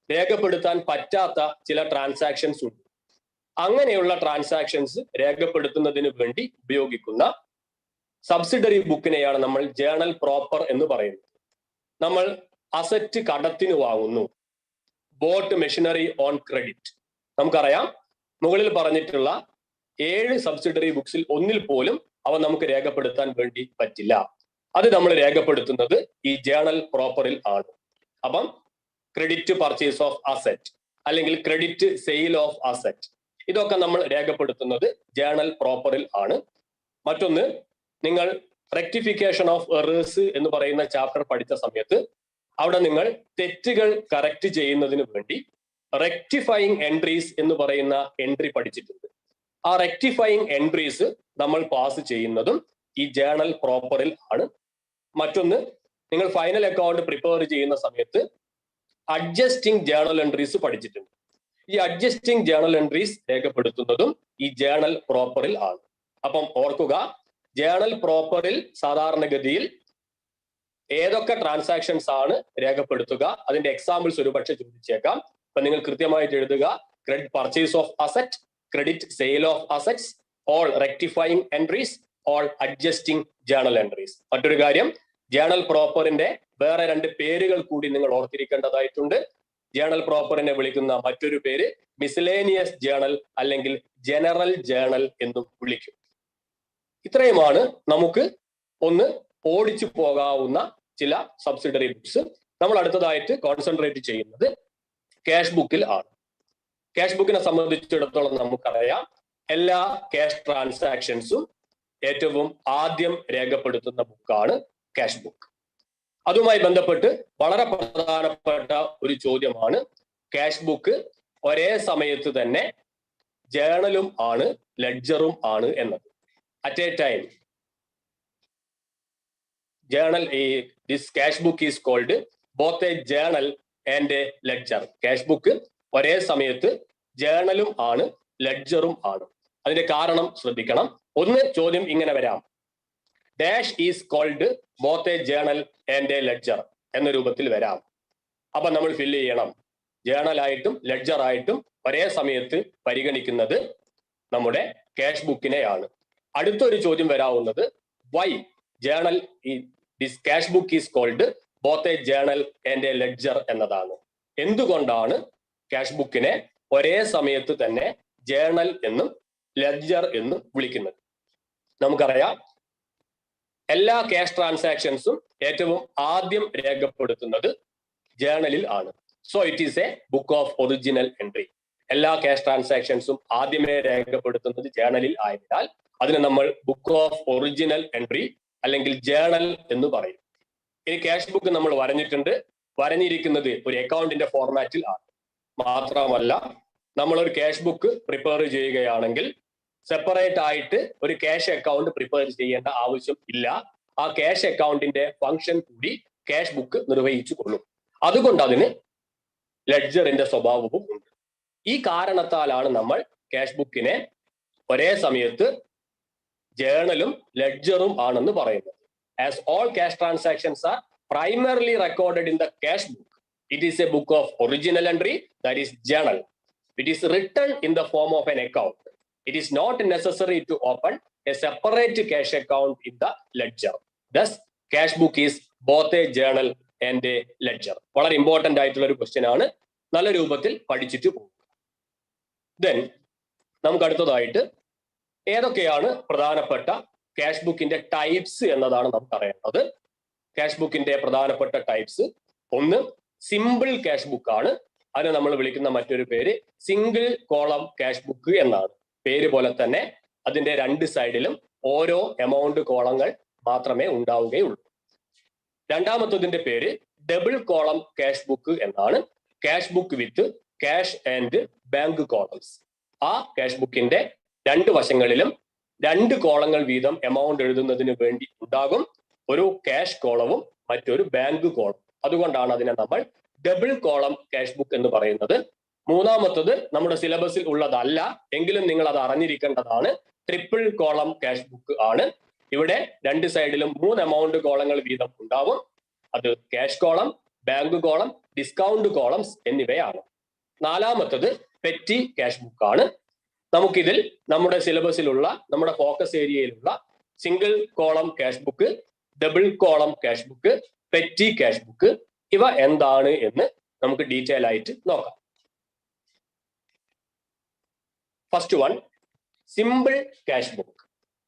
രേഖപ്പെടുത്താൻ പറ്റാത്ത ചില ട്രാൻസാക്ഷൻസ് ഉണ്ട്. അങ്ങനെയുള്ള ട്രാൻസാക്ഷൻസ് രേഖപ്പെടുത്തുന്നതിന് വേണ്ടി ഉപയോഗിക്കുന്ന സബ്സിഡറി ബുക്കിനെയാണ് നമ്മൾ ജേണൽ പ്രോപ്പർ എന്ന് പറയുന്നത്. നമ്മൾ അസറ്റ് കടത്തിന് വാങ്ങുന്നു, ബോട്ട് മെഷീനറി ഓൺ ക്രെഡിറ്റ്. നമുക്കറിയാം മുകളിൽ പറഞ്ഞിട്ടുള്ള 7 സബ്സിഡറി ബുക്സിൽ ഒന്നിൽ പോലും അവ നമുക്ക് രേഖപ്പെടുത്താൻ വേണ്ടി പറ്റില്ല. അത് നമ്മൾ രേഖപ്പെടുത്തുന്നത് ഈ ജേണൽ പ്രോപ്പറിൽ ആണ്. അപ്പം ക്രെഡിറ്റ് പർച്ചേസ് ഓഫ് അസറ്റ് അല്ലെങ്കിൽ ക്രെഡിറ്റ് സെയിൽ ഓഫ് അസറ്റ്, ഇതൊക്കെ നമ്മൾ രേഖപ്പെടുത്തുന്നത് ജേണൽ പ്രോപ്പറിൽ ആണ്. മറ്റൊന്ന്, നിങ്ങൾ റെക്ടിഫിക്കേഷൻ ഓഫ് എറേഴ്സ് എന്ന് പറയുന്ന ചാപ്റ്റർ പഠിച്ച സമയത്ത് അവിടെ നിങ്ങൾ തെറ്റുകൾ കറക്റ്റ് ചെയ്യുന്നതിന് വേണ്ടി റെക്ടിഫയിങ് എൻട്രീസ് എന്ന് പറയുന്ന എൻട്രി പഠിച്ചിട്ടുണ്ട്. ആ റെക്ടിഫയിങ് എൻട്രീസ് നമ്മൾ പാസ് ചെയ്യുന്നതും ഈ ജേണൽ പ്രോപ്പറിൽ ആണ്. മറ്റൊന്ന്, നിങ്ങൾ ഫൈനൽ അക്കൗണ്ട് പ്രിപ്പയർ ചെയ്യുന്ന സമയത്ത് അഡ്ജസ്റ്റിംഗ് ജേണൽ എൻട്രീസ് പഠിച്ചിട്ടുണ്ട്. ഈ അഡ്ജസ്റ്റിംഗ് ജേണൽ എൻട്രീസ് രേഖപ്പെടുത്തുന്നതും ഈ ജേണൽ പ്രോപ്പറിൽ ആണ്. അപ്പം ഓർക്കുക, ജേണൽ പ്രോപ്പറിൽ സാധാരണഗതിയിൽ ഏതൊക്കെ ട്രാൻസാക്ഷൻസ് ആണ് രേഖപ്പെടുത്തുക, അതിന്റെ എക്സാമ്പിൾസ് ഒരുപക്ഷെ ചോദിച്ചേക്കാം. അപ്പൊ നിങ്ങൾ കൃത്യമായിട്ട് എഴുതുക: credit purchase of asset, credit sale of assets, all rectifying entries, all adjusting journal entries. മറ്റൊരു കാര്യം, ജേണൽ പ്രോപ്പറിന്റെ വേറെ 2 പേരുകൾ കൂടി നിങ്ങൾ ഓർത്തിരിക്കേണ്ടതായിട്ടുണ്ട്. ജേണൽ പ്രോപ്പറിനെ വിളിക്കുന്ന മറ്റൊരു പേര് മിസ്ലേനിയസ് ജേണൽ അല്ലെങ്കിൽ ജനറൽ ജേണൽ എന്നും വിളിക്കും. ഇത്രയുമാണ് നമുക്ക് ഒന്ന് ഓടിച്ചു പോകാവുന്ന ചില സബ്സിഡറി ബുക്സ്. നമ്മൾ അടുത്തതായിട്ട് കോൺസെൻട്രേറ്റ് ചെയ്യുന്നത് ക്യാഷ് ബുക്കിൽ ആണ്. ക്യാഷ് ബുക്കിനെ സംബന്ധിച്ചിടത്തോളം നമുക്കറിയാം, എല്ലാ ക്യാഷ് ട്രാൻസാക്ഷൻസും ഏറ്റവും ആദ്യം രേഖപ്പെടുത്തുന്ന ബുക്കാണ് ക്യാഷ് ബുക്ക്. അതുമായി ബന്ധപ്പെട്ട് വളരെ പ്രധാനപ്പെട്ട ഒരു ചോദ്യമാണ് ക്യാഷ് ബുക്ക് ഒരേ സമയത്ത് തന്നെ ജേണലും ആണ് ലെഡ്ജറും ആണ് എന്നത്. At A time journal, this cash book is called both a journal and a ledger. Cash book ഒരേ സമയത്ത് ജേണലും ആണ് ലെഡ്ജറും ആണ്. അതിന്റെ കാരണം ശ്രദ്ധിക്കണം. ഒന്ന്, ചോദ്യം ഇങ്ങനെ വരാം: dash is called both a journal and a ledger എന്ന രൂപത്തിൽ വരാം. അപ്പൊ നമ്മൾ ഫില്ല് ചെയ്യണം, ജേണലായിട്ടും ലെഡ്ജറായിട്ടും ഒരേ സമയത്ത് പരിഗണിക്കുന്നത് നമ്മുടെ ക്യാഷ് ബുക്കിനെയാണ്. അടുത്തൊരു ചോദ്യം വരാവുന്നത് why journal this cash book is called both a journal and a ledger എന്നതാണ്. എന്തുകൊണ്ടാണ് ക്യാഷ് ബുക്കിനെ ഒരേ സമയത്ത് തന്നെ ജേണൽ എന്നും ലെഡ്ജർ എന്നും വിളിക്കുന്നത്? നമുക്കറിയാം, എല്ലാ ക്യാഷ് ട്രാൻസാക്ഷൻസും ഏറ്റവും ആദ്യം രേഖപ്പെടുത്തുന്നത് ജേണലിൽ ആണ്. So it is A book of original entry. എല്ലാ ക്യാഷ് ട്രാൻസാക്ഷൻസും ആദ്യമേ രേഖപ്പെടുത്തുന്നത് ജേണലിൽ ആയതിനാൽ അതിനെ നമ്മൾ ബുക്ക് ഓഫ് ഒറിജിനൽ എൻട്രി അല്ലെങ്കിൽ ജേണൽ എന്ന് പറയും. ഇനി ക്യാഷ് ബുക്ക് നമ്മൾ വരഞ്ഞിരിക്കുന്നത് ഒരു അക്കൗണ്ടിന്റെ ഫോർമാറ്റിൽ ആണ്. മാത്രമല്ല, നമ്മളൊരു ക്യാഷ് ബുക്ക് പ്രിപ്പയർ ചെയ്യുകയാണെങ്കിൽ സെപ്പറേറ്റ് ആയിട്ട് ഒരു ക്യാഷ് അക്കൗണ്ട് പ്രിപ്പയർ ചെയ്യേണ്ട ആവശ്യം ഇല്ല. ആ ക്യാഷ് അക്കൗണ്ടിന്റെ ഫംഗ്ഷൻ കൂടി ക്യാഷ് ബുക്ക് നിർവഹിച്ചു കൊള്ളും. അതുകൊണ്ട് അതിന് ലെഡ്ജറിന്റെ സ്വഭാവവും ഉണ്ട്. ഈ കാരണത്താലാണ് നമ്മൾ ക്യാഷ് ബുക്കിനെ ഒരേ സമയത്ത് ജേണലും ലെഡ്ജറും ആണെന്ന് പറയുന്നത്. As all cash transactions are primarily recorded in the cash book, it is a book of original entry, that is journal. It is written in the form of an account. It is not necessary to open a separate cash account in the ledger. Thus, cash book is both a journal and a ledger. വളരെ important ആയിട്ടുള്ള ഒരു question ആണ്. നല്ല രൂപത്തിൽ പഠിച്ചിട്ട് പോകും. Then നമുക്ക് അടുത്തതായിട്ട് ഏതൊക്കെയാണ് പ്രധാനപ്പെട്ട ക്യാഷ് ബുക്കിന്റെ ടൈപ്സ് എന്നതാണ് നമുക്ക് അറിയേണ്ടത്. ക്യാഷ് ബുക്കിന്റെ പ്രധാനപ്പെട്ട ടൈപ്സ്, ഒന്ന് സിമ്പിൾ ക്യാഷ് ബുക്ക് ആണ്. അതിനെ നമ്മൾ വിളിക്കുന്ന മറ്റൊരു പേര് സിംഗിൾ കോളം ക്യാഷ് ബുക്ക് എന്നാണ്. പേര് പോലെ തന്നെ അതിന്റെ രണ്ട് സൈഡിലും ഓരോ എമൗണ്ട് കോളങ്ങൾ മാത്രമേ ഉണ്ടാവുകയുള്ളൂ. രണ്ടാമത്തതിന്റെ പേര് ഡബിൾ കോളം ക്യാഷ് ബുക്ക് എന്നാണ്. Cash book with cash and bank columns. ആ ക്യാഷ് ബുക്കിന്റെ രണ്ട് വശങ്ങളിലും രണ്ട് കോളങ്ങൾ വീതം എമൗണ്ട് എഴുതുന്നതിന് വേണ്ടി ഉണ്ടാകും. ഒരു ക്യാഷ് കോളവും മറ്റൊരു ബാങ്ക് കോളം. അതുകൊണ്ടാണ് അതിനെ നമ്മൾ ഡബിൾ കോളം ക്യാഷ് ബുക്ക് എന്ന് പറയുന്നത്. മൂന്നാമത്തത് നമ്മുടെ സിലബസിൽ ഉള്ളതല്ല, എങ്കിലും നിങ്ങൾ അത് അറിഞ്ഞിരിക്കേണ്ടതാണ്. ട്രിപ്പിൾ കോളം ക്യാഷ് ബുക്ക് ആണ്. ഇവിടെ രണ്ട് സൈഡിലും 3 എമൗണ്ട് കോളങ്ങൾ വീതം ഉണ്ടാവും. അത് cash column, bank column, discount columns എന്നിവയാണ്. നാലാമത്തത് പെറ്റി ക്യാഷ് ബുക്ക് ആണ്. നമുക്കിതിൽ നമ്മുടെ സിലബസിലുള്ള നമ്മുടെ ഫോക്കസ് ഏരിയയിലുള്ള single column cash book, double column cash book, petty cash book ഇവ എന്താണ് എന്ന് നമുക്ക് ഡീറ്റെയിൽ ആയിട്ട് നോക്കാം. First one, simple cash book,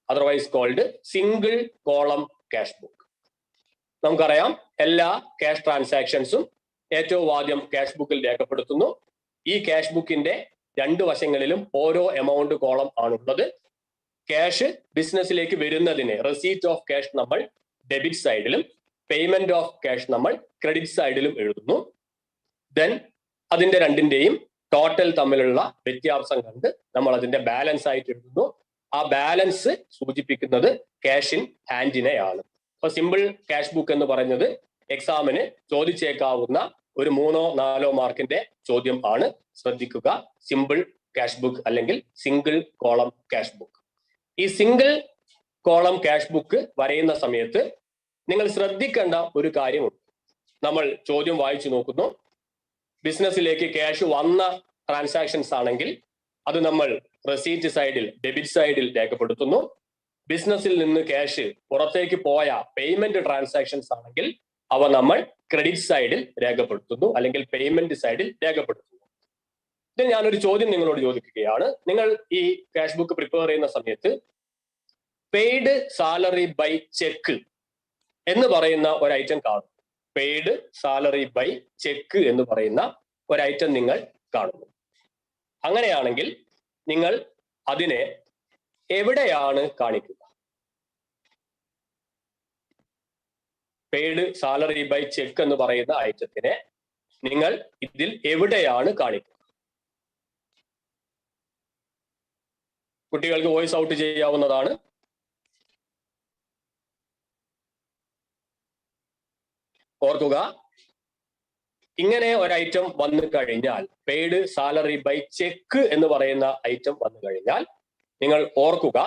otherwise called single column cash book. നമുക്കറിയാം, എല്ലാ ക്യാഷ് ട്രാൻസാക്ഷൻസും ഏറ്റവും ആദ്യം ക്യാഷ് ബുക്കിൽ രേഖപ്പെടുത്തുന്നു. ഈ ക്യാഷ് ബുക്കിന്റെ രണ്ട് വശങ്ങളിലും ഓരോ എമൗണ്ട് കോളം ആണുള്ളത്. ക്യാഷ് ബിസിനസ്സിലേക്ക് വരുന്നതിന് റെസീറ്റ് ഓഫ് ക്യാഷ് നമ്മൾ ഡെബിറ്റ് സൈഡിലും പേയ്മെന്റ് ഓഫ് ക്യാഷ് നമ്മൾ ക്രെഡിറ്റ് സൈഡിലും എഴുതുന്നു. ദെൻ അതിന്റെ രണ്ടിന്റെയും ടോട്ടൽ തമ്മിലുള്ള വ്യത്യാസം കണ്ട് നമ്മൾ അതിന്റെ ബാലൻസ് ആയിട്ട് എഴുതുന്നു. ആ ബാലൻസ് സൂചിപ്പിക്കുന്നത് ക്യാഷ് ഇൻ ഹാൻഡിനെയാണ്. അപ്പൊ സിമ്പിൾ ക്യാഷ് ബുക്ക് എന്ന് പറയുന്നത് എക്സാമിന് ചോദിച്ചേക്കാവുന്ന ഒരു 3-4 മാർക്കിന്റെ ചോദ്യം ആണ്. ശ്രദ്ധിക്കുക, സിമ്പിൾ ക്യാഷ് ബുക്ക് അല്ലെങ്കിൽ സിംഗിൾ കോളം ക്യാഷ് ബുക്ക്. ഈ സിംഗിൾ കോളം ക്യാഷ് ബുക്ക് വരയുന്ന സമയത്ത് നിങ്ങൾ ശ്രദ്ധിക്കേണ്ട ഒരു കാര്യമുണ്ട്. നമ്മൾ ചോദ്യം വായിച്ചു നോക്കുന്നു. ബിസിനസ്സിലേക്ക് ക്യാഷ് വന്ന ട്രാൻസാക്ഷൻസ് ആണെങ്കിൽ അത് നമ്മൾ റെസീറ്റ് സൈഡിൽ ഡെബിറ്റ് സൈഡിൽ രേഖപ്പെടുത്തുന്നു. ബിസിനസ്സിൽ നിന്ന് ക്യാഷ് പുറത്തേക്ക് പോയ പേയ്മെന്റ് ട്രാൻസാക്ഷൻസ് ആണെങ്കിൽ അവ നമ്മൾ ക്രെഡിറ്റ് സൈഡിൽ രേഖപ്പെടുത്തുന്നു അല്ലെങ്കിൽ പേയ്മെന്റ് സൈഡിൽ രേഖപ്പെടുത്തുന്നു. ഇത് ഞാനൊരു ചോദ്യം നിങ്ങളോട് ചോദിക്കുകയാണ്. നിങ്ങൾ ഈ ക്യാഷ് ബുക്ക് പ്രിപ്പയർ ചെയ്യുന്ന സമയത്ത് പെയ്ഡ് സാലറി ബൈ ചെക്ക് എന്ന് പറയുന്ന ഒരു ഐറ്റം കാണും. പെയ്ഡ് സാലറി ബൈ ചെക്ക് എന്ന് പറയുന്ന ഒരു ഐറ്റം നിങ്ങൾ കാണുന്നു. അങ്ങനെയാണെങ്കിൽ നിങ്ങൾ അതിനെ എവിടെയാണ് കാണിക്കുക? പെയ്ഡ് സാലറി ബൈ ചെക്ക് എന്ന് പറയുന്ന ഐറ്റത്തിനെ നിങ്ങൾ ഇതിൽ എവിടെയാണ് കാണിക്കുക? കുട്ടികൾക്ക് വോയിസ് ഔട്ട് ചെയ്യാവുന്നതാണ്. ഓർക്കുക, ഇങ്ങനെ ഒരു ഐറ്റം വന്നു കഴിഞ്ഞാൽ, പെയ്ഡ് സാലറി ബൈ ചെക്ക് എന്ന് പറയുന്ന ഐറ്റം വന്നു കഴിഞ്ഞാൽ നിങ്ങൾ ഓർക്കുക,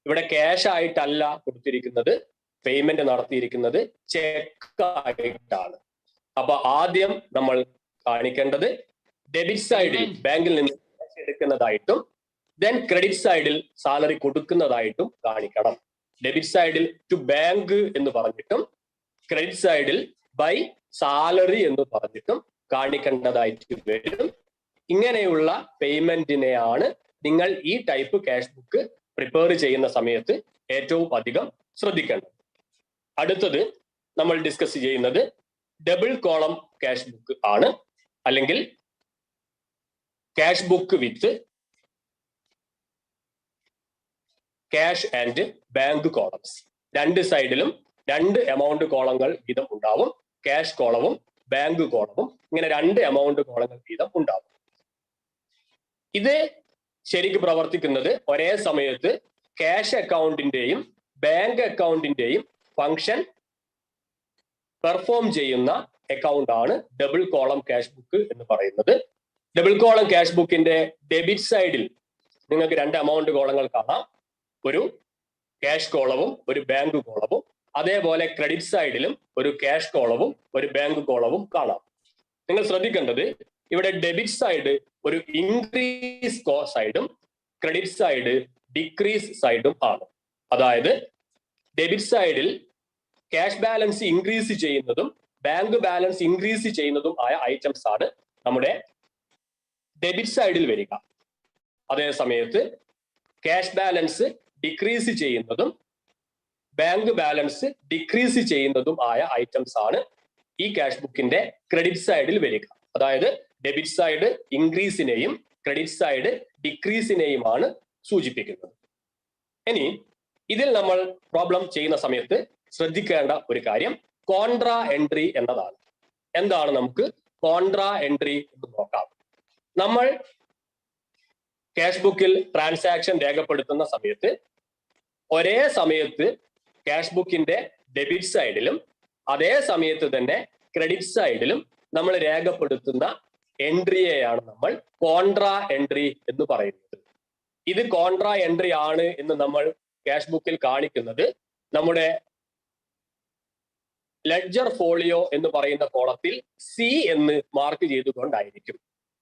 ഇവിടെ ക്യാഷ് ആയിട്ടല്ല കൊടുത്തിരിക്കുന്നത്, പേയ്മെന്റ് നടത്തിയിരിക്കുന്നത് ചെക്ക് ആയിട്ടാണ്. അപ്പൊ ആദ്യം നമ്മൾ കാണിക്കേണ്ടത് ഡെബിറ്റ് സൈഡിൽ ബാങ്കിൽ നിന്ന് ക്യാഷ് എടുക്കുന്നതായിട്ടും ദെൻ ക്രെഡിറ്റ് സൈഡിൽ സാലറി കൊടുക്കുന്നതായിട്ടും കാണിക്കണം. ഡെബിറ്റ് സൈഡിൽ ടു ബാങ്ക് എന്ന് പറഞ്ഞിട്ടും ക്രെഡിറ്റ് സൈഡിൽ ബൈ സാലറി എന്ന് പറഞ്ഞിട്ടും കാണിക്കേണ്ടതായിട്ട് വരും. ഇങ്ങനെയുള്ള പേയ്മെന്റിനെയാണ് നിങ്ങൾ ഈ ടൈപ്പ് ക്യാഷ് ബുക്ക് പ്രിപ്പയർ ചെയ്യുന്ന സമയത്ത് ഏറ്റവും അധികം ശ്രദ്ധിക്കേണ്ടത്. അടുത്തത് നമ്മൾ ഡിസ്കസ് ചെയ്യുന്നത് ഡബിൾ കോളം ക്യാഷ് ബുക്ക് ആണ്, അല്ലെങ്കിൽ cash book with cash and bank columns. രണ്ട് സൈഡിലും 2 എമൗണ്ട് കോളങ്ങൾ വീതം ഉണ്ടാവും. ക്യാഷ് കോളവും ബാങ്ക് കോളവും ഇങ്ങനെ 2 എമൗണ്ട് കോളങ്ങൾ വീതം ഉണ്ടാവും. ഇത് ശരിക്കും പ്രവർത്തിക്കുന്നത് ഒരേ സമയത്ത് ക്യാഷ് അക്കൗണ്ടിന്റെയും ബാങ്ക് അക്കൗണ്ടിന്റെയും ഫംഗ്ഷൻ പെർഫോം ചെയ്യുന്ന അക്കൗണ്ട് ആണ് ഡബിൾ കോളം ക്യാഷ് ബുക്ക് എന്ന് പറയുന്നത്. ഡബിൾ കോളം ക്യാഷ് ബുക്കിന്റെ ഡെബിറ്റ് സൈഡിൽ നിങ്ങൾക്ക് രണ്ട് എമൗണ്ട് കോളങ്ങൾ കാണാം. ഒരു ക്യാഷ് കോളവും ഒരു ബാങ്ക് കോളവും. അതേപോലെ ക്രെഡിറ്റ് സൈഡിലും ഒരു ക്യാഷ് കോളവും ഒരു ബാങ്ക് കോളവും കാണാം. നിങ്ങൾ ശ്രദ്ധിക്കേണ്ടത് ഇവിടെ ഡെബിറ്റ് സൈഡ് ഒരു ഇൻക്രീസ് സൈഡും ക്രെഡിറ്റ് സൈഡ് ഡിക്രീസ് സൈഡും ആണ്. അതായത് ഡെബിറ്റ് സൈഡിൽ ക്യാഷ് ബാലൻസ് ഇൻക്രീസ് ചെയ്യുന്നതും ബാങ്ക് ബാലൻസ് ഇൻക്രീസ് ചെയ്യുന്നതും ആയ ഐറ്റംസ് ആണ് നമ്മുടെ ഡെബിറ്റ് സൈഡിൽ വരിക. അതേ സമയത്ത് ക്യാഷ് ബാലൻസ് ഡിക്രീസ് ചെയ്യുന്നതും ബാങ്ക് ബാലൻസ് ഡിക്രീസ് ചെയ്യുന്നതും ആയ ഐറ്റംസ് ആണ് ഈ ക്യാഷ് ബുക്കിന്റെ ക്രെഡിറ്റ് സൈഡിൽ വരിക. അതായത് ഡെബിറ്റ് സൈഡ് ഇൻക്രീസിനെയും ക്രെഡിറ്റ് സൈഡ് ഡിക്രീസിനെയുമാണ് സൂചിപ്പിക്കുന്നത്. ഇനി ഇതിൽ നമ്മൾ പ്രോബ്ലം ചെയ്യുന്ന സമയത്ത് ശ്രദ്ധിക്കേണ്ട ഒരു കാര്യം കോൺട്രാ എൻട്രി എന്നതാണ്. എന്താണ് നമുക്ക് കോൺട്രാ എൻട്രി എന്ന് നോക്കാം. നമ്മൾ ക്യാഷ് ബുക്കിൽ ട്രാൻസാക്ഷൻ രേഖപ്പെടുത്തുന്ന സമയത്ത് ഒരേ സമയത്ത് ക്യാഷ് ബുക്കിന്റെ ഡെബിറ്റ് സൈഡിലും അതേ സമയത്ത് തന്നെ ക്രെഡിറ്റ് സൈഡിലും നമ്മൾ രേഖപ്പെടുത്തുന്ന എൻട്രിയെയാണ് നമ്മൾ കോൺട്രാ എൻട്രി എന്ന് പറയുന്നത്. ഇത് കോൺട്രാ എൻട്രി ആണ് എന്ന് നമ്മൾ ക്യാഷ് ബുക്കിൽ കാണിക്കുന്നത് നമ്മുടെ ലെഡ്ജർ ഫോളിയോ എന്ന് പറയുന്ന കോളത്തിൽ സി എന്ന് മാർക്ക് ചെയ്തുകൊണ്ടായിരിക്കും.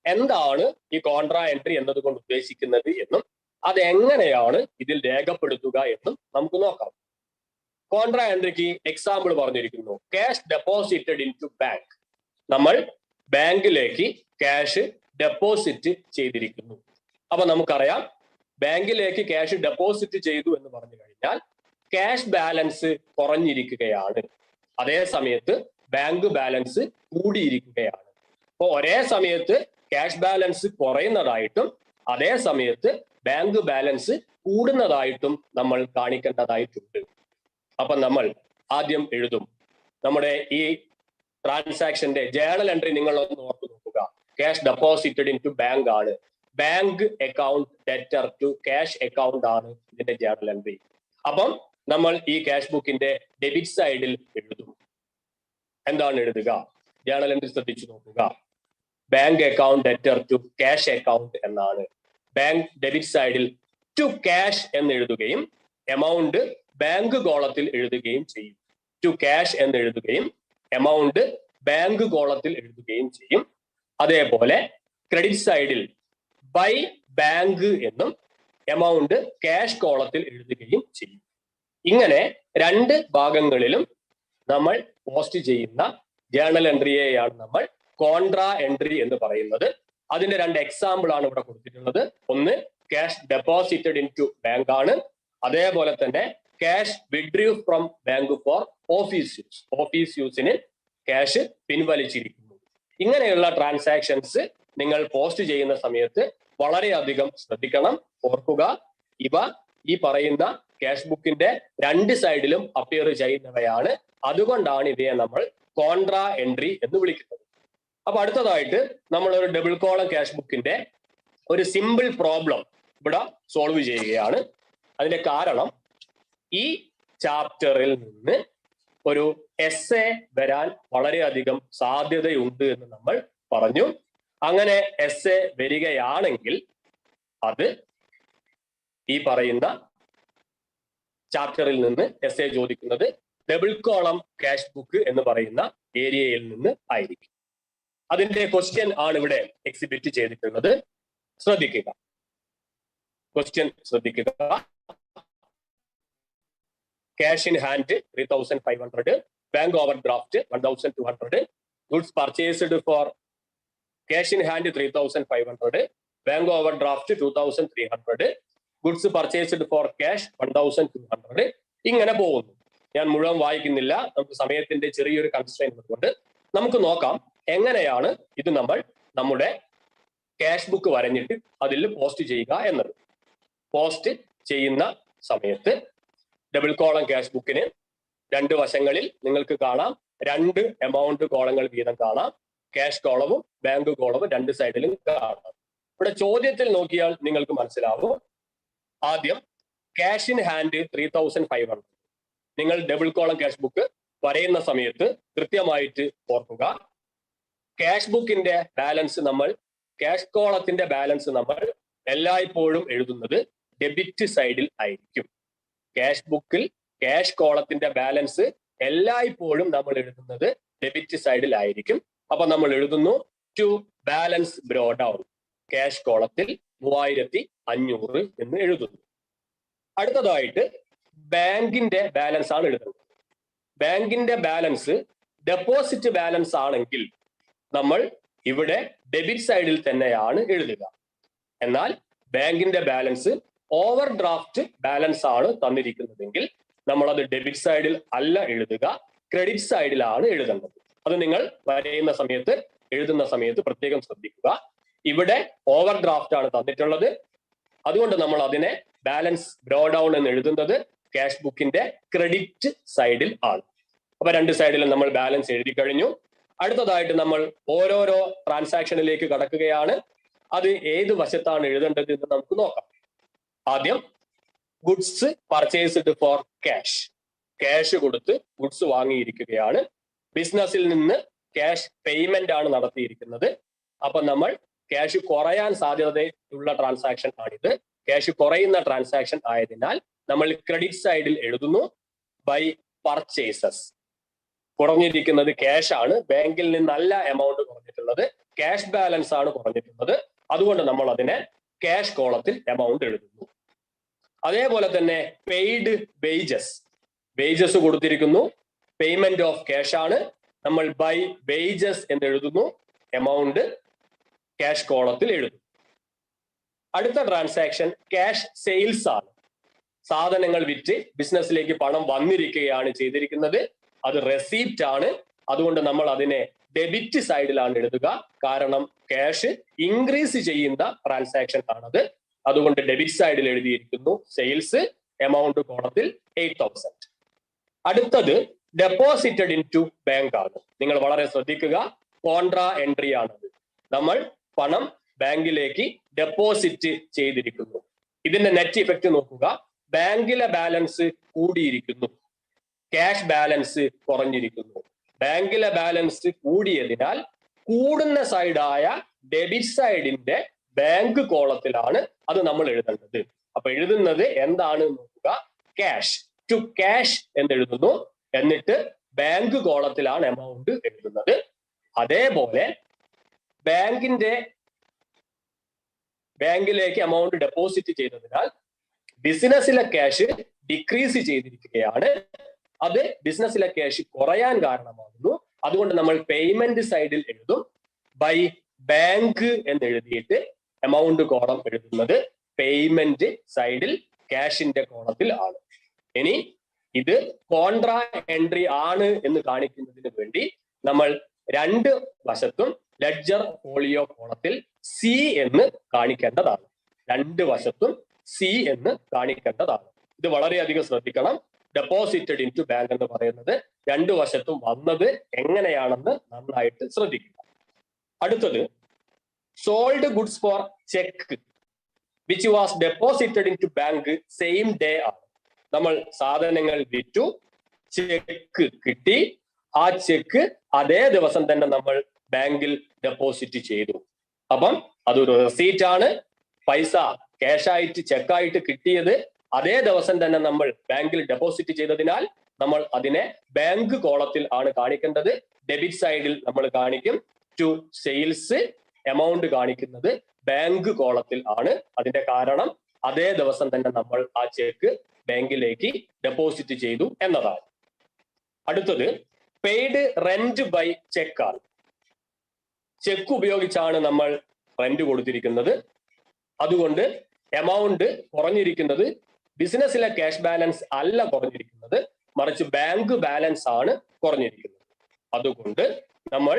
എന്താണ് ഈ കോൺട്രാ എൻട്രി എന്നതുകൊണ്ട് ഉദ്ദേശിക്കുന്നത് എന്നും അതെങ്ങനെയാണ് ഇതിൽ രേഖപ്പെടുത്തുക എന്നും നമുക്ക് നോക്കാം. കോൺട്രാ എൻട്രിക്ക് എക്സാമ്പിൾ പറഞ്ഞിരിക്കുന്നു. Cash deposited into bank. നമ്മൾ ബാങ്കിലേക്ക് ക്യാഷ് ഡെപ്പോസിറ്റ് ചെയ്തിരിക്കുന്നു. അപ്പൊ നമുക്കറിയാം ബാങ്കിലേക്ക് ക്യാഷ് ഡെപ്പോസിറ്റ് ചെയ്തു എന്ന് പറഞ്ഞു കഴിഞ്ഞാൽ ക്യാഷ് ബാലൻസ് കുറഞ്ഞിരിക്കുകയാണ്. അതേ സമയത്ത് ബാങ്ക് ബാലൻസ് കൂടിയിരിക്കുകയാണ്. അപ്പോൾ ഒരേ സമയത്ത് ക്യാഷ് ബാലൻസ് കുറയുന്നതായിട്ടും അതേ സമയത്ത് ബാങ്ക് ബാലൻസ് കൂടുന്നതായിട്ടും നമ്മൾ കാണിക്കേണ്ടതായിട്ടുണ്ട്. അപ്പൊ നമ്മൾ ആദ്യം എഴുതും നമ്മുടെ ഈ ട്രാൻസാക്ഷന്റെ ജേണൽ എൻട്രി നിങ്ങൾ ഒന്ന് ഓർത്തു നോക്കുക. Cash deposited into bank ആണ്. Bank account debtor to cash account ആണ് ഇതിന്റെ ജേണൽ എൻട്രി. അപ്പം നമ്മൾ ഈ ക്യാഷ് ബുക്കിന്റെ ഡെബിറ്റ് സൈഡിൽ എഴുതും. എന്താണ് എഴുതുക? ജേണൽ എൻട്രി ശ്രദ്ധിച്ചു നോക്കുക. Bank account debtor to cash account എന്നാണ്. ബാങ്ക് ഡെബിറ്റ് സൈഡിൽ ടു ക്യാഷ് എന്ന് എഴുതുകയും എമൗണ്ട് ബാങ്ക് കോളത്തിൽ എഴുതുകയും ചെയ്യും. ടു ക്യാഷ് എന്ന് എഴുതുകയും എമൗണ്ട് ബാങ്ക് കോളത്തിൽ എഴുതുകയും ചെയ്യും. അതേപോലെ ക്രെഡിറ്റ് സൈഡിൽ ബൈ ബാങ്ക് എന്നും എമൗണ്ട് ക്യാഷ് കോളത്തിൽ എഴുതുകയും ചെയ്യും. ഇങ്ങനെ രണ്ട് ഭാഗങ്ങളിലും നമ്മൾ പോസ്റ്റ് ചെയ്യുന്ന ജേണൽ എൻട്രിയെയാണ് നമ്മൾ കോൺട്രാ എൻട്രി എന്ന് പറയുന്നത്. അതിന്റെ രണ്ട് എക്സാമ്പിൾ ആണ് ഇവിടെ കൊടുത്തിട്ടുള്ളത്. ഒന്ന് cash deposited into bank ആണ്. അതേപോലെ തന്നെ cash withdrew from bank for office use. Office യൂസിന് ക്യാഷ് പിൻവലിച്ചിരിക്കുന്നു. ഇങ്ങനെയുള്ള ട്രാൻസാക്ഷൻസ് നിങ്ങൾ പോസ്റ്റ് ചെയ്യുന്ന സമയത്ത് വളരെയധികം ശ്രദ്ധിക്കണം. ഓർക്കുക, ഇവ ഈ പറയുന്ന ക്യാഷ് ബുക്കിന്റെ രണ്ട് സൈഡിലും അപ്പിയർ ചെയ്യുന്നവയാണ്. അതുകൊണ്ടാണ് ഇവയെ നമ്മൾ കോൺട്രാ എൻട്രി എന്ന് വിളിക്കുന്നത്. അപ്പൊ അടുത്തതായിട്ട് നമ്മൾ ഒരു ഡബിൾ കോളം ക്യാഷ് ബുക്കിന്റെ ഒരു സിമ്പിൾ പ്രോബ്ലം ഇവിടെ സോൾവ് ചെയ്യുകയാണ്. അതിന്റെ കാരണം ഈ ചാപ്റ്ററിൽ നിന്ന് ഒരു എസ്സേ വരാൻ വളരെയധികം സാധ്യതയുണ്ട് എന്ന് നമ്മൾ പറഞ്ഞു. അങ്ങനെ എസ്സേ വരികയാണെങ്കിൽ അത് ഈ പറയുന്ന ചാപ്റ്ററിൽ നിന്ന് എസ്സേ ചോദിക്കുന്നത് ഡബിൾ കോളം ക്യാഷ് ബുക്ക് എന്ന് പറയുന്ന ഏരിയയിൽ നിന്ന് ആയിരിക്കും. അതിന്റെ ക്വസ്റ്റ്യൻ ആണ് ഇവിടെ എക്സിബിറ്റ് ചെയ്തിട്ടുള്ളത്. ശ്രദ്ധിക്കുക, ക്വസ്റ്റ്യൻ ശ്രദ്ധിക്കുക. Cash in hand 3,500, bank overdraft 1,200, goods purchased for cash in hand 3,500, bank overdraft 2,300, goods purchased for cash 1,200. ഇങ്ങനെ പോകുന്നു. ഞാൻ മുഴുവൻ വായിക്കുന്നില്ല, നമുക്ക് സമയത്തിന്റെ ചെറിയൊരു കൺസ്ട്രെയിന്റ് കൊണ്ട് നമുക്ക് നോക്കാം എങ്ങനെയാണ് ഇത് നമ്മൾ നമ്മുടെ ക്യാഷ് ബുക്ക് വരഞ്ഞിട്ട് അതിൽ പോസ്റ്റ് ചെയ്യുക എന്നത്. പോസ്റ്റ് ചെയ്യുന്ന സമയത്ത് ഡബിൾ കോളം ക്യാഷ് ബുക്കിന് രണ്ട് വശങ്ങളിൽ നിങ്ങൾക്ക് കാണാം രണ്ട് എമൗണ്ട് കോളങ്ങൾ വീതം കാണാം. ക്യാഷ് കോളവും ബാങ്ക് കോളവും രണ്ട് സൈഡിലും കാണാം. ഇവിടെ ചോദ്യത്തിൽ നോക്കിയാൽ നിങ്ങൾക്ക് മനസ്സിലാവും. ആദ്യം ക്യാഷ് ഇൻ ഹാൻഡ് 3,500. നിങ്ങൾ ഡബിൾ കോളം ക്യാഷ് ബുക്ക് വരയുന്ന സമയത്ത് കൃത്യമായിട്ട് ഓർക്കുക, ക്യാഷ് ബുക്കിന്റെ ബാലൻസ് ക്യാഷ് കോളത്തിന്റെ ബാലൻസ് നമ്മൾ എല്ലായ്പ്പോഴും എഴുതുന്നത് ഡെബിറ്റ് സൈഡിൽ ആയിരിക്കും. ക്യാഷ് ബുക്കിൽ ക്യാഷ് കോളത്തിന്റെ ബാലൻസ് എല്ലായ്പ്പോഴും നമ്മൾ എഴുതുന്നത് ഡെബിറ്റ് സൈഡിൽ ആയിരിക്കും. അപ്പൊ നമ്മൾ എഴുതുന്നു to balance brought down, cash കോളത്തിൽ 3500 എന്ന് എഴുതുന്നു. അടുത്തതായിട്ട് ബാങ്കിന്റെ ബാലൻസ് ആണ് എഴുതുന്നത്. ബാങ്കിന്റെ ബാലൻസ് ഡെപ്പോസിറ്റ് ബാലൻസ് ആണെങ്കിൽ നമ്മൾ ഇവിടെ ഡെബിറ്റ് സൈഡിൽ തന്നെയാണ് എഴുതുക. എന്നാൽ ബാങ്കിന്റെ ബാലൻസ് ഓവർ ഡ്രാഫ്റ്റ് ബാലൻസ് ആണ് തന്നിരിക്കുന്നതെങ്കിൽ നമ്മൾ അത് ഡെബിറ്റ് സൈഡിൽ അല്ല എഴുതുക, ക്രെഡിറ്റ് സൈഡിലാണ് എഴുതേണ്ടത്. അത് നിങ്ങൾ എഴുതുന്ന സമയത്ത് പ്രത്യേകം ശ്രദ്ധിക്കുക. ഇവിടെ ഓവർ ഡ്രാഫ്റ്റ് ആണ് തന്നിട്ടുള്ളത്, അതുകൊണ്ട് നമ്മൾ അതിനെ ബാലൻസ് ബ്രോ ഡൗൺ എന്ന് എഴുതുന്നത് ക്യാഷ് ബുക്കിന്റെ ക്രെഡിറ്റ് സൈഡിൽ ആണ്. അപ്പൊ രണ്ട് സൈഡിലും നമ്മൾ ബാലൻസ് എഴുതി കഴിഞ്ഞു. അടുത്തതായിട്ട് നമ്മൾ ഓരോരോ ട്രാൻസാക്ഷനിലേക്ക് കടക്കുകയാണ്. അത് ഏത് വശത്താണ് എഴുതേണ്ടത് എന്ന് നമുക്ക് നോക്കാം. ആദ്യം goods purchased for cash, cash കൊടുത്ത് ഗുഡ്സ് വാങ്ങിയിരിക്കുകയാണ്. ബിസിനസ്സിൽ നിന്ന് ക്യാഷ് പേയ്മെന്റ് ആണ് നടത്തിയിരിക്കുന്നത്. അപ്പൊ നമ്മൾ ക്യാഷ് കുറയാൻ സാധ്യതയുള്ള ട്രാൻസാക്ഷൻ ആണിത്. ക്യാഷ് കുറയുന്ന ട്രാൻസാക്ഷൻ ആയതിനാൽ നമ്മൾ ക്രെഡിറ്റ് സൈഡിൽ എഴുതുന്നു ബൈ പർച്ചേസസ്. കുറഞ്ഞിരിക്കുന്നത് ക്യാഷ് ആണ്, ബാങ്കിൽ നിന്നല്ല എമൗണ്ട് കുറഞ്ഞിട്ടുള്ളത്, ക്യാഷ് ബാലൻസ് ആണ് കുറഞ്ഞിട്ടുള്ളത്. അതുകൊണ്ട് നമ്മൾ അതിനെ ക്യാഷ് കോളത്തിൽ എമൗണ്ട് എഴുതുന്നു. അതേപോലെ തന്നെ പെയ്ഡ് വേജസ് കൊടുത്തിരിക്കുന്നു, പേയ്മെന്റ് ഓഫ് ക്യാഷ് ആണ്, നമ്മൾ ബൈ വേജസ് എന്ന് എഴുതുന്നു, എമൗണ്ട് ക്യാഷ് കോളത്തിൽ എഴുതും. അടുത്ത ട്രാൻസാക്ഷൻ ക്യാഷ് സെയിൽസ് ആണ്. സാധനങ്ങൾ വിറ്റ് ബിസിനസ്സിലേക്ക് പണം വന്നിരിക്കുകയാണ് ചെയ്തിരിക്കുന്നത്, അത് റെസീപ്റ്റ് ആണ്. അതുകൊണ്ട് നമ്മൾ അതിനെ ഡെബിറ്റ് സൈഡിലാണ് എഴുതുക, കാരണം ക്യാഷ് ഇൻക്രീസ് ചെയ്യുന്ന ട്രാൻസാക്ഷൻ ആണത്. അതുകൊണ്ട് ഡെബിറ്റ് സൈഡിൽ എഴുതിയിരിക്കുന്നു സെയിൽസ്, എമൗണ്ട് കോളത്തിൽ 8000. അടുത്തത് ഡെപ്പോസിറ്റഡ് ഇൻ ടു ബാങ്ക് ആണ്. നിങ്ങൾ വളരെ ശ്രദ്ധിക്കുക, കോൺട്രാ എൻട്രി ആണത്. നമ്മൾ പണം ബാങ്കിലേക്ക് ഡെപ്പോസിറ്റ് ചെയ്തിരിക്കുന്നു. ഇതിന്റെ നെറ്റ് ഇഫക്റ്റ് നോക്കുക. ബാങ്കിലെ ബാലൻസ് കൂടിയിരിക്കുന്നു, ക്യാഷ് ബാലൻസ് കുറഞ്ഞിരിക്കുന്നു. ബാങ്കിലെ ബാലൻസ് കൂടിയതിനാൽ കൂടുന്ന സൈഡായ ഡെബിറ്റ് സൈഡിന്റെ ബാങ്ക് കോളത്തിലാണ് അത് നമ്മൾ എഴുതേണ്ടത്. അപ്പൊ എഴുതുന്നത് എന്താണ് നോക്കുക, ക്യാഷ് ടു ക്യാഷ് എന്ന് എഴുതുന്നു, എന്നിട്ട് ബാങ്ക് കോളത്തിലാണ് എമൗണ്ട് എഴുതുന്നത്. അതേപോലെ ബാങ്കിലേക്ക് എമൗണ്ട് ഡെപ്പോസിറ്റ് ചെയ്തതിനാൽ ബിസിനസ്സിലെ ക്യാഷ് ഡിക്രീസ് ചെയ്തിരിക്കുകയാണ്. അത് ബിസിനസ്സിലെ ക്യാഷ് കുറയാൻ കാരണമാകുന്നു. അതുകൊണ്ട് നമ്മൾ പേയ്മെന്റ് സൈഡിൽ എഴുതും ബൈ ബാങ്ക് എന്ന് എഴുതിയിട്ട് എമൗണ്ട് കോളം എഴുതുന്നത് പേയ്മെന്റ് സൈഡിൽ ക്യാഷിന്റെ കോളത്തിൽ ആണ്. ഇനി ഇത് കോൺട്രാ എൻട്രി ആണ് എന്ന് കാണിക്കുന്നതിന് വേണ്ടി നമ്മൾ രണ്ട് വശത്തും ലെഡ്ജർ ഫോളിയോ കോളത്തിൽ സി എന്ന് കാണിക്കേണ്ടതാണ്. രണ്ട് വശത്തും സി എന്ന് കാണിക്കേണ്ടതാണ്. ഇത് വളരെയധികം ശ്രദ്ധിക്കണം. ഡെപ്പോസിറ്റഡ് ഇൻ ടു ബാങ്ക് എന്ന് പറയുന്നത് രണ്ടു വശത്തും വന്നത് എങ്ങനെയാണെന്ന് നന്നായിട്ട് ശ്രദ്ധിക്കുക. അടുത്തത് sold goods for cheque which was deposited into bank same day ആണ്. നമ്മൾ സാധനങ്ങൾ വിറ്റു, ചെക്ക് കിട്ടി, ആ ചെക്ക് അതേ ദിവസം തന്നെ നമ്മൾ ബാങ്കിൽ ഡെപ്പോസിറ്റ് ചെയ്തു. അപ്പം അതൊരു റെസീറ്റ് ആണ്. പൈസ ക്യാഷായിട്ട് ചെക്കായിട്ട് കിട്ടിയത് അതേ ദിവസം തന്നെ നമ്മൾ ബാങ്കിൽ ഡെപ്പോസിറ്റ് ചെയ്തതിനാൽ നമ്മൾ അതിനെ ബാങ്ക് കോളത്തിൽ ആണ് കാണിക്കേണ്ടത്. ഡെബിറ്റ് സൈഡിൽ നമ്മൾ കാണിക്കും ടു സെയിൽസ്, എമൗണ്ട് കാണിക്കുന്നത് ബാങ്ക് കോളത്തിൽ ആണ്. അതിന്റെ കാരണം അതേ ദിവസം തന്നെ നമ്മൾ ആ ചെക്ക് ബാങ്കിലേക്ക് ഡെപ്പോസിറ്റ് ചെയ്തു എന്നതാണ്. അടുത്തത് പെയ്ഡ് റെന്റ് ബൈ ചെക്ക് ആണ്. ചെക്ക് ഉപയോഗിച്ചാണ് നമ്മൾ റെന്റ് കൊടുത്തിരിക്കുന്നത്. അതുകൊണ്ട് എമൗണ്ട് കുറഞ്ഞിരിക്കുന്നത് ബിസിനസ്സിലെ ക്യാഷ് ബാലൻസ് അല്ല കുറഞ്ഞിരിക്കുന്നത്, മറിച്ച് ബാങ്ക് ബാലൻസ് ആണ് കുറഞ്ഞിരിക്കുന്നത്. അതുകൊണ്ട് നമ്മൾ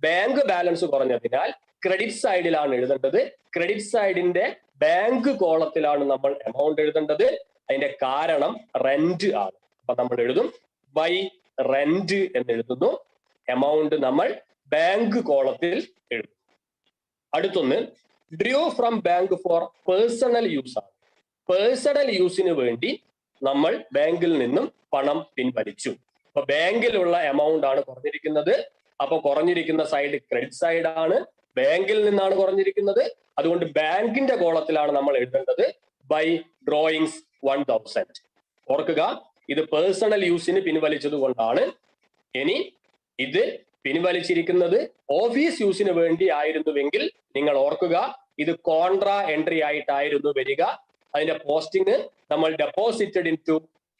ബാങ്ക് ബാലൻസ് കുറഞ്ഞതിനാൽ ക്രെഡിറ്റ് സൈഡിലാണ് എഴുതേണ്ടത്. ക്രെഡിറ്റ് സൈഡിന്റെ ബാങ്ക് കോളത്തിലാണ് നമ്മൾ എമൗണ്ട് എഴുതേണ്ടത്. അതിന്റെ കാരണം റെന്റ് ആണ്. അപ്പൊ നമ്മൾ എഴുതും ബൈ റെന്റ് എന്ന് എഴുതുന്നു, എമൗണ്ട് നമ്മൾ ബാങ്ക് കോളത്തിൽ എഴുതും. അടുത്തൊന്ന് drew from bank for personal use ആണ്. പേഴ്സണൽ യൂസിന് വേണ്ടി നമ്മൾ ബാങ്കിൽ നിന്നും പണം പിൻവലിച്ചു. അപ്പൊ ബാങ്കിലുള്ള എമൗണ്ട് ആണ് കുറഞ്ഞിരിക്കുന്നത്. അപ്പൊ കുറഞ്ഞിരിക്കുന്ന സൈഡ് ക്രെഡിറ്റ് സൈഡ് ആണ്, ബാങ്കിൽ നിന്നാണ് കുറഞ്ഞിരിക്കുന്നത്. അതുകൊണ്ട് ബാങ്കിന്റെ കോളത്തിലാണ് നമ്മൾ എഴുതേണ്ടത് ബൈ ഡ്രോയിങ്സ് 1000. ഓർക്കുക, ഇത് പേഴ്സണൽ യൂസിന് പിൻവലിച്ചത് കൊണ്ടാണ്. ഇനി ഇത് പിൻവലിച്ചിരിക്കുന്നത് ഓഫീസ് യൂസിന് വേണ്ടി ആയിരുന്നുവെങ്കിൽ നിങ്ങൾ ഓർക്കുക, ഇത് കോൺട്രാ എൻട്രി ആയിട്ടായിരുന്നു വരിക. അതിന്റെ പോസ്റ്റിംഗ് നമ്മൾ ഡെപ്പോസിറ്റഡ് ഇൻ ടു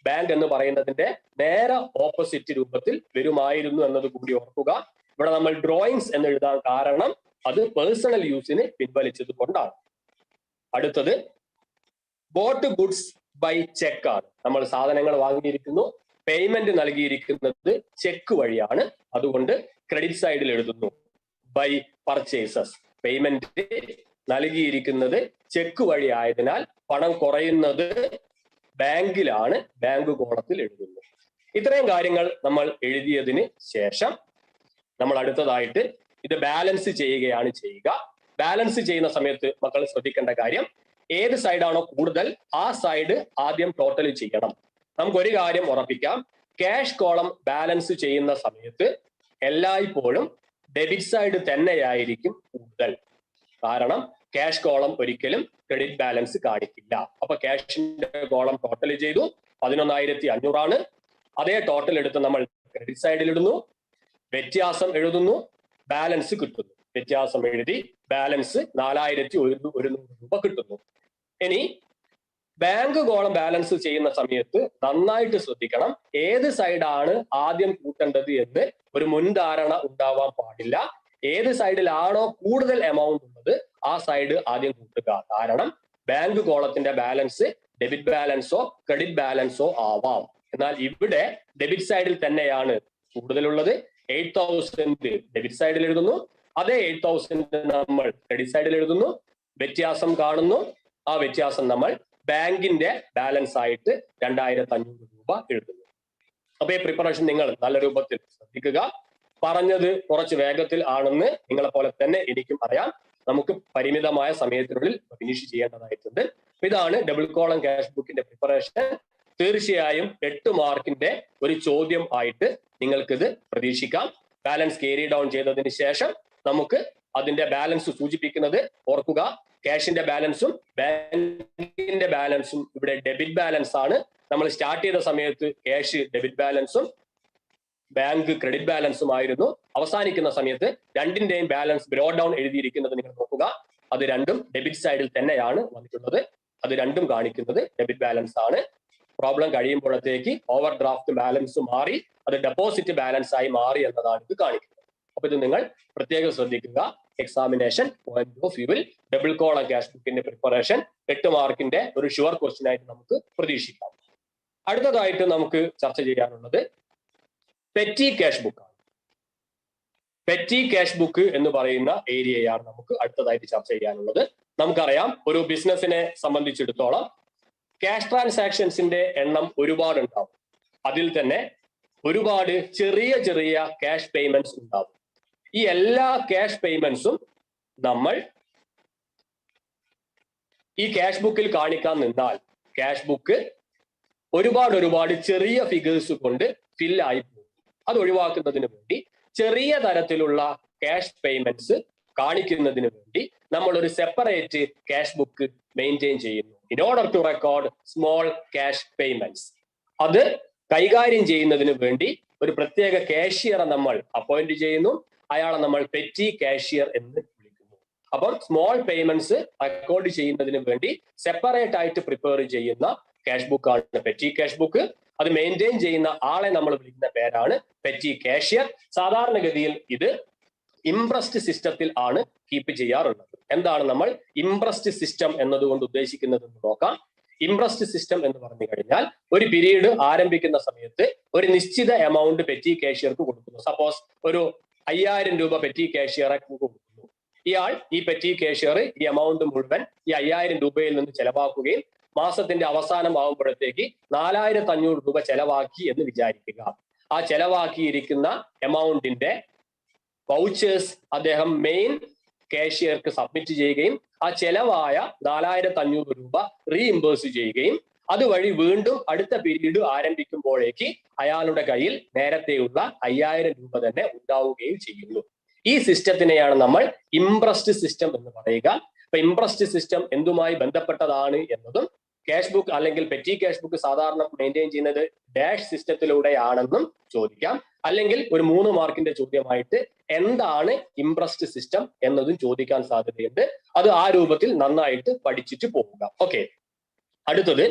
ബാങ്ക് എന്ന് പറയുന്നതിന്റെ നേരെ ഓപ്പോസിറ്റ് രൂപത്തിൽ വരുമായിരുന്നു എന്നത് കൂടി ഓർക്കുക. ഇവിടെ നമ്മൾ ഡ്രോയിങ്സ് എന്ന് എഴുതാൻ കാരണം അത് പേഴ്സണൽ യൂസിന് പിൻവലിച്ചത് കൊണ്ടാണ്. അടുത്തത് ബോട്ട് ഗുഡ്സ് ബൈ ചെക്ക് ആണ്. നമ്മൾ സാധനങ്ങൾ വാങ്ങിയിരിക്കുന്നു, പേയ്മെന്റ് നൽകിയിരിക്കുന്നത് ചെക്ക് വഴിയാണ്. അതുകൊണ്ട് ക്രെഡിറ്റ് സൈഡിൽ എഴുതുന്നു ബൈ പർച്ചേസസ്. പേയ്മെന്റ് നൽകിയിരിക്കുന്നത് ചെക്ക് വഴി ആയതിനാൽ പണം കുറയുന്നത് ബാങ്കിലാണ്, ബാങ്ക് കോളത്തിൽ എഴുതുന്നു. ഇത്രയും കാര്യങ്ങൾ നമ്മൾ എഴുതിയതിന് ശേഷം നമ്മൾ അടുത്തതായിട്ട് ഇത് ബാലൻസ് ചെയ്യുകയാണ് ചെയ്യുക. ബാലൻസ് ചെയ്യുന്ന സമയത്ത് മക്കൾ ശ്രദ്ധിക്കേണ്ട കാര്യം, ഏത് സൈഡാണോ കൂടുതൽ ആ സൈഡ് ആദ്യം ടോട്ടൽ ചെയ്യണം. നമുക്കൊരു കാര്യം ഉറപ്പിക്കാം, ക്യാഷ് കോളം ബാലൻസ് ചെയ്യുന്ന സമയത്ത് എല്ലായ്പ്പോഴും ഡെബിറ്റ് സൈഡ് തന്നെയായിരിക്കും കൂടുതൽ. കാരണം ക്യാഷ് കോളം ഒരിക്കലും ക്രെഡിറ്റ് ബാലൻസ് കാണിക്കില്ല. അപ്പൊ ക്യാഷിന്റെ കോളം ടോട്ടൽ ചെയ്തു 11,500 അതേ ടോട്ടൽ എടുത്ത് നമ്മൾ ക്രെഡിറ്റ് സൈഡിൽ ഇടുന്നു, വ്യത്യാസം എഴുതുന്നു, ബാലൻസ് കിട്ടുന്നു. വ്യത്യാസം എഴുതി ബാലൻസ് 4,100 രൂപ കിട്ടുന്നു. ഇനി ബാങ്ക് കോളം ബാലൻസ് ചെയ്യുന്ന സമയത്ത് നന്നായിട്ട് ശ്രദ്ധിക്കണം, ഏത് സൈഡാണ് ആദ്യം കൂട്ടേണ്ടത് എന്ന് ഒരു മുൻധാരണ ഉണ്ടാവാൻ പാടില്ല. ഏത് സൈഡിലാണോ കൂടുതൽ എമൗണ്ട് ഉള്ളത് ആ സൈഡ് ആദ്യം കൂട്ടുക. കാരണം ബാങ്ക് കോളത്തിന്റെ ബാലൻസ് ഡെബിറ്റ് ബാലൻസോ ക്രെഡിറ്റ് ബാലൻസോ ആവാം. എന്നാൽ ഇവിടെ ഡെബിറ്റ് സൈഡിൽ തന്നെയാണ് കൂടുതലുള്ളത്. 8,000 ഡെബിറ്റ് സൈഡിൽ എഴുതുന്നു, അതേ 8,000 നമ്മൾ ക്രെഡിറ്റ് സൈഡിൽ എഴുതുന്നു, വ്യത്യാസം കാണുന്നു. ആ വ്യത്യാസം നമ്മൾ ബാങ്കിന്റെ ബാലൻസ് ആയിട്ട് 2,500 രൂപ എഴുതുന്നു. അപ്പൊ ഈ പ്രിപ്പറേഷൻ നിങ്ങൾ നല്ല രൂപത്തിൽ ശ്രദ്ധിക്കുക. പറഞ്ഞത് കുറച്ച് വേഗത്തിൽ ആണെന്ന് നിങ്ങളെ പോലെ തന്നെ എനിക്കും അറിയാം. നമുക്ക് പരിമിതമായ സമയത്തിനുള്ളിൽ ഫിനിഷ് ചെയ്യേണ്ടതായിട്ടുണ്ട്. ഇതാണ് ഡബിൾ കോളം ക്യാഷ് ബുക്കിന്റെ പ്രിപ്പറേഷൻ. തീർച്ചയായും 8 മാർക്കിന്റെ ഒരു ചോദ്യം ആയിട്ട് നിങ്ങൾക്കിത് പ്രതീക്ഷിക്കാം. ബാലൻസ് ക്യാരി ഡൗൺ ചെയ്തതിന് ശേഷം നമുക്ക് അതിന്റെ ബാലൻസ് സൂചിപ്പിക്കുന്നത് ഓർക്കുക, ക്യാഷിന്റെ ബാലൻസും ബാങ്കിന്റെ ബാലൻസും ഇവിടെ ഡെബിറ്റ് ബാലൻസ് ആണ്. നമ്മൾ സ്റ്റാർട്ട് ചെയ്ത സമയത്ത് ക്യാഷ് ഡെബിറ്റ് ബാലൻസും ബാങ്ക് ക്രെഡിറ്റ് ബാലൻസും ആയിരുന്നു. അവസാനിക്കുന്ന സമയത്ത് രണ്ടിന്റെയും ബാലൻസ് ബ്രോ ഡൗൺ എഴുതിയിരിക്കുന്നത് നിങ്ങൾ നോക്കുക, അത് രണ്ടും ഡെബിറ്റ് സൈഡിൽ തന്നെയാണ് വന്നിട്ടുള്ളത്. അത് രണ്ടും കാണിക്കുന്നത് ഡെബിറ്റ് ബാലൻസ് ആണ്. പ്രോബ്ലം കഴിയുമ്പോഴത്തേക്ക് ഓവർ ഡ്രാഫ്റ്റ് ബാലൻസ് മാറി അത് ഡെപ്പോസിറ്റ് ബാലൻസ് ആയി മാറി എന്നതാണ് ഇത് കാണിക്കുന്നത്. അപ്പൊ ഇത് നിങ്ങൾ പ്രത്യേകം ശ്രദ്ധിക്കുക. എക്സാമിനേഷൻ പോയിന്റ് ഓഫ് വ്യൂവിൽ ഡബിൾ കോളം ക്യാഷ് ബുക്കിന്റെ പ്രിപ്പറേഷൻ 8 മാർക്കിന്റെ ഒരു ഷുവർ ക്വസ്റ്റ്യൻ ആയിട്ട് നമുക്ക് പ്രതീക്ഷിക്കാം. അടുത്തതായിട്ട് നമുക്ക് ചർച്ച ചെയ്യാനുള്ളത് പെറ്റി ക്യാഷ് ബുക്ക് ആണ്. പെറ്റി ക്യാഷ് ബുക്ക് എന്ന് പറയുന്ന ഏരിയയാണ് നമുക്ക് അടുത്തതായിട്ട് ചർച്ച ചെയ്യാനുള്ളത്. നമുക്കറിയാം, ഒരു ബിസിനസിനെ സംബന്ധിച്ചിടത്തോളം ക്യാഷ് ട്രാൻസാക്ഷൻസിന്റെ എണ്ണം ഒരുപാട് ഉണ്ടാവും. അതിൽ തന്നെ ഒരുപാട് ചെറിയ ചെറിയ ക്യാഷ് പേയ്മെന്റ്സ് ഉണ്ടാവും. ഈ എല്ലാ ക്യാഷ് പേയ്മെന്റ്സും നമ്മൾ ഈ ക്യാഷ് ബുക്കിൽ കാണിക്കാൻ നിന്നാൽ ക്യാഷ് ബുക്ക് ഒരുപാട് ചെറിയ ഫിഗേഴ്സ് കൊണ്ട് ഫില്ലായി പോകും. അത് ഒഴിവാക്കുന്നതിന് വേണ്ടി ചെറിയ തരത്തിലുള്ള ക്യാഷ് പേയ്മെന്റ്സ് കാണിക്കുന്നതിന് വേണ്ടി നമ്മൾ ഒരു സെപ്പറേറ്റ് ക്യാഷ് ബുക്ക് മെയിൻറ്റെയിൻ ചെയ്യുന്നു. In order to record small cash payments. അത് കൈകാര്യം ചെയ്യുന്നതിന് വേണ്ടി ഒരു പ്രത്യേക കാഷ്യറെ നമ്മൾ അപ്പോയിന്റ് ചെയ്യുന്നു. അയാളെ നമ്മൾ പെറ്റി കാഷ്യർ എന്ന് വിളിക്കുന്നു. അപ്പം സ്മോൾ പേയ്മെന്റ്സ് റെക്കോർഡ് ചെയ്യുന്നതിന് വേണ്ടി സെപ്പറേറ്റ് ആയിട്ട് പ്രിപ്പയർ ചെയ്യുന്ന ക്യാഷ് ബുക്ക് ആണ് പെറ്റി ക്യാഷ് ബുക്ക്. അത് മെയിൻറ്റെയിൻ ചെയ്യുന്ന ആളെ നമ്മൾ വിളിക്കുന്ന പേരാണ് പെറ്റി കാഷ്യർ. സാധാരണഗതിയിൽ ഇത് ഇംപ്രസ്ഡ് സിസ്റ്റത്തിൽ ആണ് കീപ്പ് ചെയ്യാറുള്ളത്. എന്താണ് നമ്മൾ ഇംപ്രസ്ഡ് സിസ്റ്റം എന്നതുകൊണ്ട് ഉദ്ദേശിക്കുന്നത് എന്ന് നോക്കാം. ഇംപ്രസ്ഡ് സിസ്റ്റം എന്ന് പറഞ്ഞു കഴിഞ്ഞാൽ ഒരു പീരീഡ് ആരംഭിക്കുന്ന സമയത്ത് ഒരു നിശ്ചിത എമൗണ്ട് പെറ്റി കാഷ്യർക്ക് കൊടുക്കുന്നു. സപ്പോസ് ഒരു 5,000 രൂപ പെറ്റി കാഷ്യറെ കൊടുക്കുന്നു. ഇയാൾ ഈ പെറ്റി കാഷ്യർ ഈ എമൗണ്ട് മുഴുവൻ ഈ 5,000 രൂപയിൽ നിന്ന് ചെലവാക്കുകയും മാസത്തിന്റെ അവസാനം ആകുമ്പോഴത്തേക്ക് 4,500 രൂപ ചെലവാക്കി എന്ന് വിചാരിക്കുക. ആ ചെലവാക്കിയിരിക്കുന്ന എമൗണ്ടിന്റെ വൗച്ചേഴ്സ് അദ്ദേഹം മെയിൻ കാഷ്യർക്ക് സബ്മിറ്റ് ചെയ്യുകയും ആ ചെലവായ 4,500 രൂപ റീഇംബേഴ്സ് ചെയ്യുകയും അതുവഴി വീണ്ടും അടുത്ത പീരീഡ് ആരംഭിക്കുമ്പോഴേക്ക് അയാളുടെ കയ്യിൽ നേരത്തെയുള്ള 5000 രൂപ തന്നെ ഉണ്ടാവുകയും ചെയ്യുന്നു. ഈ സിസ്റ്റത്തിനെയാണ് നമ്മൾ ഇംപ്രസ്ഡ് സിസ്റ്റം എന്ന് പറയുക. അപ്പൊ ഇംപ്രസ്ഡ് സിസ്റ്റം എന്തുമായി ബന്ധപ്പെട്ടതാണ് എന്നതും ക്യാഷ് ബുക്ക് അല്ലെങ്കിൽ പെറ്റി ക്യാഷ് ബുക്ക് സാധാരണ മെയിൻറ്റെയിൻ ചെയ്യുന്നത് ഡാഷ് സിസ്റ്റത്തിലൂടെയാണെന്നും ചോദിക്കാം. അല്ലെങ്കിൽ ഒരു 3 മാർക്കിന്റെ ചോദ്യമായിട്ട് എന്താണ് ഇംപ്രസ്ഡ് സിസ്റ്റം എന്നതും ചോദിക്കാൻ സാധ്യതയുണ്ട്. അത് ആ രൂപത്തിൽ നന്നായിട്ട് പഠിച്ചിട്ട് പോവുക. ഓക്കെ, അടുത്തത്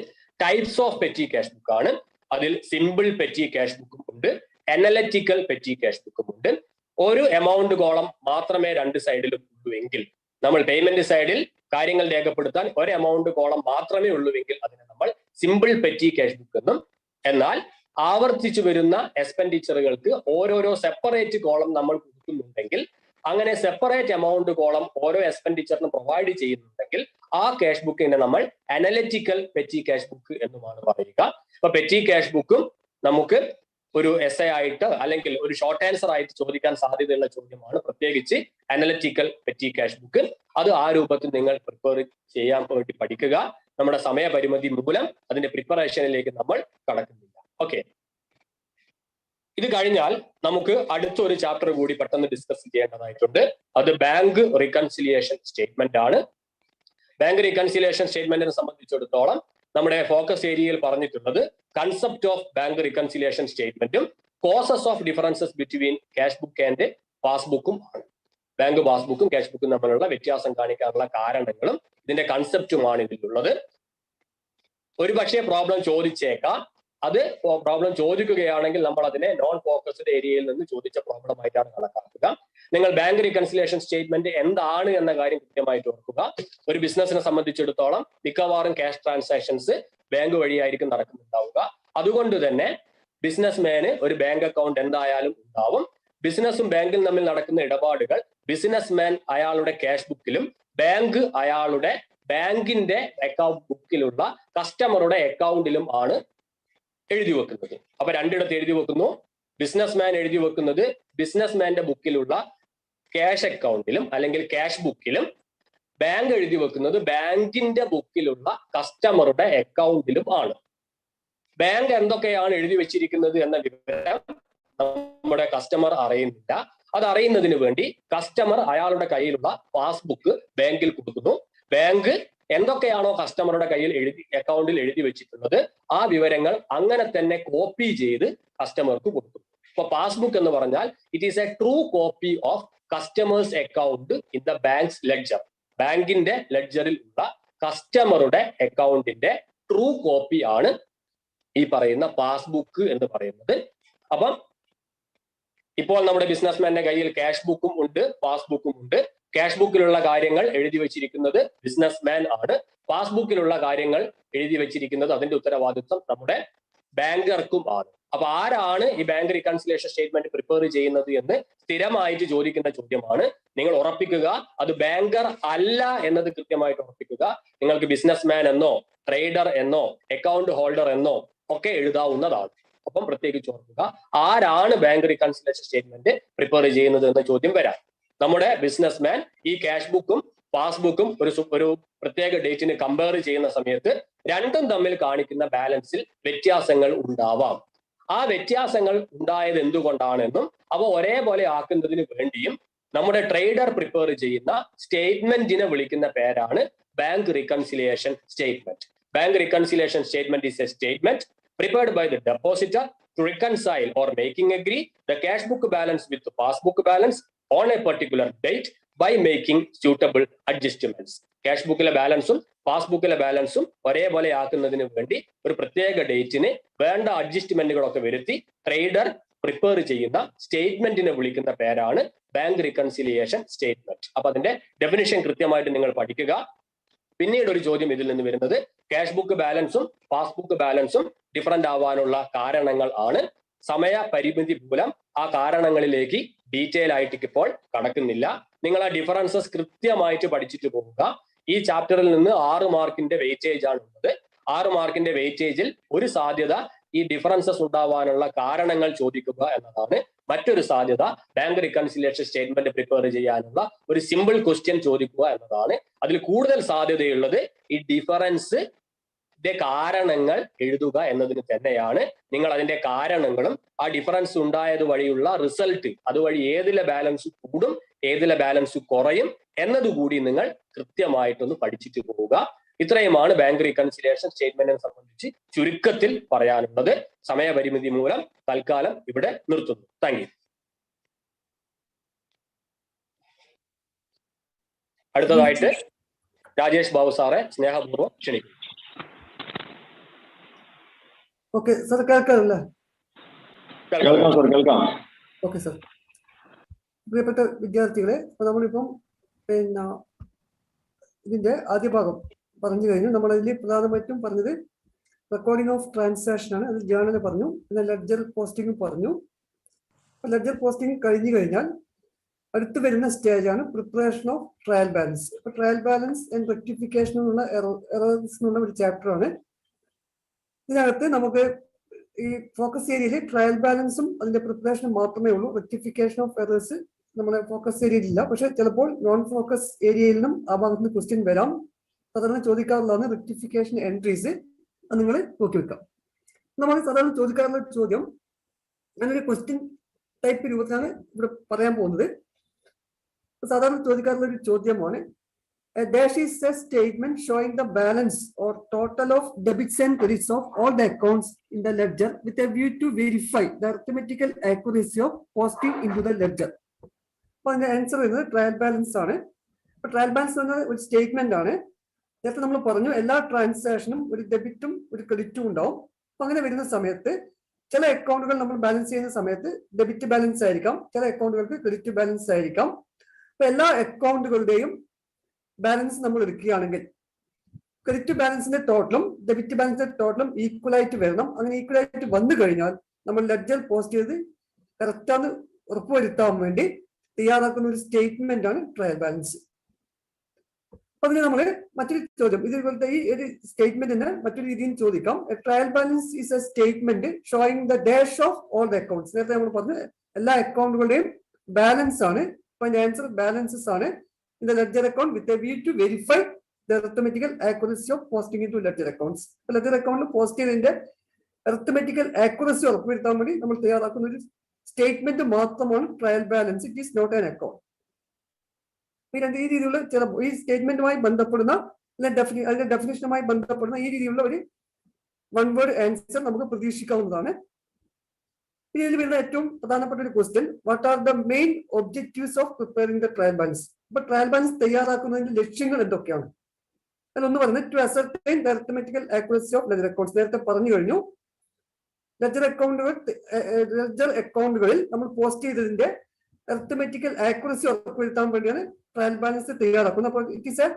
types of petty cash book ആണ്. അതിൽ സിമ്പിൾ പെറ്റി ക്യാഷ് ബുക്കും ഉണ്ട്, അനലറ്റിക്കൽ പെറ്റി ക്യാഷ് ബുക്കും ഉണ്ട്. ഒരു എമൗണ്ട് കോളം മാത്രമേ 2 സൈഡിലും ഉള്ളൂ എങ്കിൽ, നമ്മൾ പേയ്മെന്റ് സൈഡിൽ കാര്യങ്ങൾ രേഖപ്പെടുത്താൻ ഒരു എമൗണ്ട് കോളം മാത്രമേ ഉള്ളൂവെങ്കിൽ അതിനെ നമ്മൾ സിമ്പിൾ പെറ്റി ക്യാഷ് ബുക്ക് എന്നും, എന്നാൽ ആവർത്തിച്ചു വരുന്ന എക്സ്പെൻഡിച്ചറുകൾക്ക് ഓരോരോ സെപ്പറേറ്റ് കോളം നമ്മൾ കൊടുക്കുന്നുണ്ടെങ്കിൽ, അങ്ങനെ സെപ്പറേറ്റ് എമൗണ്ട് കോളം ഓരോ എക്സ്പെൻഡിച്ചറിനും പ്രൊവൈഡ് ചെയ്യുന്നുണ്ടെങ്കിൽ ആ ക്യാഷ് ബുക്കിനെ നമ്മൾ അനലറ്റിക്കൽ പെറ്റി ക്യാഷ് ബുക്ക് എന്നുമാണ് പറയുക. അപ്പൊ പെറ്റി ക്യാഷ് ബുക്കും നമുക്ക് ഒരു എസ്സേ ആയിട്ട് അല്ലെങ്കിൽ ഒരു ഷോർട്ട് ആൻസർ ആയിട്ട് ചോദിക്കാൻ സാധ്യതയുള്ള ചോദ്യമാണ്, പ്രത്യേകിച്ച് അനലറ്റിക്കൽ പെറ്റി ക്യാഷ് ബുക്ക്. അത് ആ രൂപത്തിൽ നിങ്ങൾ പ്രിപ്പയർ ചെയ്യാൻ വേണ്ടി പഠിക്കുക. നമ്മുടെ സമയപരിമിതി മൂലം അതിന്റെ പ്രിപ്പറേഷനിലേക്ക് നമ്മൾ കടക്കുന്നില്ല. ഓക്കെ, ഇത് കഴിഞ്ഞാൽ നമുക്ക് അടുത്തൊരു ചാപ്റ്റർ കൂടി പെട്ടെന്ന് ഡിസ്കസ് ചെയ്യേണ്ടതായിട്ടുണ്ട്. അത് ബാങ്ക് റീകൺസിലിയേഷൻ സ്റ്റേറ്റ്മെന്റ് ആണ്. ബാങ്ക് റീകൺസിലിയേഷൻ സ്റ്റേറ്റ്മെന്റിനെ സംബന്ധിച്ചിടത്തോളം നമ്മുടെ ഫോക്കസ് ഏരിയയിൽ പറഞ്ഞിട്ടുള്ളത് കൺസെപ്റ്റ് ഓഫ് ബാങ്ക് റീകൺസിലിയേഷൻ സ്റ്റേറ്റ്മെന്റും causes of differences between cash book and പാസ്ബുക്കും ആണ്. ബാങ്ക് പാസ്ബുക്കും ക്യാഷ് ബുക്കും തമ്മിലുള്ള വ്യത്യാസം കാണിക്കാനുള്ള കാരണങ്ങളും ഇതിന്റെ കൺസെപ്റ്റുമാണ് ഇതിലുള്ളത്. ഒരു പക്ഷേ പ്രോബ്ലം ചോദിച്ചേക്കാം. അത് പ്രോബ്ലം ചോദിക്കുകയാണെങ്കിൽ നമ്മൾ അതിനെ നോൺ ഫോക്കസ്ഡ് ഏരിയയിൽ നിന്ന് ചോദിച്ച പ്രോബ്ലം ആയിട്ടാണ് കണക്കാക്കുക. നിങ്ങൾ ബാങ്ക് റീകൺസിലിയേഷൻ സ്റ്റേറ്റ്മെന്റ് എന്താണ് എന്ന കാര്യം കൃത്യമായിട്ട് ഓർക്കുക. ഒരു ബിസിനസിനെ സംബന്ധിച്ചിടത്തോളം മിക്കവാറും ക്യാഷ് ട്രാൻസാക്ഷൻസ് ബാങ്ക് വഴിയായിരിക്കും നടക്കുന്നുണ്ടാവുക. അതുകൊണ്ട് തന്നെ ബിസിനസ്മാന് ഒരു ബാങ്ക് അക്കൗണ്ട് എന്തായാലും ഉണ്ടാവും. ബിസിനസ്സും ബാങ്കും തമ്മിൽ നടക്കുന്ന ഇടപാടുകൾ ബിസിനസ്മാൻ അയാളുടെ ക്യാഷ് ബുക്കിലും ബാങ്ക് അയാളുടെ ബാങ്കിന്റെ അക്കൗണ്ട് ബുക്കിലുള്ള കസ്റ്റമറുടെ അക്കൗണ്ടിലും ആണ് എഴുതി വെക്കുന്നത്. അപ്പൊ രണ്ടിടത്ത് എഴുതി വെക്കുന്നു. ബിസിനസ്മാൻ എഴുതി വെക്കുന്നത് ബിസിനസ്മാന്റെ ബുക്കിലുള്ള ക്യാഷ് അക്കൗണ്ടിലും അല്ലെങ്കിൽ ക്യാഷ് ബുക്കിലും, ബാങ്ക് എഴുതി വെക്കുന്നത് ബാങ്കിന്റെ ബുക്കിലുള്ള കസ്റ്റമറുടെ അക്കൗണ്ടിലും ആണ്. ബാങ്ക് എന്തൊക്കെയാണ് എഴുതി വെച്ചിരിക്കുന്നത് എന്ന വിവരം നമ്മുടെ കസ്റ്റമർ അറിയുന്നില്ല. അത് അറിയുന്നതിന് വേണ്ടി കസ്റ്റമർ അയാളുടെ കയ്യിലുള്ള പാസ്ബുക്ക് ബാങ്കിൽ കൊടുക്കുന്നു. ബാങ്ക് എന്തൊക്കെയാണോ കസ്റ്റമറുടെ കയ്യിൽ അക്കൗണ്ടിൽ എഴുതി വെച്ചിട്ടുള്ളത് ആ വിവരങ്ങൾ അങ്ങനെ തന്നെ കോപ്പി ചെയ്ത് കസ്റ്റമർക്ക് കൊടുക്കും. ഇപ്പൊ പാസ്ബുക്ക് എന്ന് പറഞ്ഞാൽ it is A true copy of customers account in the banks ledger. ബാങ്കിന്റെ ലെഡ്ജറിൽ ഉള്ള കസ്റ്റമറുടെ അക്കൗണ്ടിന്റെ ട്രൂ കോപ്പി ആണ് ഈ പറയുന്ന പാസ്ബുക്ക് എന്ന് പറയുന്നത്. അപ്പം ഇപ്പോൾ നമ്മുടെ ബിസിനസ്മാന്റെ കയ്യിൽ ക്യാഷ് ബുക്കും ഉണ്ട്, പാസ്ബുക്കും ഉണ്ട്. ക്യാഷ് ബുക്കിലുള്ള കാര്യങ്ങൾ എഴുതി വെച്ചിരിക്കുന്നത് ബിസിനസ്മാൻ ആണ്. പാസ്ബുക്കിലുള്ള കാര്യങ്ങൾ എഴുതി വെച്ചിരിക്കുന്നത് അതിന്റെ ഉത്തരവാദിത്വം നമ്മുടെ ബാങ്കർക്കും ആണ്. അപ്പൊ ആരാണ് ഈ ബാങ്ക് റീകൺസിലിയേഷൻ സ്റ്റേറ്റ്മെന്റ് പ്രിപ്പയർ ചെയ്യുന്നത് എന്ന് സ്ഥിരമായിട്ട് ചോദിക്കുന്ന ചോദ്യമാണ്. നിങ്ങൾ ഉറപ്പിക്കുക അത് ബാങ്കർ അല്ല എന്നത് കൃത്യമായിട്ട് ഉറപ്പിക്കുക. നിങ്ങൾക്ക് ബിസിനസ്മാൻ എന്നോ ട്രേഡർ എന്നോ അക്കൗണ്ട് ഹോൾഡർ എന്നോ ഒക്കെ എഴുതാവുന്നതാണ്. അപ്പം പ്രത്യേകിച്ച് ഓർക്കുക ആരാണ് ബാങ്ക് റീകൺസിലിയേഷൻ സ്റ്റേറ്റ്മെന്റ് പ്രിപ്പയർ ചെയ്യുന്നത് എന്ന ചോദ്യം വരാം. നമ്മുടെ ബിസിനസ്മാൻ ഈ ക്യാഷ് ബുക്കും പാസ്ബുക്കും ഒരു പ്രത്യേക ഡേറ്റിന് കമ്പയർ ചെയ്യുന്ന സമയത്ത് രണ്ടും തമ്മിൽ കാണിക്കുന്ന ബാലൻസിൽ വ്യത്യാസങ്ങൾ ഉണ്ടാവാം. ആ വ്യത്യാസങ്ങൾ ഉണ്ടായത് എന്തുകൊണ്ടാണെന്നും അവ ഒരേപോലെ ആക്കുന്നതിന് വേണ്ടിയും നമ്മുടെ ട്രേഡർ പ്രിപ്പയർ ചെയ്യുന്ന സ്റ്റേറ്റ്മെന്റിനെ വിളിക്കുന്ന പേരാണ് bank reconciliation statement. Bank reconciliation statement is a statement prepared by the depositor to reconcile or making agree the cash book balance with the passbook balance on a particular date by making suitable adjustments. Cash ബുക്കിലെ ബാലൻസും പാസ്ബുക്കിലെ ബാലൻസും ഒരേപോലെ ആക്കുന്നതിന് വേണ്ടി ഒരു പ്രത്യേക ഡേറ്റിന് വേണ്ട അഡ്ജസ്റ്റ്മെന്റുകളൊക്കെ വരുത്തി ട്രേഡർ പ്രിപ്പയർ ചെയ്യുന്ന സ്റ്റേറ്റ്മെന്റിനെ വിളിക്കുന്ന പേരാണ് ബാങ്ക് റീകൺസിലിയേഷൻ സ്റ്റേറ്റ്മെന്റ്. അപ്പൊ അതിന്റെ ഡെഫിനിഷൻ കൃത്യമായിട്ട് നിങ്ങൾ പഠിക്കുക. പിന്നീട് ഒരു ചോദ്യം ഇതിൽ നിന്ന് വരുന്നത് ക്യാഷ് ബുക്ക് ബാലൻസും പാസ്ബുക്ക് ബാലൻസും ഡിഫറന്റ് ആവാനുള്ള കാരണങ്ങൾ ആണ്. സമയ പരിമിതി മൂലം ആ കാരണങ്ങളിലേക്ക് ഡീറ്റെയിൽ ആയിട്ട് ഇപ്പോൾ കടക്കുന്നില്ല. നിങ്ങൾ ആ ഡിഫറൻസസ് കൃത്യമായിട്ട് പഠിച്ചിട്ട് പോവുക. ഈ ചാപ്റ്ററിൽ നിന്ന് 6 മാർക്കിന്റെ വെയിറ്റേജ് ആണ് ഉള്ളത്. 6 മാർക്കിന്റെ വെയിറ്റേജിൽ ഒരു സാധ്യത ഈ ഡിഫറൻസസ് ഉണ്ടാവാനുള്ള കാരണങ്ങൾ ചോദിക്കുക എന്നതാണ്. മറ്റൊരു സാധ്യത ബാങ്ക് റീകൺസിലിയേഷൻ സ്റ്റേറ്റ്മെന്റ് പ്രിപ്പയർ ചെയ്യാനുള്ള ഒരു സിമ്പിൾ ക്വസ്റ്റ്യൻ ചോദിക്കുക എന്നതാണ്. അതിൽ കൂടുതൽ സാധ്യതയുള്ളത് ഈ ഡിഫറൻസ് കാരണങ്ങൾ എഴുതുക എന്നതിന് തന്നെയാണ്. നിങ്ങൾ അതിന്റെ കാരണങ്ങളും ആ ഡിഫറൻസ് ഉണ്ടായത് വഴിയുള്ള റിസൾട്ട്, അതുവഴി ഏതിലെ ബാലൻസ് കൂടും ഏതിലെ ബാലൻസ് കുറയും എന്നതുകൂടി നിങ്ങൾ കൃത്യമായിട്ടൊന്ന് പഠിച്ചിട്ട് പോവുക. ഇത്രയുമാണ് ബാങ്ക് റീകൺസിലിയേഷൻ സ്റ്റേറ്റ്മെന്റിനെ സംബന്ധിച്ച് ചുരുക്കത്തിൽ പറയാനുള്ളത്. സമയപരിമിതി മൂലം തൽക്കാലം ഇവിടെ നിർത്തുന്നു. Thank you. അടുത്തതായിട്ട് രാജേഷ് ബാബു സാറെ സ്നേഹപൂർവ്വം ക്ഷണിക്കും. ഓക്കെ സാർ, കേൾക്കാമല്ലേ? Okay sir. പ്രിയപ്പെട്ട വിദ്യാർത്ഥികളെ, ഇപ്പൊ നമ്മളിപ്പം പിന്നെ ഇതിന്റെ ആദ്യ ഭാഗം പറഞ്ഞു കഴിഞ്ഞു. നമ്മളതിൽ പ്രധാനമായിട്ടും പറഞ്ഞത് റെക്കോർഡിംഗ് ഓഫ് ട്രാൻസാക്ഷൻ ആണ്. അത് ജേണൽ പറഞ്ഞു, പിന്നെ ലെഡ്ജർ പോസ്റ്റിംഗ് പറഞ്ഞു. ലെഡ്ജർ പോസ്റ്റിംഗ് കഴിഞ്ഞു കഴിഞ്ഞാൽ അടുത്ത് വരുന്ന സ്റ്റേജാണ് പ്രിപ്പറേഷൻ ഓഫ് ട്രയൽ ബാലൻസ്. ഇപ്പൊ ട്രയൽ ബാലൻസ് ആൻഡ് റെക്ടിഫിക്കേഷൻ എന്നുള്ള എറേഴ്സ് എന്നുള്ള ഒരു ചാപ്റ്റർ ആണ്. ഇതിനകത്ത് നമുക്ക് ഈ ഫോക്കസ് ഏരിയയിൽ ട്രയൽ ബാലൻസും അതിന്റെ പ്രിപ്പറേഷനും മാത്രമേ ഉള്ളൂ. റെക്ടിഫിക്കേഷൻ ഓഫ് എറേഴ്സ് നമ്മുടെ ഫോക്കസ് ഏരിയയിലില്ല. പക്ഷെ ചിലപ്പോൾ നോൺ ഫോക്കസ് ഏരിയയിൽ നിന്നും ആ ഭാഗത്ത് നിന്ന് ക്വസ്റ്റ്യൻ വരാം. സാധാരണ ചോദിക്കാറുള്ളതാണ് റെക്ടിഫിക്കേഷൻ എൻട്രീസ്. അത് നിങ്ങൾ നോക്കി വെക്കാം. നമ്മൾ സാധാരണ ചോദിക്കാറുള്ള ചോദ്യം അങ്ങനൊരു ക്വസ്റ്റ്യൻ ടൈപ്പ് രൂപത്തിലാണ് ഇവിടെ പറയാൻ പോകുന്നത്. സാധാരണ ചോദിക്കാറുള്ള ഒരു ചോദ്യമാണ് dash is a statement showing the balance or total of debits and credits of all the accounts in the ledger with a view to verify the arithmetical accuracy of posting into the ledger. അപ്പോൾ അതിന്റെ answer വരുന്നത് trial balance ആണ്. അപ്പൊ trial balance എന്ന ഒരു statement ആണ്. നേരത്തെ നമ്മൾ പറഞ്ഞു എല്ലാ ട്രാൻസാക്ഷനും ഒരു ഡെബിറ്റും ഒരു ക്രെഡിറ്റും ഉണ്ടാവും. അപ്പൊ അങ്ങനെ വരുന്ന സമയത്ത് ചില അക്കൗണ്ടുകൾ നമ്മൾ ബാലൻസ് ചെയ്യുന്ന സമയത്ത് ഡെബിറ്റ് ബാലൻസ് ആയിരിക്കാം, ചില അക്കൗണ്ടുകൾക്ക് ക്രെഡിറ്റ് ബാലൻസ് ആയിരിക്കാം. അപ്പൊ എല്ലാ അക്കൗണ്ടുകളുടെയും ബാലൻസ് നമ്മൾ എടുക്കുകയാണെങ്കിൽ ക്രെഡിറ്റ് ബാലൻസിന്റെ ടോട്ടലും ഡെബിറ്റ് ബാലൻസിന്റെ ടോട്ടലും ഈക്വൽ ആയിട്ട് വരണം. അങ്ങനെ ഈക്വൽ ആയിട്ട് വന്നു കഴിഞ്ഞാൽ നമ്മൾ ലെഡ്ജർ പോസ്റ്റ് ചെയ്ത് കറക്റ്റാന്ന് ഉറപ്പുവരുത്താൻ വേണ്ടി തയ്യാറാക്കുന്ന ഒരു സ്റ്റേറ്റ്മെന്റ് ആണ് ട്രയൽ ബാലൻസ്. അപ്പൊ അതിന് നമ്മൾ മറ്റൊരു ചോദ്യം ഇതുപോലത്തെ ഈ ഒരു സ്റ്റേറ്റ്മെന്റിന് മറ്റൊരു രീതിയിൽ ചോദിക്കാം. Trial balance is A statement showing the dash of all the accounts. നേരത്തെ നമ്മൾ പറഞ്ഞു എല്ലാ അക്കൗണ്ടുകളുടെയും ബാലൻസ് ആണ്. അപ്പൊ അതിന്റെ ആൻസർ ബാലൻസസ് ആണ്. In the ledger account with a view to verify the arithmetical accuracy of posting into ledger accounts. ledger account post ചെയ്തതിന്റെ arithmetical accuracy ഉറപ്പുവരുത്താൻ വേണ്ടി നമ്മൾ തയ്യാറാക്കുന്ന ഒരു സ്റ്റേറ്റ്മെന്റ് മാത്രമാണ് trial balance. It is not an account. ഈ രണ്ട് രീതിയിലുള്ള ചില ഈ സ്റ്റേറ്റ്മെന്റുമായി ബന്ധപ്പെടുന്ന അതിന്റെ ഡെഫിനേഷനുമായി ബന്ധപ്പെടുന്ന ഈ രീതിയിലുള്ള ഒരു വൺ വേർഡ് ആൻസർ നമുക്ക് പ്രതീക്ഷിക്കാവുന്നതാണ്. ഇതിൽ വരുന്ന ഏറ്റവും പ്രധാനപ്പെട്ട ഒരു question, what are the main objectives of preparing the trial balance? അപ്പൊ ട്രയൽ ബാലൻസ് തയ്യാറാക്കുന്നതിന്റെ ലക്ഷ്യങ്ങൾ എന്തൊക്കെയാണ്? അതിലൊന്ന് പറഞ്ഞത് to ascertain the arithmetical accuracy of ledger accounts. നേരത്തെ പറഞ്ഞു കഴിഞ്ഞു. ലെഡ്ജർ അക്കൗണ്ടുകളിൽ നമ്മൾ പോസ്റ്റ് ചെയ്തതിന്റെ അരിത്മെറ്റിക്കൽ ആക്യുറസി ഉറപ്പുവരുത്താൻ വേണ്ടിയാണ് ട്രയൽ ബാലൻസ് തയ്യാറാക്കുന്നത്. അപ്പോൾ ഇറ്റ് ഈസ് എ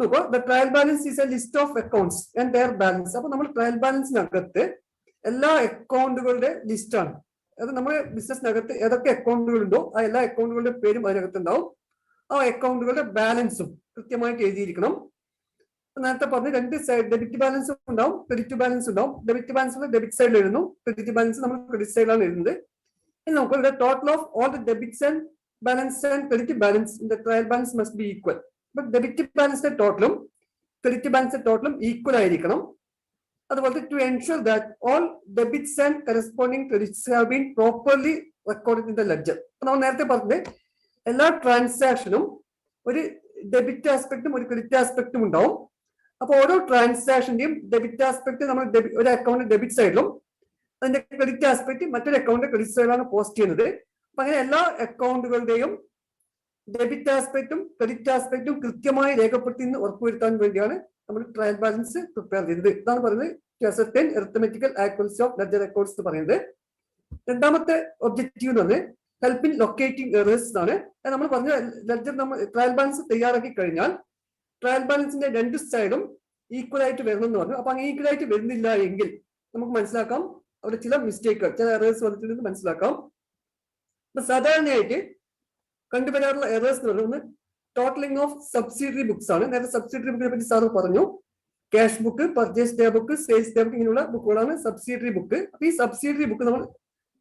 നോക്കോ the trial balance is A list of accounts and their balance. അപ്പൊ നമ്മൾ ട്രയൽ ബാലൻസിനകത്ത് എല്ലാ അക്കൗണ്ടുകളുടെ ലിസ്റ്റാണ്. അത് നമ്മുടെ ബിസിനസിനകത്ത് ഏതൊക്കെ അക്കൗണ്ടുകൾ ഉണ്ടോ ആ എല്ലാ അക്കൗണ്ടുകളുടെ പേരും അതിനകത്ത് ഉണ്ടാവും. ആ അക്കൗണ്ടുകളുടെ ബാലൻസും കൃത്യമായിട്ട് എഴുതിയിരിക്കണം. നേരത്തെ പറഞ്ഞ് രണ്ട് സൈഡ് ഡെബിറ്റ് ബാലൻസ് ഉണ്ടാവും, ക്രെഡിറ്റ് ബാലൻസ് ഉണ്ടാവും. ഡെബിറ്റ് ബാലൻസ് ഡെബിറ്റ് സൈഡിൽ എഴുതുന്നു, ക്രെഡിറ്റ് ബാലൻസ് നമ്മൾ ക്രെഡിറ്റ് സൈഡിലാണ് എഴുതുന്നത്. ഇനി നമുക്ക് total of all the debits and balance and credit balance in the trial balance must be equal. അപ്പൊ ഡെബിറ്റ് ബാലൻസിന്റെ ടോട്ടലും ക്രെഡിറ്റ് ബാലൻസിന്റെ ടോട്ടലും ഈക്വൽ ആയിരിക്കണം. അതുപോലെ to ensure that all debits and corresponding credits have been properly recorded in the ledger. അപ്പൊ നമ്മൾ നേരത്തെ പറഞ്ഞത് എല്ലാ ട്രാൻസാക്ഷനും ഒരു ഡെബിറ്റ് ആസ്പെക്ടും ഒരു ക്രെഡിറ്റ് ആസ്പെക്ടും ഉണ്ടാവും. അപ്പൊ ഓരോ ട്രാൻസാക്ഷന്റെയും ഡെബിറ്റ് ആസ്പെക്ട് നമ്മൾ ഒരു അക്കൗണ്ട് ഡെബിറ്റ് സൈഡിലും അതിന്റെ ക്രെഡിറ്റ് ആസ്പെക്ട് മറ്റൊരു അക്കൗണ്ട് ക്രെഡിറ്റ് സൈഡിലാണ് പോസ്റ്റ് ചെയ്യുന്നത്. അപ്പൊ അങ്ങനെ എല്ലാ അക്കൗണ്ടുകളുടെയും ഡെബിറ്റ് ആസ്പെക്ടും ക്രെഡിറ്റ് ആസ്പെക്ടും കൃത്യമായി രേഖപ്പെടുത്തി ഉറപ്പുവരുത്താൻ വേണ്ടിയാണ് നമ്മൾ ട്രയൽ ബാലൻസ് പ്രിപ്പയർ ചെയ്തത്. ഇതാണ് പറയുന്നത് to ascertain arithmetical accuracy of ledger accounts എന്ന് പറയുന്നത്. രണ്ടാമത്തെ ഒബ്ജക്റ്റീവ് എന്ന് പറഞ്ഞാൽ ഹെൽപ്പ് ഇൻ ലൊക്കേറ്റിംഗ് എറേഴ്സ് ആണ്. നമ്മൾ പറഞ്ഞ ലെഡ്ജർ നമ്മൾ ട്രയൽ ബാലൻസ് തയ്യാറാക്കി കഴിഞ്ഞാൽ ട്രയൽ ബാലൻസിന്റെ രണ്ട് സൈഡും ഈക്വൽ ആയിട്ട് വരണം എന്ന് പറഞ്ഞു. അപ്പൊ അങ്ങനെ ഈക്വൽ ആയിട്ട് വരുന്നില്ല എങ്കിൽ നമുക്ക് മനസ്സിലാക്കാം അവിടെ ചില മിസ്റ്റേക്കുകൾ ചില എറേഴ്സ് വന്നിട്ടുണ്ടെന്ന് മനസ്സിലാക്കാം. അപ്പൊ സാധാരണയായിട്ട് കണ്ടുവരാറുള്ള എറേഴ്സ് എന്ന് പറയുന്നത് ടോട്ടലിംഗ് ഓഫ് സബ്സിഡറി ബുക്സ് ആണ്. നേരത്തെ സബ്സിഡറി ബുക്കിനെ പറ്റി സാറ് പറഞ്ഞു. Cash book, purchase day book, sales day book ഇങ്ങനെയുള്ള ബുക്കുകളാണ് സബ്സിഡറി ബുക്ക്. അപ്പൊ ഈ സബ്സിഡറി ബുക്ക് നമ്മൾ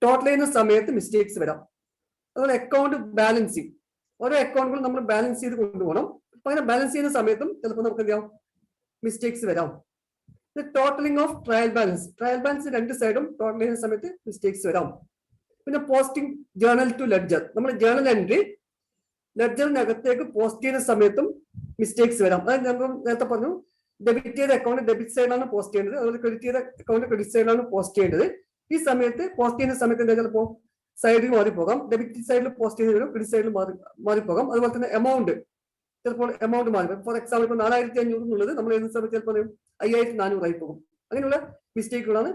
ടോട്ടൽ ചെയ്യുന്ന സമയത്ത് മിസ്റ്റേക്സ് വരാം. അതുപോലെ അക്കൗണ്ട് ബാലൻസിങ്, ഓരോ അക്കൗണ്ടുകളും നമ്മൾ ബാലൻസ് ചെയ്ത് കൊണ്ടുപോകണം. അപ്പൊ അങ്ങനെ ബാലൻസ് ചെയ്യുന്ന സമയത്തും ചിലപ്പോൾ നമുക്ക് എന്ത് ചെയ്യാം മിസ്റ്റേക്സ് വരാം. ടോട്ടലിംഗ് ഓഫ് ട്രയൽ ബാലൻസ് രണ്ട് സൈഡും ടോട്ടൽ ചെയ്യുന്ന സമയത്ത് മിസ്റ്റേക്സ് വരാം. പിന്നെ പോസ്റ്റിംഗ് ജേർണൽ ടു ലെഡ്ജർ, നമ്മൾ ജേർണൽ എൻട്രി ലെഡ്ജറിനകത്തേക്ക് പോസ്റ്റ് ചെയ്യുന്ന സമയത്തും മിസ്റ്റേക്സ് വരാം. അതായത് നമ്മൾ നേരത്തെ പറഞ്ഞു, ഡെബിറ്റ് ചെയ്ത അക്കൗണ്ട് ഡെബിറ്റ് സൈഡിലാണ് പോസ്റ്റ് ചെയ്യേണ്ടത്, അതുപോലെ ക്രെഡിറ്റ് ചെയ്ത അക്കൗണ്ട് ക്രെഡിറ്റ് സൈഡിലാണ് പോസ്റ്റ് ചെയ്യേണ്ടത്. ഈ സമയത്ത് പോസ്റ്റ് ചെയ്യുന്ന സമയത്ത് എന്താ ചിലപ്പോൾ സൈഡിൽ മാറിപ്പോകാം, ഡെബിറ്റ് സൈഡിൽ പോസ്റ്റ് ചെയ്ത് വരും, ക്രെഡിറ്റ് സൈഡിൽ മാറിപ്പോകാം. അതുപോലെ തന്നെ എമൗണ്ട് ചിലപ്പോൾ എമൗണ്ട് മാറി, ഫോർ എക്സാമ്പിൾ ഇപ്പോൾ 4500 എന്നുള്ളത് നമ്മൾ എഴുതുന്ന സമയത്ത് ചിലപ്പോൾ 5400 ആയി പോകും. അങ്ങനെയുള്ള മിസ്റ്റേക്കുകളാണ്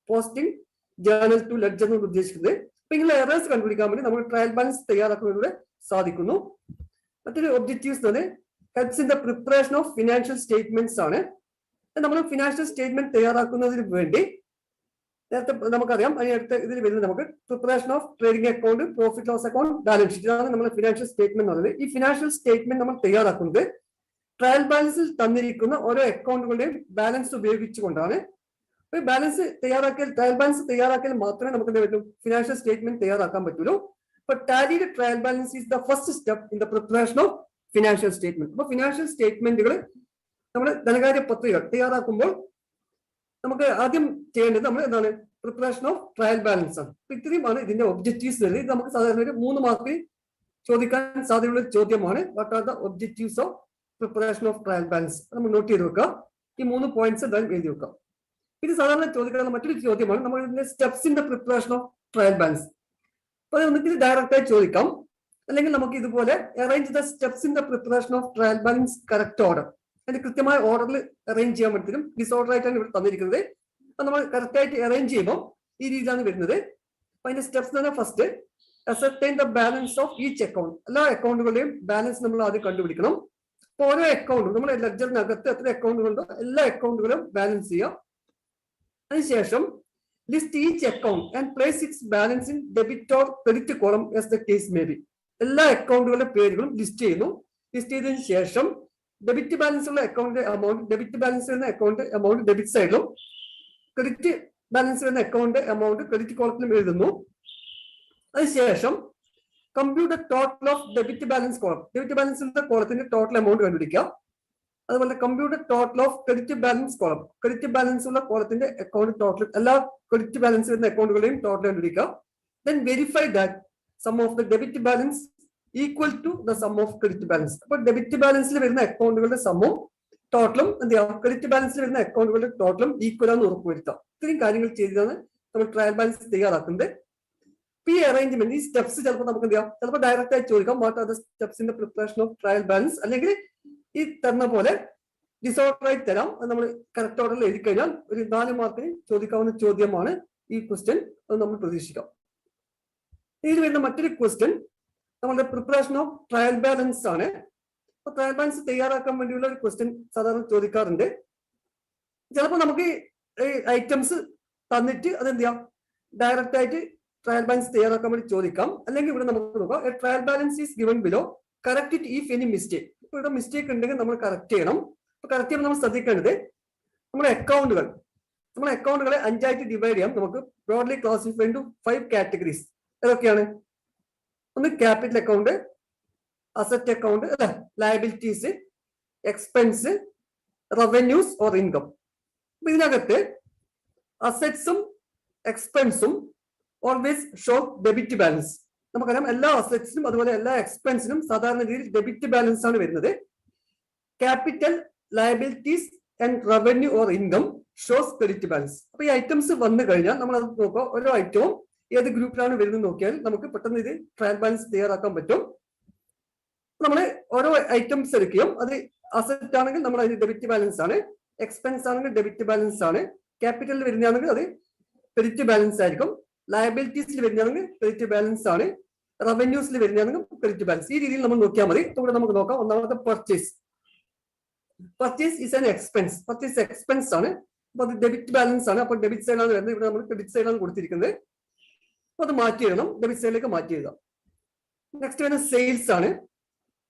പോസ്റ്റിംഗ് ജേർണൽ ടു ലെഡ്ജർ എന്ന് ഉദ്ദേശിക്കുന്നത്. അപ്പൊ ഇങ്ങനെ എറേഴ്സ് കണ്ടുപിടിക്കാൻ വേണ്ടി നമ്മൾ ട്രയൽ ബാലൻസ് തയ്യാറാക്കുന്നതിലൂടെ സാധിക്കുന്നു. മറ്റൊരു ഒബ്ജക്റ്റീവ്സ് എന്നത് helps in the preparation of financial statements ആണ്. നമ്മൾ ഫിനാൻഷ്യൽ സ്റ്റേറ്റ്മെന്റ് തയ്യാറാക്കുന്നതിന് വേണ്ടി നേരത്തെ നമുക്കറിയാം, അതിനടുത്ത് ഇതിൽ വരുന്നത് നമുക്ക് preparation of trading account, profit loss account, balance sheet, ഇതാണ് നമ്മൾ ഫിനാൻഷ്യൽ സ്റ്റേറ്റ്മെന്റ് എന്ന് പറയുന്നത്. ഈ ഫിനാൻഷ്യൽ സ്റ്റേറ്റ്മെന്റ് നമ്മൾ തയ്യാറാക്കുന്നത് ട്രയൽ ബാലൻസിൽ തന്നിരിക്കുന്ന ഓരോ അക്കൗണ്ടുകളുടെയും ബാലൻസ് ഉപയോഗിച്ചുകൊണ്ടാണ്. അപ്പൊ ബാലൻസ് തയ്യാറാക്കിയാൽ, ട്രയൽ ബാലൻസ് തയ്യാറാക്കിയാൽ മാത്രമേ നമുക്ക് എന്ത് പറ്റും, ഫിനാൻഷ്യൽ സ്റ്റേറ്റ്മെന്റ് തയ്യാറാക്കാൻ പറ്റുള്ളൂ. അപ്പൊ ടാലിയുടെ trial balance is the first step in the preparation of financial statement. അപ്പൊ ഫിനാൻഷ്യൽ സ്റ്റേറ്റ്മെന്റുകൾ നമ്മൾ ധനകാര്യ പത്രികകൾ തയ്യാറാക്കുമ്പോൾ നമുക്ക് ആദ്യം ചെയ്യേണ്ടത് നമ്മൾ എന്താണ്, പ്രിപ്പറേഷൻ ഓഫ് ട്രയൽ ബാലൻസ് ആണ്. അപ്പൊ ഇത്രയുമാണ് ഇതിന്റെ ഒബ്ജക്റ്റീവ്സ് വരുന്നത്. ഇത് നമുക്ക് സാധാരണ ഒരു 3 മാർക്കിൽ ചോദിക്കാൻ സാധ്യതയുള്ള ചോദ്യമാണ്. What are the objectives of preparation of trial balance? നമ്മൾ നോട്ട് ചെയ്ത് വെക്കാം. ഈ 3 പോയിന്റ്സ് എന്തായാലും എഴുതി വെക്കാം. ഇത് സാധാരണ ചോദിക്കുന്ന മറ്റൊരു ചോദ്യമാണ് നമ്മൾ ഇതിന്റെ steps in the preparation of trial balance. അപ്പൊ അത് ഒന്നിൽ ഡയറക്റ്റ് ആയി ചോദിക്കാം, അല്ലെങ്കിൽ നമുക്ക് ഇതുപോലെ arrange the steps in the preparation of trial balance correct order, അതിന്റെ കൃത്യമായ ഓർഡറിൽ അറേഞ്ച് ചെയ്യാൻ പറ്റും. ഡിസോർഡർ ആയിട്ടാണ് ഇവിടെ തന്നിരിക്കുന്നത്. അപ്പൊ നമ്മൾ കറക്റ്റ് ആയിട്ട് അറേഞ്ച് ചെയ്യുമ്പോൾ ഈ രീതിയിലാണ് വരുന്നത്. അപ്പൊ അതിന്റെ സ്റ്റെപ്സ് എന്ന് പറഞ്ഞാൽ first ascertain the balance of each account, എല്ലാ അക്കൗണ്ടുകളുടെയും ബാലൻസ് നമ്മൾ ആദ്യം കണ്ടുപിടിക്കണം. അപ്പൊ ഓരോ അക്കൗണ്ടും നമ്മൾ ലെഡ്ജറിനകത്ത് എത്ര അക്കൗണ്ടുകളുണ്ടോ എല്ലാ അക്കൗണ്ടുകളും ബാലൻസ് ചെയ്യാം. അതിനുശേഷം list each account and place its balance in debit or credit column as the case may be. എല്ലാ അക്കൗണ്ടുകളുടെ പേരുകളും ലിസ്റ്റ് ചെയ്യുന്നു. ലിസ്റ്റ് ചെയ്തതിനു ശേഷം ഡെബിറ്റ് ബാലൻസ് ഉള്ള അക്കൗണ്ട് എമൗണ്ട്, ഡെബിറ്റ് ബാലൻസ് വരുന്ന അക്കൗണ്ട് എമൗണ്ട് ഡെബിറ്റ് സൈഡിലും, ക്രെഡിറ്റ് ബാലൻസ് വരുന്ന അക്കൗണ്ട് എമൗണ്ട് ക്രെഡിറ്റ് കോളത്തിലും എഴുതുന്നു. അതിനുശേഷം computer total of debit balance column, debit ബാലൻസിന്റെ കോളത്തിന്റെ ടോട്ടൽ എമൗണ്ട് കണ്ടുപിടിക്കുക. അതുപോലെ computer total of credit balance column, credit balance ഉള്ള കോളത്തിന്റെ അക്കൗണ്ട് ടോട്ടൽ, എല്ലാ ക്രെഡിറ്റ് ബാലൻസ് വരുന്ന അക്കൗണ്ടുകളെയും ടോട്ടൽ കണ്ടുപിടിക്കുക. Then verify that sum of the debit balance equal to the sum of credit balance. അപ്പൊ ഡെബിറ്റ് ബാലൻസിൽ വരുന്ന അക്കൗണ്ടുകളുടെ സമ്മും ടോട്ടലും എന്ത് ചെയ്യാം, ക്രെഡിറ്റ് ബാലൻസിൽ വരുന്ന അക്കൗണ്ടുകളുടെ ടോട്ടലും ഈക്വൽ ആണെന്ന് ഉറപ്പുവരുത്താം. ഇത്രയും കാര്യങ്ങൾ ചെയ്താണ് നമ്മൾ ട്രയൽ ബാലൻസ് തയ്യാറാക്കുന്നത്. ഈ അറേഞ്ച്മെന്റ്, ഈ സ്റ്റെപ്സ് ചിലപ്പോൾ നമുക്ക് എന്ത് ചെയ്യാം, ചിലപ്പോൾ ഡയറക്റ്റ് ആയി ചോദിക്കാം what are the steps in the preparation of trial balance, അല്ലെങ്കിൽ ഈ തന്ന പോലെ ഡിസോർഡർ ആയി തരാം. അത് നമ്മൾ കറക്റ്റ് ഓർഡറിൽ എഴുതി കഴിഞ്ഞാൽ ഒരു 4 മാർക്കിന് ചോദിക്കാവുന്ന ചോദ്യമാണ് ഈ ക്വസ്റ്റ്യൻ. അത് നമ്മൾ പ്രതീക്ഷിക്കാം. ഇതിൽ വരുന്ന മറ്റൊരു ക്വസ്റ്റ്യൻ നമ്മുടെ പ്രിപ്പറേഷൻ ഓഫ് ട്രയൽ ബാലൻസ് ആണ്. അപ്പൊ ട്രയൽ ബാലൻസ് തയ്യാറാക്കാൻ വേണ്ടിയുള്ള ഒരു ക്വസ്റ്റ്യൻ സാധാരണ ചോദിക്കാറുണ്ട്. ചിലപ്പോൾ നമുക്ക് ഈ ഐറ്റംസ് തന്നിട്ട് അതെന്ത് ചെയ്യാം, ഡയറക്റ്റ് ആയിട്ട് ട്രയൽ ബാലൻസ് തയ്യാറാക്കാൻ വേണ്ടി ചോദിക്കാം. അല്ലെങ്കിൽ ഇവിടെ നമുക്ക് നോക്കാം, trial balance is given below, correct it if any mistake. ഇപ്പൊ ഇവിടെ മിസ്റ്റേക്ക് ഉണ്ടെങ്കിൽ നമ്മൾ കറക്റ്റ് ചെയ്യണം. അപ്പൊ കറക്റ്റ് ചെയ്യുമ്പോൾ നമ്മൾ ശ്രദ്ധിക്കേണ്ടത് നമ്മുടെ അക്കൗണ്ടുകളെ 5 ആയിട്ട് ഡിവൈഡ് ചെയ്യാം. നമുക്ക് ബ്രോഡ്ലി ക്ലാസിഫൈ ഇൻടു 5 കാറ്റഗറീസ്. ഏതൊക്കെയാണ്? ഒന്ന് ക്യാപിറ്റൽ അക്കൗണ്ട്, അസറ്റ് അക്കൗണ്ട് അല്ലെ, liabilities, expense, revenues or income. ഇതിനകത്ത് അസറ്റ്സും എക്സ്പെൻസും ഓൾവേസ് ഷോ ഡെബിറ്റ് ബാലൻസ്. നമുക്കറിയാം എല്ലാ അസറ്റ്സിനും അതുപോലെ എല്ലാ എക്സ്പെൻസിനും സാധാരണ രീതിയിൽ ഡെബിറ്റ് ബാലൻസ് ആണ് വരുന്നത്. Capital, liabilities and revenue or income shows credit balance. അപ്പൊ ഈ ഐറ്റംസ് വന്നു കഴിഞ്ഞാൽ നമ്മൾ അത് നോക്കുക, ഓരോ ഐറ്റവും ഏത് ഗ്രൂപ്പിലാണ് വരുന്നത് നോക്കിയാൽ നമുക്ക് പെട്ടെന്ന് ഇത് ട്രയൽ ബാലൻസ് തയ്യാറാക്കാൻ പറ്റും. നമ്മൾ ഓരോ ഐറ്റംസ് എടുക്കുകയും അത് അസറ്റ് ആണെങ്കിൽ നമ്മൾ അതിന് ഡെബിറ്റ് ബാലൻസ് ആണ്, എക്സ്പെൻസ് ആണെങ്കിൽ ഡെബിറ്റ് ബാലൻസ് ആണ്, ക്യാപിറ്റലിൽ വരുന്നതാണെങ്കിൽ അത് ക്രെഡിറ്റ് ബാലൻസ് ആയിരിക്കും, ലയബിലിറ്റീസിൽ വരുന്നതാണെങ്കിൽ ക്രെഡിറ്റ് ബാലൻസ് ആണ്, റവന്യൂസിൽ വരുന്നതാണെങ്കിൽ ക്രെഡിറ്റ് ബാലൻസ്. ഈ രീതിയിൽ നമ്മൾ നോക്കിയാൽ മതി. ഇവിടെ നമുക്ക് നോക്കാം. ഒന്നാമത്തെ purchase. Purchase is an expense. Purchase expense ആണ്. അപ്പൊ അത് ഡെബിറ്റ് ബാലൻസ് ആണ്. അപ്പൊ ഡെബിറ്റ് സൈഡാണ് വരുന്നത്. ഇവിടെ നമ്മൾ ക്രെഡിറ്റ് സൈഡാണ് കൊടുത്തിരിക്കുന്നത്. അപ്പൊ അത് മാറ്റി എഴുതണം, ഡെബിറ്റ് സൈഡിലേക്ക് മാറ്റി എഴുതാം. നെക്സ്റ്റ് വരുന്നത് സെയിൽസ് ആണ്.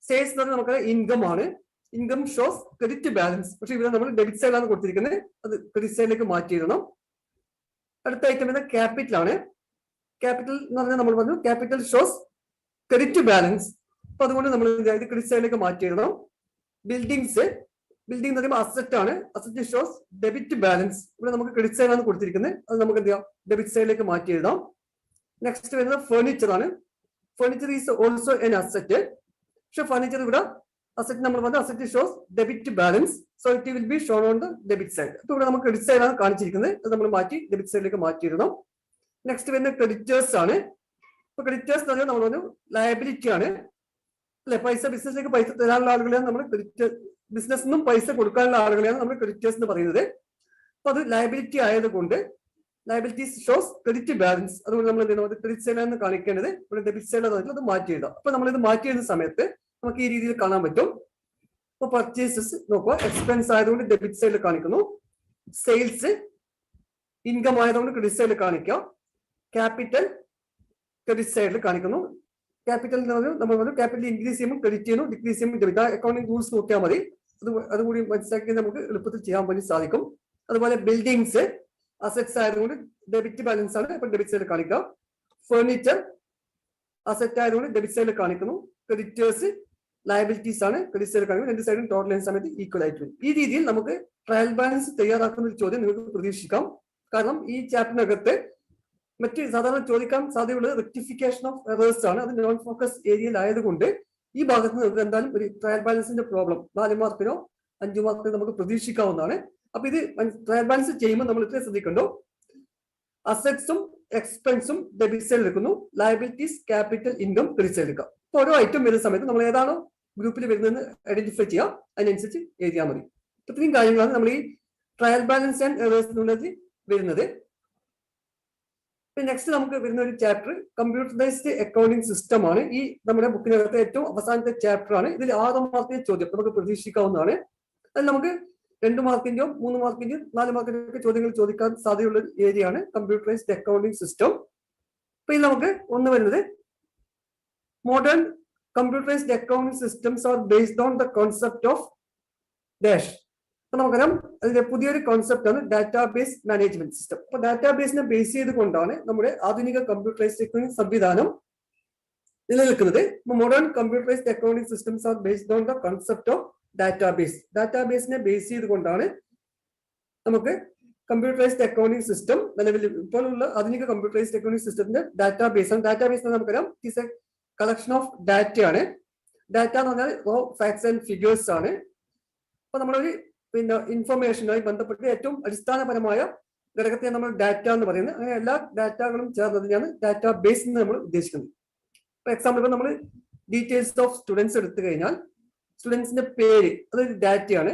സെയിൽസ് എന്ന് പറഞ്ഞാൽ നമുക്ക് ഇൻകം ആണ്. Income shows credit balance. പക്ഷെ ഇവിടെ നമ്മൾ ഡെബിറ്റ് സൈഡാണ് കൊടുത്തിരിക്കുന്നത്, അത് ക്രെഡിറ്റ് സൈഡിലേക്ക് മാറ്റി എഴുതണം. അടുത്ത ഐറ്റം വരുന്നത് ക്യാപിറ്റൽ ആണ്. ക്യാപിറ്റൽ എന്ന് പറഞ്ഞാൽ നമ്മൾ പറഞ്ഞു ക്യാപിറ്റൽ ഷോസ് ക്രെഡിറ്റ് ബാലൻസ്. അപ്പൊ അതുകൊണ്ട് നമ്മൾ ക്രെഡിറ്റ് സൈഡിലേക്ക് മാറ്റി എഴുതണം. ബിൽഡിങ്സ് ബിൽഡിംഗ് എന്ന് പറയുമ്പോൾ അസറ്റ് ആണ്. Asset shows debit balance. ഇവിടെ നമുക്ക് ക്രെഡിറ്റ് സൈഡിലാണ് കൊടുത്തിരിക്കുന്നത്. അത് നമുക്ക് എന്ത് ചെയ്യാം, ഡെബിറ്റ് സൈഡിലേക്ക് മാറ്റി എഴുതാം. നെക്സ്റ്റ് വരുന്നത് ഫർണിച്ചർ ആണ്. Furniture is also an asset. പക്ഷെ ഫർണിച്ചർ ഇവിടെ അസറ്റ് നമ്മൾ പറഞ്ഞ asset shows debit balance, so it will be shown on the debit side. അപ്പൊ ഇവിടെ നമുക്ക് ക്രെഡിറ്റ് സൈഡാണ് കാണിച്ചിരിക്കുന്നത്. അത് നമ്മൾ മാറ്റി ഡെബിറ്റ് സൈഡിലേക്ക് മാറ്റിയിടണം. നെക്സ്റ്റ് വരുന്ന ക്രെഡിറ്റേഴ്സ് ആണ്. ഇപ്പൊ ക്രെഡിറ്റേഴ്സ് എന്ന് പറഞ്ഞാൽ നമ്മൾ പറഞ്ഞു ലയബിലിറ്റി ആണ് അല്ലെ. പൈസ ബിസിനസ്സിലേക്ക് പൈസ തരാനുള്ള ആളുകളെയാണ് നമ്മൾ ക്രെഡിറ്റ്, ബിസിനസ്സിനും പൈസ കൊടുക്കാനുള്ള ആളുകളെയാണ് നമ്മൾ ക്രെഡിറ്റേഴ്സ് എന്ന് പറയുന്നത്. അപ്പൊ അത് ലയബിലിറ്റി ആയതുകൊണ്ട് ലയബിലിറ്റി ഷോസ് ക്രെഡിറ്റ് ബാലൻസ്, അതുകൊണ്ട് നമ്മൾ എന്ത് ചെയ്യണം, ക്രെഡിറ്റ് സൈഡിലാണ് കാണിക്കേണ്ടത്. ഇവിടെ ഡെബിറ്റ് സൈഡിൽ അത് മാറ്റി എഴുതാം. അപ്പൊ നമ്മൾ ഇത് മാറ്റി എഴുതുന്ന സമയത്ത് നമുക്ക് ഈ രീതിയിൽ കാണാൻ പറ്റും. ഇപ്പൊ പർച്ചേസസ് നോക്കുക, എക്സ്പെൻസ് ആയതുകൊണ്ട് ഡെബിറ്റ് സൈഡിൽ കാണിക്കുന്നു. സെയിൽസ് ഇൻകം ആയതുകൊണ്ട് ക്രെഡിറ്റ് സൈഡിൽ കാണിക്കാം. ക്യാപിറ്റൽ ക്രെഡിറ്റ് സൈഡിൽ കാണിക്കുന്നു. ക്യാപിറ്റൽ എന്ന് പറഞ്ഞാൽ നമ്മൾ പറഞ്ഞു ക്യാപിറ്റൽ ഇൻക്രീസ് ചെയ്യുമ്പോൾ ക്രെഡിറ്റ് ചെയ്യുന്നു, ഡിക്രീസ് ചെയ്യുമ്പോൾ ഡെബിറ്റ്. ആ അക്കൗണ്ടിംഗ് റൂൾസ് നോക്കിയാൽ മതി. അതുകൂടി മനസ്സിലാക്കി നമുക്ക് എളുപ്പത്തിൽ ചെയ്യാൻ വേണ്ടി സാധിക്കും. അതുപോലെ ബിൽഡിങ്സ് അസറ്റ്സ് ആയതുകൊണ്ട് ഡെബിറ്റ് ബാലൻസ് ആണ്, ഇപ്പൊ ഡെബിറ്റ് സൈഡിൽ കാണിക്കാം. ഫർണിച്ചർ അസറ്റ് ആയതുകൊണ്ട് ഡെബിറ്റ് സൈഡിൽ കാണിക്കുന്നു. ക്രെഡിറ്റേഴ്സ് ലയബിലിറ്റീസ് ആണ്, ക്രെഡിറ്റ് സൈഡിൽ കാണിക്കുന്നു. രണ്ട് സൈഡും ടോട്ടൽ ചെയ്യുന്ന സമയത്ത് ഈക്വൽ ആയിട്ട് വരും. ഈ രീതിയിൽ നമുക്ക് ട്രയൽ ബാലൻസ് തയ്യാറാക്കുന്ന ഒരു ചോദ്യം നിങ്ങൾക്ക് പ്രതീക്ഷിക്കാം. കാരണം ഈ ചാപ്റ്ററിനകത്ത് മറ്റ് സാധാരണ ചോദിക്കാൻ സാധ്യതയുള്ളത് റെക്ടിഫിക്കേഷൻ ഓഫ് എറേഴ്സ് ആണ്. അത് നോൺ ഫോക്കസ് ഏരിയയിൽ ആയതുകൊണ്ട് ഈ ഭാഗത്ത് നമുക്ക് എന്തായാലും ഒരു ട്രയൽ ബാലൻസിന്റെ പ്രോബ്ലം 4 മാർക്കിനോ 5 മാർക്കിനോ നമുക്ക് പ്രതീക്ഷിക്കാവുന്നതാണ്. അപ്പൊ ഇത് ട്രയൽ ബാലൻസ് ചെയ്യുമ്പോൾ നമ്മൾ ഇത്രയും ശ്രദ്ധിക്കണ്ടോ, അസറ്റ്സും എക്സ്പെൻസും ഡെബിറ്റ് സൈഡിൽ എടുക്കുന്നു, ലയബിലിറ്റീസ് ക്യാപിറ്റൽ ഇൻകം ക്രെഡിറ്റ് സൈഡിൽ എടുക്കാം. അപ്പൊ ഓരോ ഐറ്റം വരുന്ന സമയത്ത് നമ്മൾ ഏതാണോ ഗ്രൂപ്പിൽ വരുന്നതെന്ന് ഐഡന്റിഫൈ ചെയ്യാം, അതിനനുസരിച്ച് എഴുതിയാൽ മതി. ഇത്രയും കാര്യങ്ങളാണ് നമ്മൾ ഈ ട്രയൽ ബാലൻസ് ആൻഡ് എറേഴ്സ് എന്നുള്ളത് വരുന്നത്. നെക്സ്റ്റ് നമുക്ക് വരുന്ന ഒരു ചാപ്റ്റർ കമ്പ്യൂട്ടറൈസ്ഡ് അക്കൗണ്ടിംഗ് സിസ്റ്റം ആണ്. ഈ നമ്മുടെ ബുക്കിനകത്തെ ഏറ്റവും അവസാനത്തെ ചാപ്റ്റർ ആണ്. ഇതിൽ 6 മാർക്കിന്റെ ചോദ്യം നമുക്ക് പ്രതീക്ഷിക്കാവുന്നതാണ്. അതിൽ നമുക്ക് 2 മാർക്കിന്റെയോ 3 മാർക്കിന്റെയോ 4 മാർക്കിന്റെയോ ഒക്കെ ചോദ്യങ്ങൾ ചോദിക്കാൻ സാധ്യതയുള്ള ഏരിയ ആണ് കമ്പ്യൂട്ടറൈസ്ഡ് അക്കൗണ്ടിംഗ് സിസ്റ്റം. അപ്പൊ ഇതിൽ നമുക്ക് ഒന്ന് വരുന്നത് modern computerised accounting systems are based on the concept of dash. അപ്പൊ നമുക്കറിയാം അതിന്റെ പുതിയൊരു കോൺസെപ്റ്റ് ആണ് ഡാറ്റാബേസ് മാനേജ്മെന്റ് സിസ്റ്റം. അപ്പൊ ഡാറ്റാബേസിനെ ബേസ് ചെയ്തുകൊണ്ടാണ് നമ്മുടെ ആധുനിക കമ്പ്യൂട്ടറൈസ്ഡ് അക്കൗണ്ടിംഗ് സംവിധാനം നിലനിൽക്കുന്നത്. Modern computerised accounting systems are based on the concept of database. ഡാറ്റാബേസിനെ ബേസ് ചെയ്തുകൊണ്ടാണ് നമുക്ക് കമ്പ്യൂട്ടറൈസ്ഡ് അക്കൗണ്ടിംഗ് സിസ്റ്റം നിലവിൽ ഇപ്പോഴുള്ള ആധുനിക കമ്പ്യൂട്ടറൈസ്ഡ് അക്കൗണ്ടിംഗ് സിസ്റ്റത്തിന്റെ ഡാറ്റാബേസ് ആണ്. ഡാറ്റാബേസ് നമുക്കറിയാം it is a collection of data ആണ്. ഡാറ്റ എന്ന് പറഞ്ഞാൽ റോ ഫാക്ട്സ് ആൻഡ് ഫിഗേഴ്സ് ആണ്. അപ്പൊ നമ്മളൊരു ഇൻഫർമേഷനുമായി ബന്ധപ്പെട്ട് ഏറ്റവും അടിസ്ഥാനപരമായ ഘടകത്തെ നമ്മൾ ഡാറ്റ എന്ന് പറയുന്നത്. അങ്ങനെ എല്ലാ ഡാറ്റകളും ചേർന്നതിനാണ് ഡാറ്റാബേസ് എന്ന് നമ്മൾ ഉദ്ദേശിക്കുന്നത്. ഫോർ എക്സാമ്പിൾ ഇപ്പൊ നമ്മൾ ഡീറ്റെയിൽസ് ഓഫ് സ്റ്റുഡൻസ് എടുത്തു കഴിഞ്ഞാൽ സ്റ്റുഡൻസിന്റെ പേര് അതൊരു ഡാറ്റയാണ്,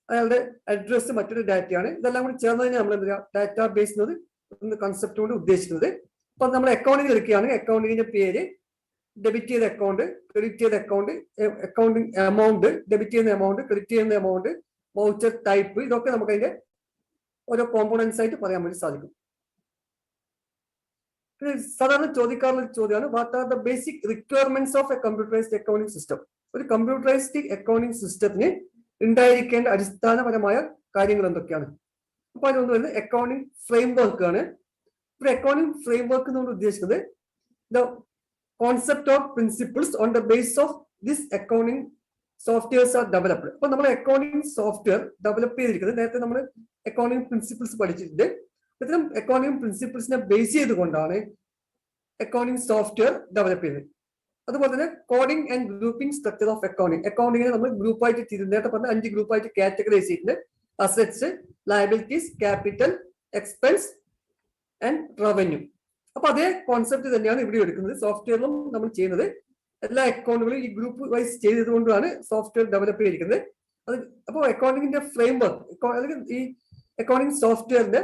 അയാളുടെ അഡ്രസ്സ് മറ്റൊരു ഡാറ്റയാണ്. ഇതെല്ലാം കൂടി ചേർന്നതിനെ നമ്മൾ എന്താ ഡാറ്റാബേസ് എന്നത് കൺസെപ്റ്റ് കൊണ്ട് ഉദ്ദേശിക്കുന്നത്. അപ്പൊ നമ്മൾ അക്കൗണ്ടിങ് എടുക്കുകയാണെങ്കിൽ അക്കൗണ്ടിങ്ങിന്റെ പേര്, ഡെബിറ്റ് ചെയ്ത അക്കൗണ്ട്, ക്രെഡിറ്റ് ചെയ്ത അക്കൗണ്ട്, അക്കൗണ്ടിങ് എമൗണ്ട്, ഡെബിറ്റ് ചെയ്യുന്ന എമൗണ്ട്, ക്രെഡിറ്റ് ചെയ്യുന്ന എമൗണ്ട്, വൗച്ചർ ടൈപ്പ്, ഇതൊക്കെ നമുക്ക് അതിന്റെ ഓരോ കോമ്പോണൻസ് ആയിട്ട് പറയാൻ വേണ്ടി സാധിക്കും. സാധാരണ ചോദിക്കാറുള്ള ചോദ്യമാണ് what are the basic requirements of A computerised accounting system. ഒരു കമ്പ്യൂട്ടറൈസ്ഡ് അക്കൗണ്ടിംഗ് സിസ്റ്റത്തിന് ഉണ്ടായിരിക്കേണ്ട അടിസ്ഥാനപരമായ കാര്യങ്ങൾ എന്തൊക്കെയാണ്? അപ്പൊ അതിനൊന്ന് വരുന്നത് അക്കൗണ്ടിംഗ് ഫ്രെയിംവർക്ക് ആണ്. ഒരു അക്കൗണ്ടിംഗ് ഫ്രെയിംവർക്ക് എന്ന് ഉദ്ദേശിക്കുന്നത് the concept of principles on the base of this accounting softwares R developed. അപ്പൊ നമ്മൾ അക്കൗണ്ടിംഗ് സോഫ്റ്റ്വെയർ ഡെവലപ്പ് ചെയ്തിരിക്കുന്നത് നേരത്തെ നമ്മൾ അക്കൗണ്ടിംഗ് പ്രിൻസിപ്പിൾസ് പഠിച്ചിട്ടുണ്ട്. ഇത്തരം അക്കൗണ്ടിംഗ് പ്രിൻസിപ്പിൾസിനെ ബേസ് ചെയ്തുകൊണ്ടാണ് അക്കൗണ്ടിംഗ് സോഫ്റ്റ്വെയർ ഡെവലപ്പ് ചെയ്യുന്നത്. അതുപോലെ തന്നെ coding and grouping structure of accounting. അക്കൗണ്ടിങ്ങിനെ നമ്മൾ ഗ്രൂപ്പായിട്ട് ചെയ്തിട്ടുണ്ട്. നേരത്തെ പറഞ്ഞ 5 ഗ്രൂപ്പായിട്ട് കാറ്റഗറൈസ് ചെയ്തിട്ടുണ്ട്. Assets, liabilities, capital, expense and revenue. അപ്പൊ അതേ കോൺസെപ്റ്റ് തന്നെയാണ് ഇവിടെ എടുക്കുന്നത്. സോഫ്റ്റ്വെയറിലും നമ്മൾ ചെയ്യുന്നത് എല്ലാ അക്കൗണ്ടുകളും ഈ ഗ്രൂപ്പ് വൈസ് ചെയ്തതുകൊണ്ടാണ് സോഫ്റ്റ്വെയർ ഡെവലപ്പ് ചെയ്തിരിക്കുന്നത്. അത് അപ്പോൾ അക്കൗണ്ടിങ്ങിന്റെ ഫ്രെയിംവർക്ക് അല്ലെങ്കിൽ ഈ അക്കൗണ്ടിങ് സോഫ്റ്റ്വെയറിന്റെ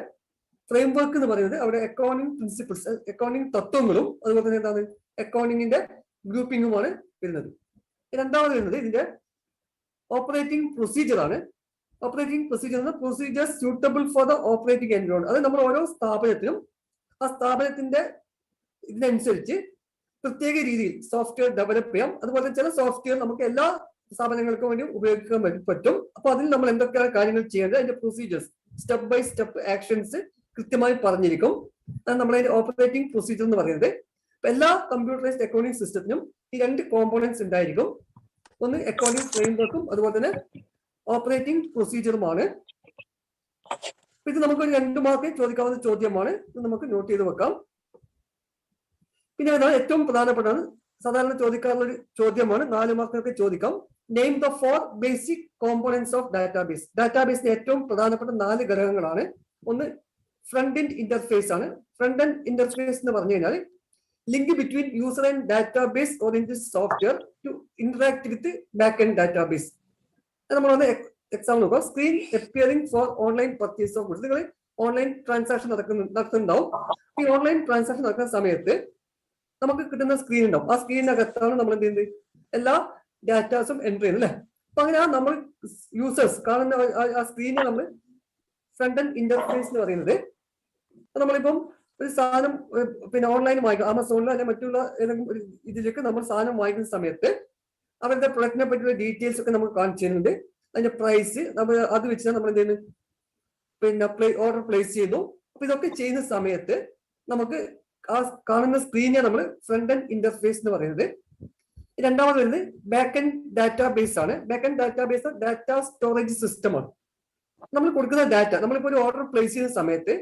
ഫ്രെയിംവർക്ക് എന്ന് പറയുന്നത് അവിടെ അക്കൗണ്ടിങ് പ്രിൻസിപ്പിൾസ്, അക്കൗണ്ടിങ് തത്വങ്ങളും അതുപോലെ തന്നെ എന്താണ് അക്കൗണ്ടിങ്ങിന്റെ ഗ്രൂപ്പിംഗുമാണ് വരുന്നത്. രണ്ടാമത് വരുന്നത് ഇതിന്റെ ഓപ്പറേറ്റിംഗ് പ്രൊസീജിയർ ആണ്. ഓപ്പറേറ്റിംഗ് പ്രൊസീജിയർ എന്ന procedure suitable for the operating environment. അത് നമ്മൾ ഓരോ സ്ഥാപനത്തിനും ആ സ്ഥാപനത്തിന്റെ ഇതിനനുസരിച്ച് പ്രത്യേക രീതിയിൽ സോഫ്റ്റ്വെയർ ഡെവലപ്പ് ചെയ്യാം. അതുപോലെ ചില സോഫ്റ്റ്വെയർ നമുക്ക് എല്ലാ സ്ഥാപനങ്ങൾക്കും വേണ്ടി ഉപയോഗിക്കാൻ പറ്റും. അപ്പൊ അതിൽ നമ്മൾ എന്തൊക്കെയാണ് കാര്യങ്ങൾ ചെയ്യേണ്ടത്, അതിന്റെ procedures, step by step actions കൃത്യമായി പറഞ്ഞിരിക്കും. അത് നമ്മളതിന്റെ ഓപ്പറേറ്റിംഗ് പ്രൊസീജിയർ എന്ന് പറയുന്നത്. എല്ലാ കമ്പ്യൂട്ടറൈസ്ഡ് അക്കൗണ്ടിംഗ് സിസ്റ്റത്തിനും ഈ 2 കോമ്പോണൻസ് ഉണ്ടായിരിക്കും. ഒന്ന് അക്കൗണ്ടിംഗ് ഫ്രെയിംവർക്കും അതുപോലെ തന്നെ ഓപ്പറേറ്റിംഗ് പ്രൊസീജിയറുമാണ്. ഇത് നമുക്ക് ഒരു 2 മാർക്ക് ചോദിക്കാവുന്ന ചോദ്യമാണ്. ഇത് നമുക്ക് നോട്ട് ചെയ്ത് വെക്കാം. പിന്നെ അതാണ് ഏറ്റവും പ്രധാനപ്പെട്ടതാണ്, സാധാരണ ചോദിക്കാറുള്ള ഒരു ചോദ്യമാണ്, 4 മാർക്കൊക്കെ ചോദിക്കാം. Name the 4 basic components of database. ഡാറ്റാബേസിന്റെ ഏറ്റവും പ്രധാനപ്പെട്ട 4 ഘടകങ്ങളാണ്. ഒന്ന് ഫ്രണ്ട് എൻഡ് ഇന്റർഫേസ് ആണ്. ഫ്രണ്ട് എൻഡ് ഇന്റർഫേസ് എന്ന് പറഞ്ഞു കഴിഞ്ഞാൽ link between user and database oriented software to interact with back end database. നമ്മൾ ഒന്ന് എക്സാമ്പിൾ നോക്കാം. Screen appearing for online purchase of goods. നിങ്ങൾ ഓൺലൈൻ ട്രാൻസാക്ഷൻ നടക്കുന്നുണ്ടാവും. ഈ ഓൺലൈൻ ട്രാൻസാക്ഷൻ നടക്കുന്ന സമയത്ത് നമുക്ക് കിട്ടുന്ന സ്ക്രീൻ ഉണ്ടാവും. ആ സ്ക്രീനകത്താണ് നമ്മൾ എന്ത് ചെയ്യുന്നത്, എല്ലാ ഡാറ്റാസും എൻട്രി ചെയ്യുന്നത് അല്ലെ. അപ്പൊ അങ്ങനെ നമ്മൾ യൂസേഴ്സ് കാണുന്ന ആ സ്ക്രീനെ നമ്മൾ ഫ്രണ്ട് എൻഡ് ഇന്റർഫേസ് എന്ന് പറയുന്നത്. നമ്മളിപ്പം ഒരു സാധനം പിന്നെ ഓൺലൈൻ വാങ്ങിക്കും, ആമസോണിലോ അല്ലെങ്കിൽ മറ്റുള്ള ഏതെങ്കിലും ഒരു ഇതിലേക്ക് നമ്മൾ സാധനം വാങ്ങിക്കുന്ന സമയത്ത് അവരുടെ പ്രൊഡക്റ്റിനെ പറ്റിയുള്ള ഡീറ്റെയിൽസ് ഒക്കെ നമുക്ക് കാണിച്ചു തരുന്നുണ്ട്. അതിന്റെ പ്രൈസ് നമ്മൾ അത് വെച്ചാൽ നമ്മൾ എന്ത് ചെയ്യുന്നു, പിന്നെ ഓർഡർ പ്ലേസ് ചെയ്യുന്നു. അപ്പൊ ഇതൊക്കെ ചെയ്യുന്ന സമയത്ത് നമുക്ക് ആ കാണുന്ന സ്ക്രീനെ നമ്മൾ ഫ്രണ്ട് എൻഡ് ഇന്റർഫേസ് എന്ന് പറയുന്നത്. രണ്ടാമത് വരുന്നത് ബാക്ക് എൻഡ് ഡാറ്റാബേസ് ആണ്. Back end database data storage system ആണ്. നമ്മൾ കൊടുക്കുന്ന ഡാറ്റ, നമ്മളിപ്പോ ഒരു ഓർഡർ പ്ലേസ് ചെയ്യുന്ന സമയത്ത്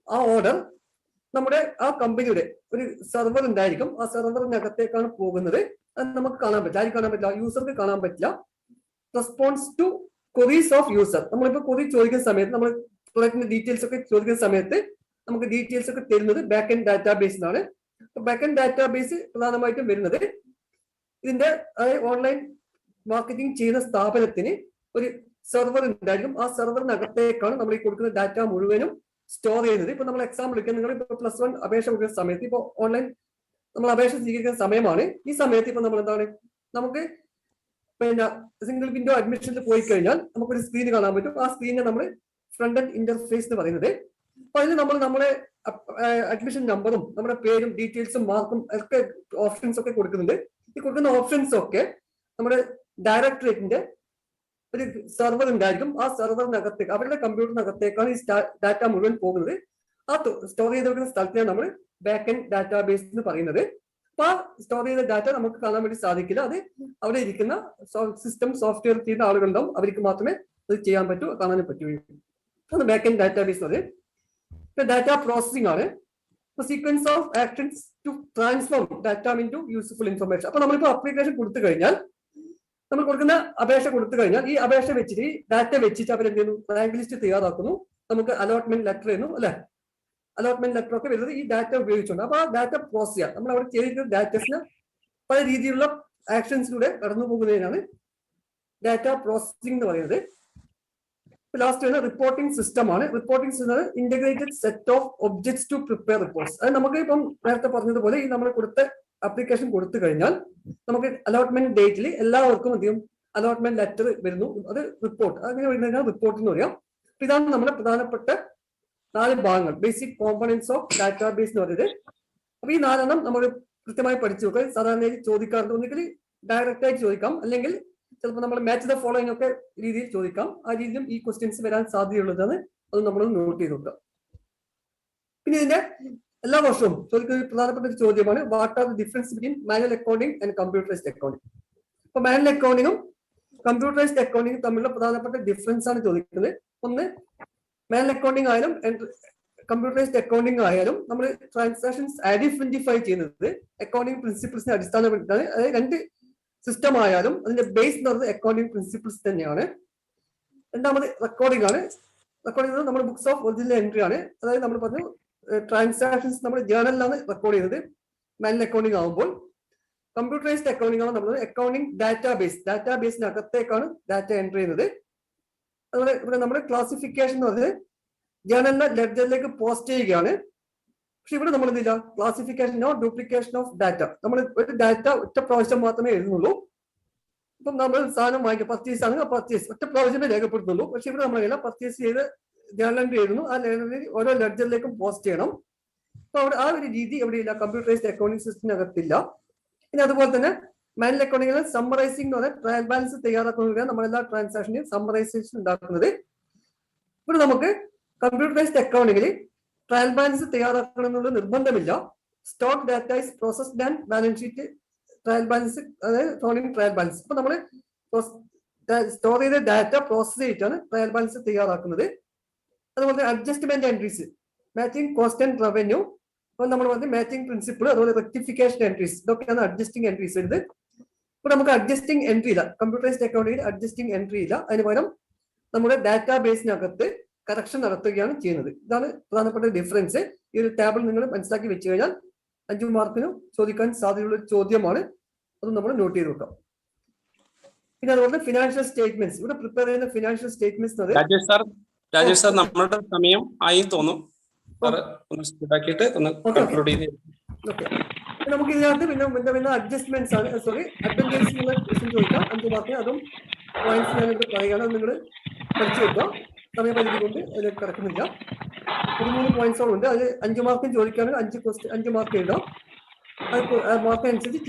ആ ഓർഡർ നമ്മുടെ ആ കമ്പനിയുടെ ഒരു സെർവർ ഉണ്ടായിരിക്കും. ആ സെർവറിനകത്തേക്കാണ് പോകുന്നത്. അത് നമുക്ക് കാണാൻ പറ്റില്ല. ആരും കാണാൻ പറ്റില്ല, യൂസർക്ക് കാണാൻ പറ്റില്ല. Response to queries of user. നമ്മളിപ്പോ ക്വറി ചോദിക്കുന്ന സമയത്ത്, നമ്മൾ പ്രൊഡക്റ്റിന്റെ ഡീറ്റെയിൽസ് ഒക്കെ ചോദിക്കുന്ന സമയത്ത് നമുക്ക് ഡീറ്റെയിൽസ് ഒക്കെ തരുന്നത് ബാക്ക് എൻഡ് ഡാറ്റാബേസിനാണ്. ബാക്ക് എൻഡ് ഡാറ്റാബേസ് പ്രധാനമായിട്ടും വരുന്നത് ഇതിന്റെ ഓൺലൈൻ മാർക്കറ്റിംഗ് ചെയ്യുന്ന സ്ഥാപനത്തിന് ഒരു സെർവർ ഉണ്ടായിരിക്കും. ആ സെർവറിനകത്തേക്കാണ് നമ്മൾ ഈ കൊടുക്കുന്ന ഡാറ്റ മുഴുവനും സ്റ്റോർ ചെയ്യുന്നത്. ഇപ്പൊ നമ്മൾ എക്സാമ്പിൾ എടുക്കുക, നിങ്ങൾ ഇപ്പൊ +1 അപേക്ഷ കൊടുക്കുന്ന സമയത്ത്, ഇപ്പൊ ഓൺലൈൻ നമ്മൾ അപേക്ഷ സ്വീകരിക്കുന്ന സമയമാണ്. ഈ സമയത്ത് ഇപ്പൊ നമ്മൾ എന്താണ്, നമുക്ക് പിന്നെ സിംഗിൾ വിൻഡോ അഡ്മിഷനിൽ പോയി കഴിഞ്ഞാൽ നമുക്കൊരു സ്ക്രീൻ കാണാൻ പറ്റും. ആ സ്ക്രീനെ നമ്മൾ ഫ്രണ്ട് എൻഡ് ഇന്റർഫേസ് എന്ന് പറയുന്നത്. അപ്പൊ അതിൽ നമ്മൾ നമ്മുടെ അഡ്മിഷൻ നമ്പറും നമ്മുടെ പേരും ഡീറ്റെയിൽസും മാർക്കും ഒക്കെ ഓപ്ഷൻസ് ഒക്കെ കൊടുക്കുന്നുണ്ട്. ഈ കൊടുക്കുന്ന ഓപ്ഷൻസ് ഒക്കെ നമ്മുടെ ഡയറക്ടറേറ്റിന്റെ ഒരു സെർവർ ഉണ്ടായിരിക്കും. ആ സെർവറിനകത്തേക്ക്, അവരുടെ കമ്പ്യൂട്ടറിനകത്തേക്കാണ് ഈ ഡാറ്റ മുഴുവൻ പോകുന്നത്. ആ സ്റ്റോർ ചെയ്ത് വെക്കുന്ന സ്ഥലത്തെയാണ് നമ്മൾ ബാക്ക് എൻഡ് ഡാറ്റാബേസ് എന്ന് പറയുന്നത്. അപ്പൊ ആ സ്റ്റോർ ചെയ്ത ഡാറ്റ നമുക്ക് കാണാൻ വേണ്ടി സാധിക്കില്ല. അത് അവിടെ ഇരിക്കുന്ന സിസ്റ്റം സോഫ്റ്റ്വെയർ ചെയ്യുന്ന ആളുകളുണ്ടാവും, അവർക്ക് മാത്രമേ അത് ചെയ്യാൻ പറ്റൂ, കാണാനും പറ്റുകയുള്ളൂ. അത് ബാക്ക് എൻഡ് ഡാറ്റാബേസ് എന്ന് പറയും. ഡാറ്റ പ്രോസസിംഗ് ആണ്. Sequence of actions to transform data into useful information. അപ്പൊ നമ്മളിപ്പോ അപ്ലിക്കേഷൻ കൊടുത്തു കഴിഞ്ഞാൽ, നമ്മൾ കൊടുക്കുന്ന അപേക്ഷ കൊടുത്തു കഴിഞ്ഞാൽ ഈ അപേക്ഷ വെച്ചിട്ട് ഈ ഡാറ്റ വെച്ചിട്ട് അവരെന്ത് ചെയ്യുന്നു, റാങ്ക് ലിസ്റ്റ് തയ്യാറാക്കുന്നു. നമുക്ക് അലോട്ട്മെന്റ് ലെറ്റർ ചെയ്യുന്നു അല്ലെ. അലോട്ട്മെന്റ് ലെറ്റർ ഒക്കെ വരുന്നത് ഈ ഡാറ്റ ഉപയോഗിച്ചുകൊണ്ട്. അപ്പൊ ആ ഡാറ്റ പ്രോസസ് ചെയ്യാം. നമ്മൾ അവിടെ ചെയ്തിരിക്കുന്ന ഡാറ്റസിന് പല രീതിയിലുള്ള ആക്ഷൻസിലൂടെ കടന്നു പോകുന്നതിനാണ് ഡാറ്റ പ്രോസസിംഗ് എന്ന് പറയുന്നത്. ലാസ്റ്റ് റിപ്പോർട്ടിംഗ് സിസ്റ്റം ആണ്. Reporting system integrated set of objects to prepare reports. അത് നമുക്ക് ഇപ്പം നേരത്തെ പറഞ്ഞതുപോലെ ഈ നമ്മൾ കൊടുത്ത അപ്ലിക്കേഷൻ കൊടുത്തു കഴിഞ്ഞാൽ നമുക്ക് അലോട്ട്മെന്റ് ഡേറ്റിൽ എല്ലാവർക്കും അധികം അലോട്ട്മെന്റ് ലെറ്റർ വരുന്നു. അത് റിപ്പോർട്ട്, അങ്ങനെ വരുന്നതിനാണ് റിപ്പോർട്ട് എന്ന് പറയാം. ഇതാണ് നമ്മുടെ പ്രധാനപ്പെട്ട 4 ഭാഗങ്ങൾ, ബേസിക് കോമ്പണൻസ് ഓഫ് ഡാറ്റാബേസ് എന്ന് പറയുന്നത്. അപ്പൊ ഈ 4 നമ്മൾ കൃത്യമായി പഠിച്ചു നോക്കുക. സാധാരണ ചോദിക്കാറുണ്ട്, ഒന്നുകിൽ ഡയറക്റ്റ് ആയിട്ട് ചോദിക്കാം, അല്ലെങ്കിൽ ചിലപ്പോൾ നമ്മൾ മാച്ച് ദ ഫോളോയിങ് ഒക്കെ രീതിയിൽ ചോദിക്കാം. ആ രീതിയിലും ഈ ക്വസ്റ്റ്യൻസ് വരാൻ സാധ്യതയുള്ളതാണ്. അത് നമ്മൾ നോട്ട് ചെയ്ത് നോക്കുക. പിന്നെ ഇതിന്റെ എല്ലാ വർഷവും ചോദിക്കുന്ന പ്രധാനപ്പെട്ട ഒരു ചോദ്യമാണ്, what are the difference between manual accounting and computerised accounting. അപ്പൊ മാനുവൽ അക്കൗണ്ടിങ്ങും കമ്പ്യൂട്ടറൈസ്ഡ് അക്കൗണ്ടിങ്ങും തമ്മിലുള്ള പ്രധാനപ്പെട്ട ഡിഫറൻസ് ആണ് ചോദിക്കുന്നത്. ഒന്ന്, മാനുവൽ അക്കൗണ്ടിംഗ് ആയാലും കമ്പ്യൂട്ടറൈസ്ഡ് അക്കൗണ്ടിംഗ് ആയാലും നമ്മൾ ട്രാൻസാക്ഷൻസ് ഐഡന്റിഫൈ ചെയ്യുന്നത് അക്കൗണ്ടിംഗ് പ്രിൻസിപ്പിൾസിനെ അടിസ്ഥാനപ്പെടുത്തിയാണ്. അതായത് 2 സിസ്റ്റം ആയാലും അതിന്റെ ബേസ് എന്ന് പറയുന്നത് അക്കൗണ്ടിംഗ് പ്രിൻസിപ്പിൾസ് തന്നെയാണ്. രണ്ടാമത് റെക്കോർഡിംഗ് ആണ്. റെക്കോർഡിംഗ് നമ്മുടെ ബുക്സ് ഓഫ് ഒറിജിനൽ എൻട്രി ആണ്. അതായത് നമ്മൾ പറഞ്ഞു ട്രാൻസാക്ഷൻസ് നമ്മൾ ജേർണലിലാണ് റെക്കോർഡ് ചെയ്യുന്നത് മാനുവൽ അക്കൗണ്ടിംഗ് ആകുമ്പോൾ. കമ്പ്യൂട്ടറൈസ്ഡ് അക്കൗണ്ടിംഗ് ആണ് നമ്മൾ അക്കൗണ്ടിംഗ് ഡാറ്റാബേസിനകത്തേക്കാണ് ഡാറ്റ എൻട്രി ചെയ്യുന്നത്. അതുപോലെ ഇവിടെ നമ്മുടെ ക്ലാസിഫിക്കേഷൻ എന്ന് പറഞ്ഞത് ജേർണലിനെ ലെഡ്ജറിലേക്ക് പോസ്റ്റ് ചെയ്യുകയാണ്. പക്ഷെ ഇവിടെ നമ്മൾ എന്തില്ല, classification or duplication of data. നമ്മൾ ഒരു ഡാറ്റ ഒറ്റ പ്രാവശ്യം മാത്രമേ എഴുതുന്നുള്ളൂ. ഇപ്പം നമ്മൾ സാധനം വാങ്ങിക്കുക, പർച്ചേസ് ആണെങ്കിൽ പർച്ചേസ് ഒറ്റ പ്രാവശ്യമേ രേഖപ്പെടുത്തുള്ളൂ. പക്ഷെ ഇവിടെ നമ്മളെല്ലാം പർച്ചേസ് ചെയ്ത് ജേർണൽ എൻട്രി എഴുതുന്നു. ആ ജേർണലിൽ ഓരോ ലെഡ്ജറിലേക്കും പോസ്റ്റ് ചെയ്യണം. അപ്പൊ അവിടെ ആ ഒരു രീതി എവിടെയില്ല, കമ്പ്യൂട്ടറൈസ്ഡ് അക്കൗണ്ടിംഗ് സിസ്റ്റത്തിനകത്തില്ല. ഇനി അതുപോലെ തന്നെ മാനുവൽ അക്കൗണ്ടിംഗിൽ സമ്മറൈസിംഗ് എന്ന് പറഞ്ഞാൽ ട്രയൽ ബാലൻസ് തയ്യാറാക്കുന്നതിനാണ് നമ്മളെല്ലാ ട്രാൻസാക്ഷനെയും സമ്മറൈസേഷൻ ഉണ്ടാക്കുന്നത്. ഇവിടെ നമുക്ക് കമ്പ്യൂട്ടറൈസ്ഡ് അക്കൗണ്ടിംഗിൽ ട്രയൽ ബാലൻസ് തയ്യാറാക്കണം എന്നുള്ള നിർബന്ധമില്ല. Stock data is processed and balance sheet trial balance, അതായത് ഫോളോയിങ് ട്രയൽ ബാലൻസ്. ഇപ്പൊ നമ്മൾ സ്റ്റോർ ചെയ്ത ഡാറ്റ പ്രോസസ് ചെയ്തിട്ടാണ് ട്രയൽ ബാലൻസ് തയ്യാറാക്കുന്നത്. അതുപോലെ adjustment entries, matching cost and revenue, അപ്പോൾ നമ്മൾ പറഞ്ഞ മാച്ചിങ് പ്രിൻസിപ്പിൾ, അതുപോലെ റെക്ടിഫിക്കേഷൻ എൻട്രീസ്, ഇതൊക്കെയാണ് അഡ്ജസ്റ്റിംഗ് എൻട്രീസ് വരുന്നത്. ഇപ്പൊ നമുക്ക് അഡ്ജസ്റ്റിംഗ് എൻട്രി ഇല്ല, കമ്പ്യൂട്ടറൈസ്ഡ് അക്കൗണ്ടിൽ അഡ്ജസ്റ്റിംഗ് എൻട്രി ഇല്ല. അതിന് പകരം നമ്മുടെ ഡാറ്റാ ബേസിനകത്ത് കറക്ഷൻ നടത്തുകയാണ് ചെയ്യുന്നത്. ഇതാണ് പ്രധാനപ്പെട്ട ഡിഫറൻസ്. ഈ ഒരു ടേബിൾ നിങ്ങൾ മനസ്സിലാക്കി വെച്ച് കഴിഞ്ഞാൽ 5 മാർക്കിനും ചോദിക്കാൻ സാധ്യതയുള്ള ഒരു ചോദ്യമാണ്. അത് നമ്മൾ നോട്ട് ചെയ്ത് വെക്കാം. പിന്നെ അതുപോലെ ഫിനാൻഷ്യൽ സ്റ്റേറ്റ്മെന്റ്സ്, ഇവിടെ പ്രിപ്പയർ ചെയ്യുന്ന ഫിനാൻഷ്യൽ സ്റ്റേറ്റ്മെന്റ്സ്. രാജേഷ് സാർ നമ്മളുടെ സമയം ആയി തോന്നും. നമുക്ക് ഇതിനകത്ത് പിന്നെ അഡ്ജസ്റ്റ്മെന്റ്സ് ആണ്, സോറി അഡ്വാൻറ്റേജ് ക്വസ്റ്റ്യൻ ചോദിക്കാം 5 മാർക്കിന്. അതും പോയിന്റ്സ് ഞാൻ ഇവിടെ പറയുകയാണ്, നിങ്ങൾ പഠിച്ചു വെക്കാം. സമയപരിധി കൊണ്ട് അതിലേക്ക് കിടക്കുന്നില്ല. 13 പോയിന്റ്സോളം ഉണ്ട്. അത് 5 മാർക്കും ചോദിക്കുകയാണെങ്കിൽ 5 മാർക്ക് എഴുതാം. അത് മാർക്ക് അനുസരിച്ച്